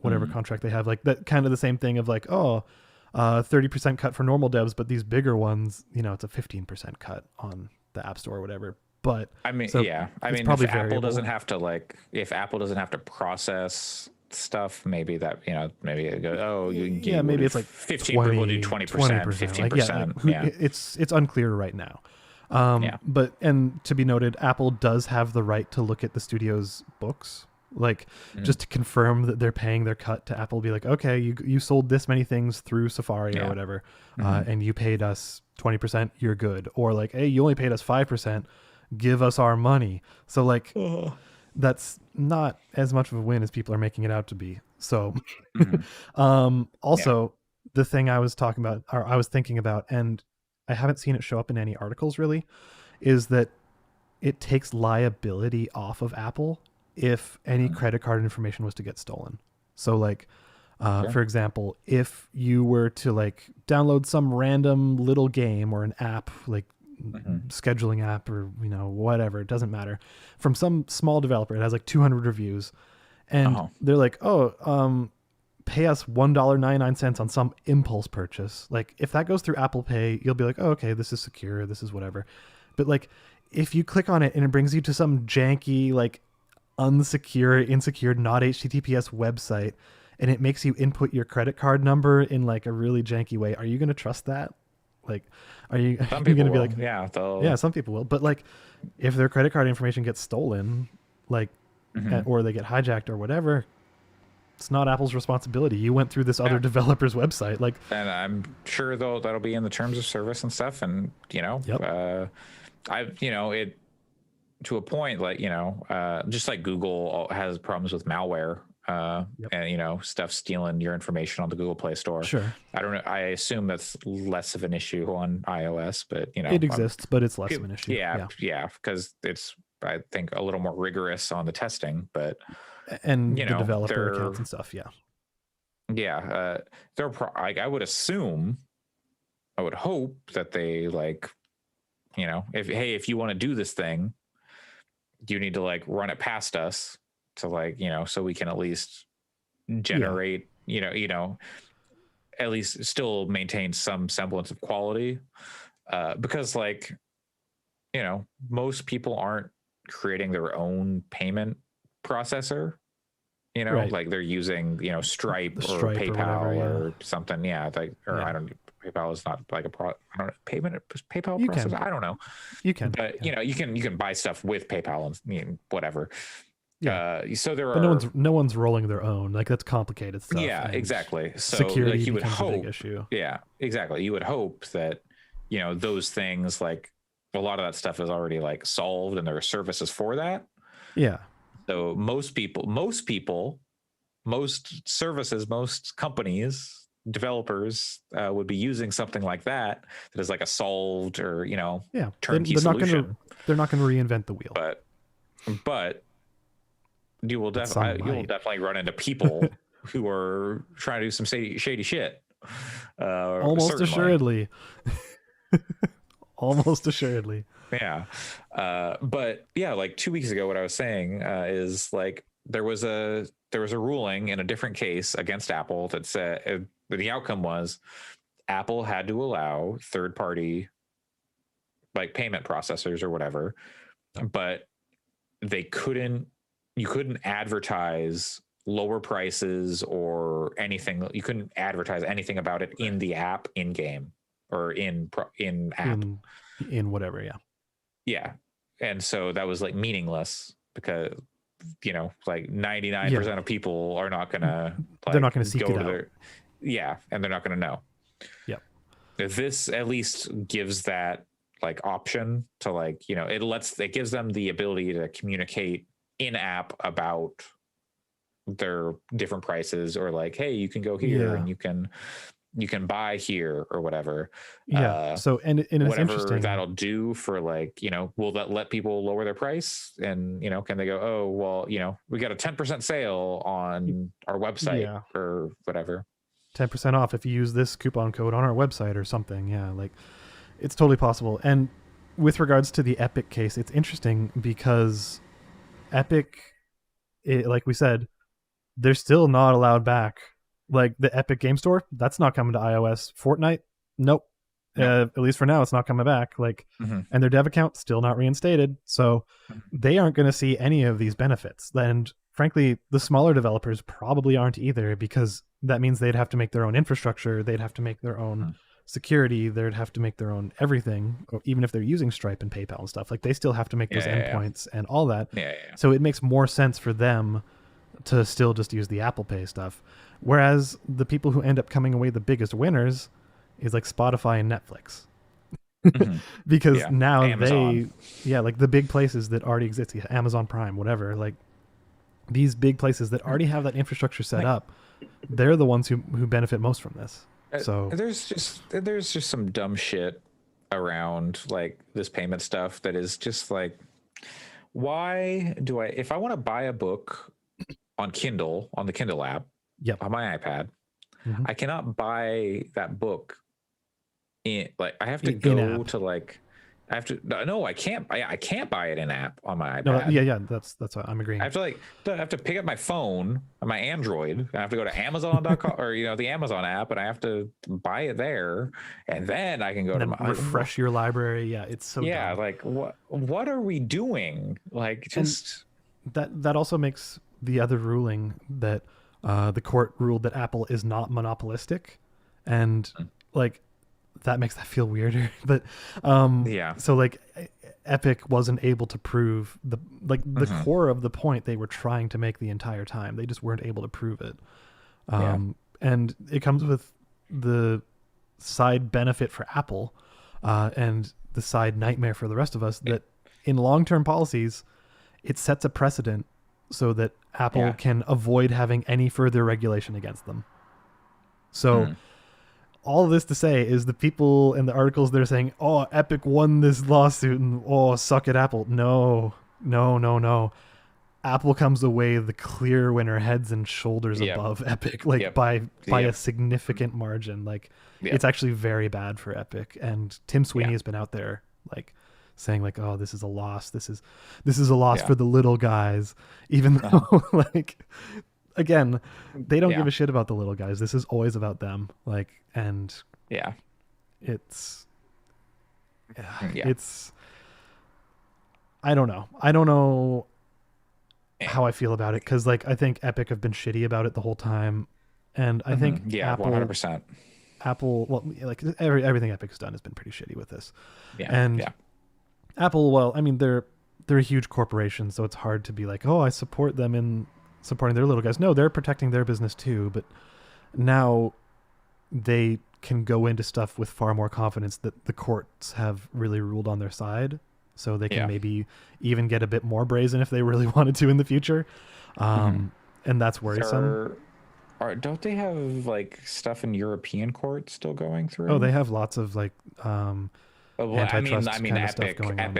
whatever contract they have. Like that kind of the same thing of like, 30% cut for normal devs, but these bigger ones, it's a 15% cut on the App Store or whatever. But I mean, so yeah. I it's mean, probably if Apple variable. doesn't have to if Apple doesn't have to process stuff, maybe that maybe it goes. Oh, maybe it's like 15. We'll do 20%, 15%. Yeah, it's unclear right now. Yeah. But and to be noted, Apple does have the right to look at the studio's books, like just to confirm that they're paying their cut to Apple. Be like, okay, you sold this many things through Safari or whatever, and you paid us 20%. You're good. Or like, hey, you only paid us 5%. Give us our money. So like, that's not as much of a win as people are making it out to be. So, also the thing I was talking about, or I was thinking about, and I haven't seen it show up in any articles really, is that it takes liability off of Apple if any credit card information was to get stolen. So like, for example, if you were to like download some random little game or an app, like scheduling app or whatever, it doesn't matter, from some small developer, it has like 200 reviews, and they're like, pay us $1.99 on some impulse purchase. Like if that goes through Apple Pay, you'll be like, oh, okay, this is secure, this is whatever. But like if you click on it and it brings you to some janky, like insecure, not HTTPS website, and it makes you input your credit card number in like a really janky way, are you going to trust that? Like, are you going to be like, yeah, some people will. But like, if their credit card information gets stolen, like, or they get hijacked or whatever, it's not Apple's responsibility. You went through this other developer's website, like, and I'm sure that'll be in the terms of service and stuff. And it to a point, like just like Google has problems with malware. And stuff stealing your information on the Google Play Store. Sure. I don't know. I assume that's less of an issue on iOS, but it exists, but it's less of an issue. Yeah, because it's, I think, a little more rigorous on the testing, but and the developer accounts and stuff. I would assume, I would hope that they if you want to do this thing, you need to like run it past us to so we can at least generate at least still maintain some semblance of quality, because most people aren't creating their own payment processor, like they're using Stripe or PayPal or, whatever, or something. I don't, PayPal is not like PayPal processor. I don't know. You can, but you can buy stuff with PayPal and whatever. So there but no one's rolling their own. Like that's complicated stuff. Yeah, exactly. So security you would hope, a big issue. Yeah, exactly. You would hope that those things, like a lot of that stuff is already like solved, and there are services for that. Yeah. So most services, most companies, developers would be using something like that is like a solved or turnkey solution. They're not going to reinvent the wheel. But you will definitely run into people who are trying to do some shady shit. Almost assuredly. Almost assuredly. Yeah. But yeah, like 2 weeks ago, what I was saying is like there was a ruling in a different case against Apple that said the outcome was Apple had to allow third-party like payment processors or whatever, but you couldn't advertise lower prices or anything. You couldn't advertise anything about it in the app, in game, or in app, in whatever. Yeah. And so that was like meaningless because, like 99% of people are not going to, they're not going to seek it out. And they're not going to know. Yep. This at least gives that like option to like, it gives them the ability to communicate in app about their different prices, or like, hey, you can go here and you can buy here or whatever. So and it's Whatever interesting. that'll do for, like, will that let people lower their price? And can they go, oh well, we got a 10% sale on our website or whatever. 10% off if you use this coupon code on our website or something. Yeah, like it's totally possible. And with regards to the Epic case, it's interesting because Epic, like we said, they're still not allowed back. Like the Epic Game Store, that's not coming to iOS. Fortnite, nope. At least for now, it's not coming back. Like, and their dev account still not reinstated, so they aren't going to see any of these benefits. And frankly, the smaller developers probably aren't either, because that means they'd have to make their own infrastructure, they'd have to make their own security, they'd have to make their own everything. Or even if they're using Stripe and PayPal and stuff, like they still have to make those endpoints and all that. So it makes more sense for them to still just use the Apple Pay stuff. Whereas the people who end up coming away the biggest winners is like Spotify and Netflix. Because now Amazon. Like the big places that already exist, Amazon Prime, whatever, like these big places that already have that infrastructure set up, they're the ones who benefit most from this. So there's just some dumb shit around like this payment stuff that is just like, why do if I want to buy a book on Kindle, on the Kindle app, on my iPad, I cannot buy that book I have to go to like, I have to, no, I can't buy it in app on my iPad. That's what I'm agreeing. I have to pick up my phone, my Android. I have to go to Amazon.com or the Amazon app, and I have to buy it there, and then I can go to refresh your library. Yeah, it's so dumb. Like what are we doing? Like, just that also makes the other ruling that the court ruled that Apple is not monopolistic, and like that makes that feel weirder. But so like Epic wasn't able to prove the core of the point they were trying to make the entire time. They just weren't able to prove it. And it comes with the side benefit for Apple and the side nightmare for the rest of us, that in long-term policies it sets a precedent so that Apple can avoid having any further regulation against them. So all of this to say is the people in the articles that are saying, oh, Epic won this lawsuit and oh, suck at Apple. No. Apple comes away the clear winner, heads and shoulders above Epic, like by a significant margin. Like it's actually very bad for Epic. And Tim Sweeney has been out there like saying like, oh, this is a loss. This is a loss for the little guys, even though like, again, they don't give a shit about the little guys. This is always about them. Like, and it's I don't know how I feel about it, because like I think Epic have been shitty about it the whole time, and I think Apple 100%. Apple, well, like everything Epic has done has been pretty shitty with this. Apple, well, I mean they're a huge corporation, so it's hard to be like, oh, I support them in supporting their little guys. No, they're protecting their business too, but now they can go into stuff with far more confidence that the courts have really ruled on their side, so they can maybe even get a bit more brazen if they really wanted to in the future. And that's worrisome. Don't they have like stuff in European courts still going through? Oh, they have lots of like antitrust I mean, kind of stuff going on.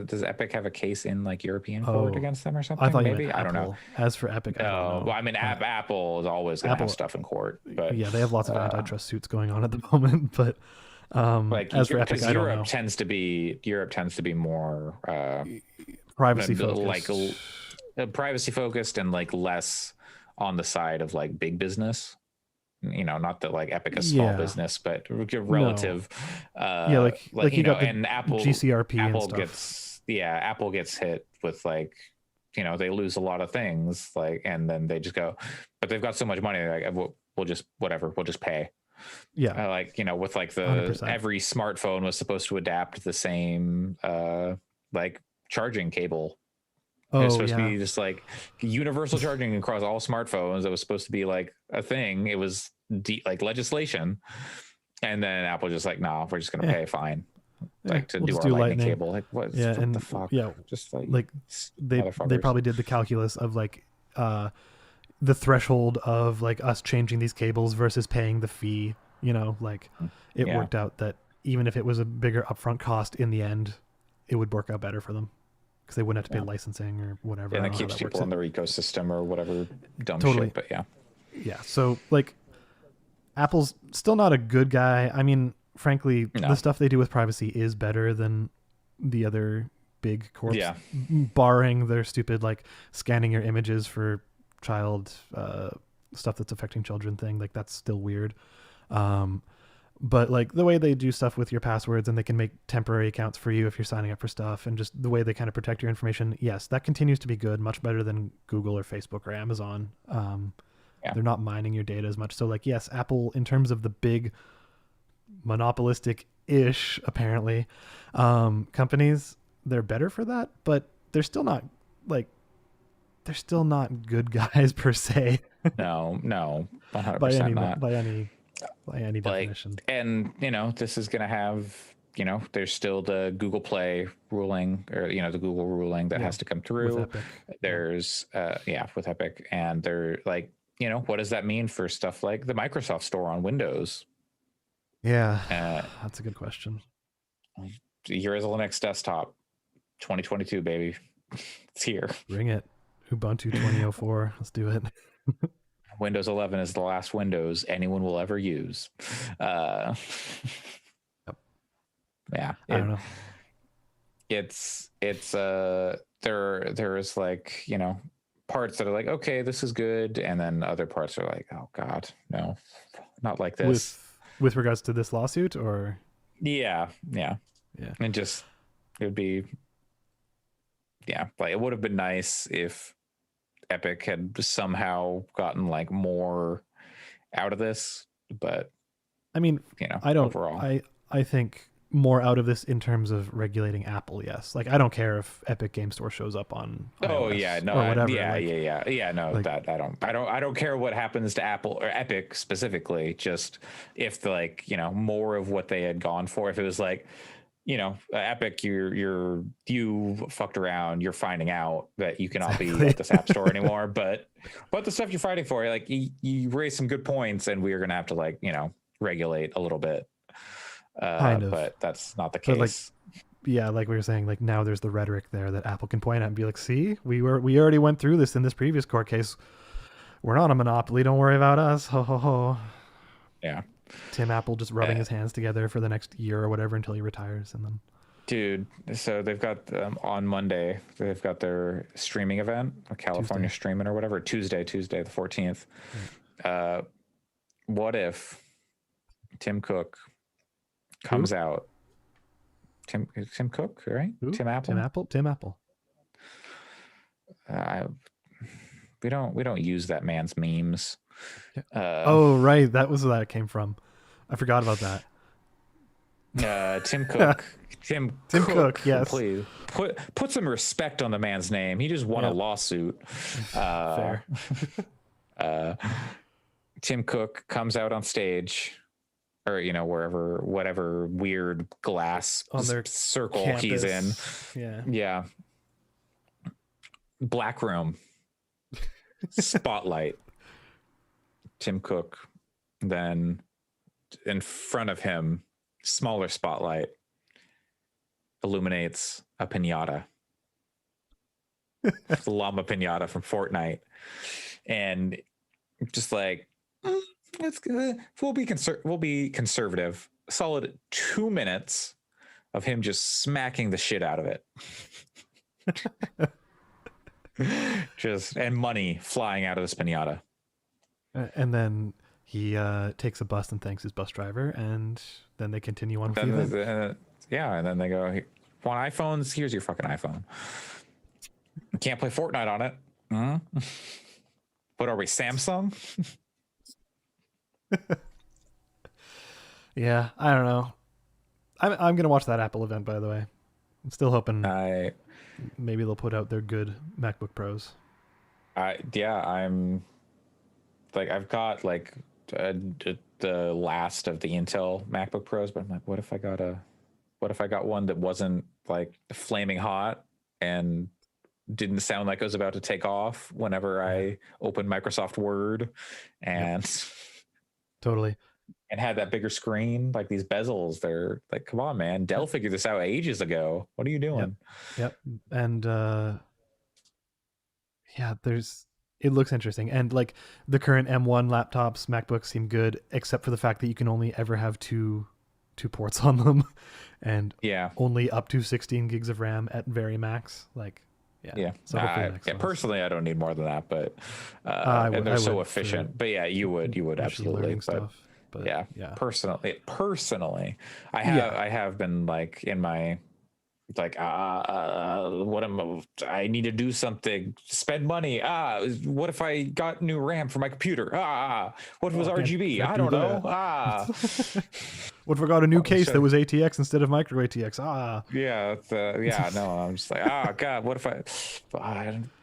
Does Epic have a case in like European court against them or something? I thought maybe I don't know. As for Epic, I don't know. Well, I mean, Apple is always going to have stuff in court, but they have lots of antitrust suits going on at the moment. But like, as for Epic, I don't know. Europe tends to be more privacy focused, like privacy focused, and like less on the side of like big business. Not that like Epic is small business, but relative. Like you got and Apple GCRP Apple and stuff. Apple gets hit with like, they lose a lot of things, like, and then they just go, but they've got so much money, like we'll just pay. With like the 100%. Every smartphone was supposed to adapt the same like charging cable. It was supposed to be just like universal charging across all smartphones. It was supposed to be like a thing. It was like legislation. And then Apple just like, no, we're just going to pay fine. like to we'll do just our do lightning lightning. cable. Like what Yeah, the and fuck? yeah, Just like like they motherfuckers. probably did the calculus of like the threshold of like us changing these cables versus paying the fee. You know, like it Yeah. worked out that even if it was a bigger upfront cost in the end, it would work out better for them because they wouldn't have to pay Yeah. licensing or whatever. And I it don't know how keeps that works. people in their ecosystem or whatever dumb Totally. shit. But yeah. Yeah. So like Apple's still not a good guy. I mean, frankly, No. the stuff they do with privacy is better than the other big corps, Yeah. barring their stupid like scanning your images for child stuff that's affecting children thing. Like that's still weird. But like the way they do stuff with your passwords and they can make temporary accounts for you if you're signing up for stuff and just the way they kind of protect your information, yes, that continues to be good, much better than Google or Facebook or Amazon. Yeah. They're not mining your data as much. So like, yes, Apple, in terms of the big monopolistic ish, apparently, companies, they're better for that, but they're still not like, they're still not good guys per se No, 100% not. by any Like, definition. and you know, this is gonna have, you know, there's still the Google Play ruling, or you know, the Google ruling that Yeah, has to come With through. Epic. There's with Epic, and they're like, you know, what does that mean for stuff like the Microsoft Store on Windows? Yeah, Uh, that's a good question. here is the Linux desktop, 2022, baby, it's here. Bring it. Ubuntu 2004. Let's do it. Windows 11 is the last Windows anyone will ever use. Yep. Yeah, I don't know. it's there's like, you know, parts that are like, okay, this is good, and then other parts are like, oh god, no, not like this. With regards to this lawsuit, or Yeah, and just it would be, yeah, like it would have been nice if Epic had somehow gotten like more out of this, but I mean, you know, I don't. overall, I think more out of this in terms of regulating Apple. Yes, like I don't care if Epic Game Store shows up on oh iOS yeah, no, or whatever. yeah, no, like- that I don't care what happens to Apple or Epic specifically. Just if like, you know, more of what they had gone for, if it was like, you know, Epic, you fucked around, you're finding out that you cannot be at this app store anymore, but the stuff you're fighting for, like you raised some good points, and we are gonna have to, like, you know, regulate a little bit. Kind of. But that's not the But, like, case. Yeah, like we were saying, like now there's the rhetoric there that Apple can point at and be like, "See, we already went through this in this previous court case. We're not a monopoly. Don't worry about us." Ho ho ho. Yeah. Tim Apple just rubbing his hands together for the next year or whatever until he retires, and then. Dude, so they've got on Monday, they've got their streaming event, California Tuesday. Streaming or whatever, Tuesday the 14th. What if Tim Cook comes out? Tim Cook, right? Who? Tim Apple. Tim Apple. We don't use that man's memes. Oh right, that was where that came from. I forgot about that. Tim Cook. Tim Cook, yes. Please put some respect on the man's name. He just won a lawsuit. Fair. Tim Cook comes out on stage, or you know, whatever weird glass On their circle campus. he's in. Yeah. Black room. Spotlight. Tim Cook. Then in front of him, smaller spotlight, illuminates a pinata. The llama pinata from Fortnite. And just like, it's good. We'll be conservative. Solid 2 minutes of him just smacking the shit out of it. And money flying out of this pinata. And then he takes a bus and thanks his bus driver, and then they continue on with the event. And then they go, "Want iPhones? Here's your fucking iPhone. Can't play Fortnite on it. What are we, Samsung?" Yeah, I don't know. I'm gonna watch that Apple event, by the way. I'm still hoping maybe they'll put out their good MacBook Pros. I'm like, I've got like the last of the Intel MacBook Pros, but I'm like, what if I got a What if I got one that wasn't like flaming hot and didn't sound like it was about to take off whenever I opened Microsoft Word and Totally. and had that bigger screen? Like these bezels, they're like, come on, man. Dell figured this out ages ago. What are you doing? Yep. And yeah, it looks interesting. And like the current M1 laptops, MacBooks seem good, except for the fact that you can only ever have two ports on them and Yeah. only up to 16 gigs of RAM at very max. Like, Yeah. So hopefully the next one's- Personally, I don't need more than that, but I and they're I so would efficient. for But yeah, you would machine absolutely. learning But stuff. But yeah, yeah. personally, I have been like in my like I need to do something, spend money. What if I got new RAM for my computer? What if it was RGB? can't I do don't know. What if I got a new case sure. that was ATX instead of micro ATX? No, I'm just like, God, what if I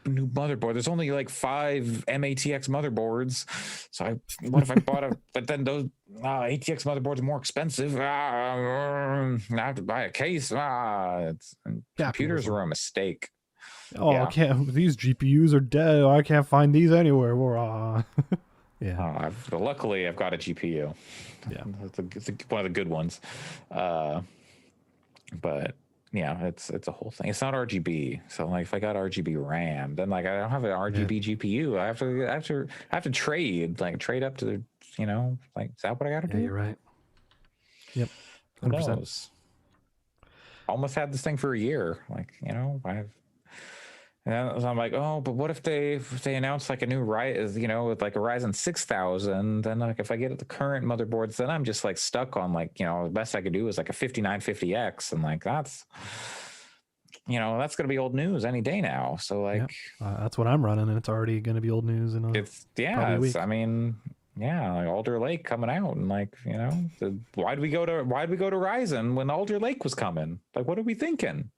new motherboard? There's only like 5 MATX motherboards. So what if I bought but then those ATX motherboards are more expensive. I have to buy a case. Computers were a mistake. I can't. These GPUs are dead. I can't find these anywhere. Yeah. Luckily, I've got a GPU. Yeah. It's one of the good ones. But yeah, it's a whole thing. It's not RGB. So like if I got RGB RAM, then like I don't have an RGB GPU. I have to trade up to the, like, is that what I got to do? You're right. Yep. 100%. Who knows? Almost had this thing for a year. Like, and so I'm like, oh, but what if they announce like a new with like a Ryzen 6000? Then like if I get the current motherboards, then I'm just like stuck on like, the best I could do is like a 5950X, and like that's gonna be old news any day now. So like, that's what I'm running, and it's already gonna be old news in a week. I mean, yeah, like Alder Lake coming out, and like why'd we go to Ryzen when Alder Lake was coming? Like, what are we thinking?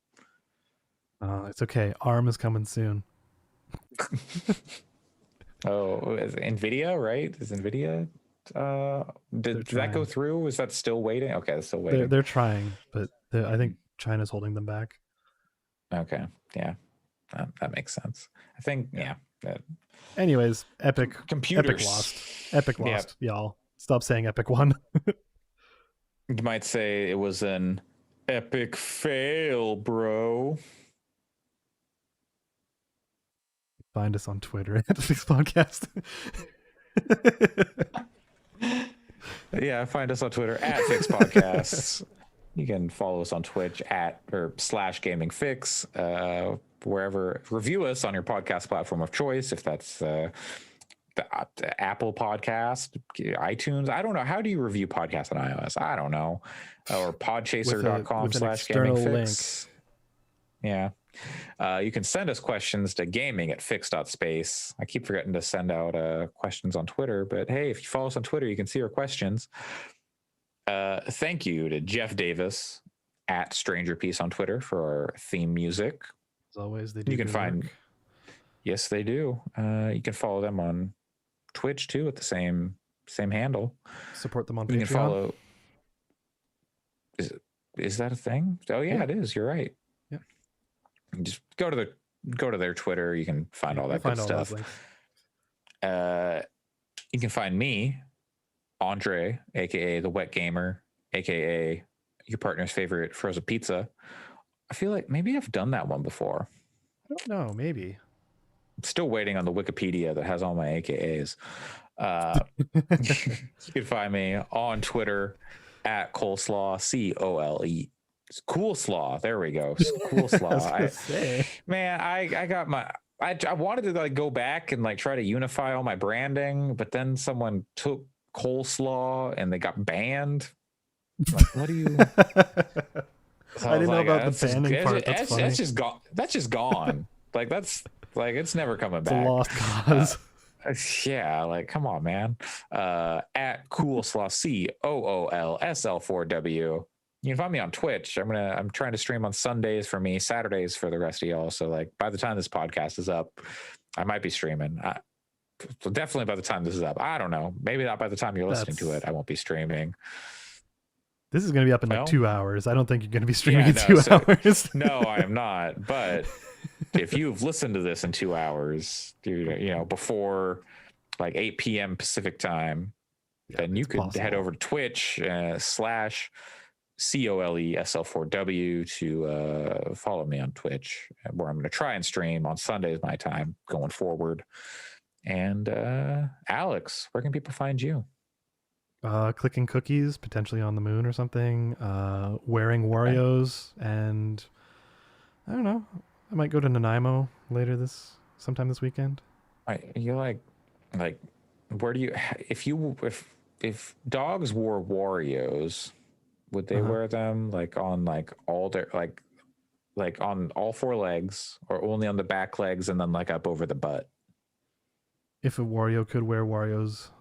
It's okay. ARM is coming soon. Oh, is NVIDIA, right? Is NVIDIA? Did that go through? Is that still waiting? Okay, it's still waiting. They're trying, but I think China's holding them back. Okay, yeah, that makes sense. I think, yeah. Anyways, Epic computers. Epic lost, y'all. Stop saying Epic won. You might say it was an epic fail, bro. Find us on Twitter at Fix Podcast. Yeah, find us on Twitter at Fix Podcasts. You can follow us on Twitch /GamingFix. Wherever, review us on your podcast platform of choice, if that's the Apple Podcast, iTunes. I don't know. How do you review podcasts on iOS? I don't know. Or podchaser.com/GamingFix. Yeah. You can send us questions to gaming@fix.space. I keep forgetting to send out questions on Twitter, but hey, if you follow us on Twitter, you can see our questions. Thank you to Jeff Davis at Stranger Peace on Twitter for our theme music. As always, they do. You can find work. Yes, they do. You can follow them on Twitch too at the same handle. Support them on Patreon. You can follow. Is that a thing? Oh yeah, it is. You're right. Yeah. Just go to their Twitter. You can find all that good stuff. You can find me, Andre, aka the Wet Gamer, aka your partner's favorite frozen pizza. I feel like maybe I've done that one before. I don't know. Maybe. I'm still waiting on the Wikipedia that has all my AKAs. You can find me on Twitter at Coleslaw, COLE. Coolslaw. There we go. Coolslaw. I got my. I wanted to like go back and like try to unify all my branding, but then someone took Coleslaw and they got banned. Like, what do you? I didn't know about the banning part. That's just gone. That's just gone. Like that's like it's never coming back. It's a lost cause. Yeah, like come on, man. At Coolslaw, COOLSL4W. You can find me on Twitch. I'm trying to stream on Sundays for me, Saturdays for the rest of y'all. So like by the time this podcast is up, I might be streaming. Definitely by the time this is up. I don't know. Maybe not by the time you're listening to it. I won't be streaming. This is going to be up in like Well, 2 hours. I don't think you're going to be streaming yeah, in no, 2 hours. no, I am not. But if you've listened to this in 2 hours, before like 8 p.m. Pacific time, Yeah, then you it's could possible. head over to Twitch slash COLESL4W to follow me on Twitch, where I'm going to try and stream on Sundays my time going forward. And Alex, where can people find you? Clicking cookies, potentially on the moon or something. Wearing Okay. Wario's, and I don't know. I might go to Nanaimo sometime this weekend. You like where do you if dogs wore Warriors, would they Uh-huh. wear them like on like all their like on all four legs or only on the back legs and then like up over the butt? If a Wario could wear Wario's,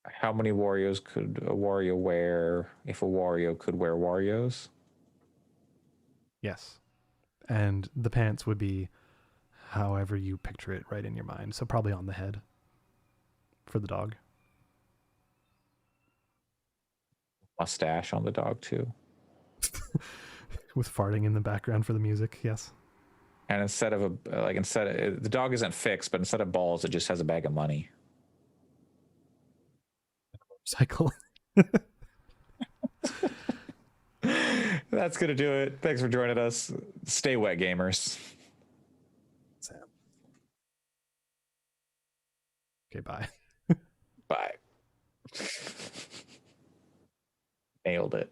How many Warriors could a Wario wear if a Wario could wear Warriors? yes. And the pants would be however you picture it right in your mind. So probably on the head for the dog. Mustache on the dog too. With farting in the background for the music, yes. And instead of the dog isn't fixed, but instead of balls, it just has a bag of money. Cycle. That's gonna do it. Thanks for joining us. Stay wet, gamers. Sam. Okay, bye. Bye. Nailed it.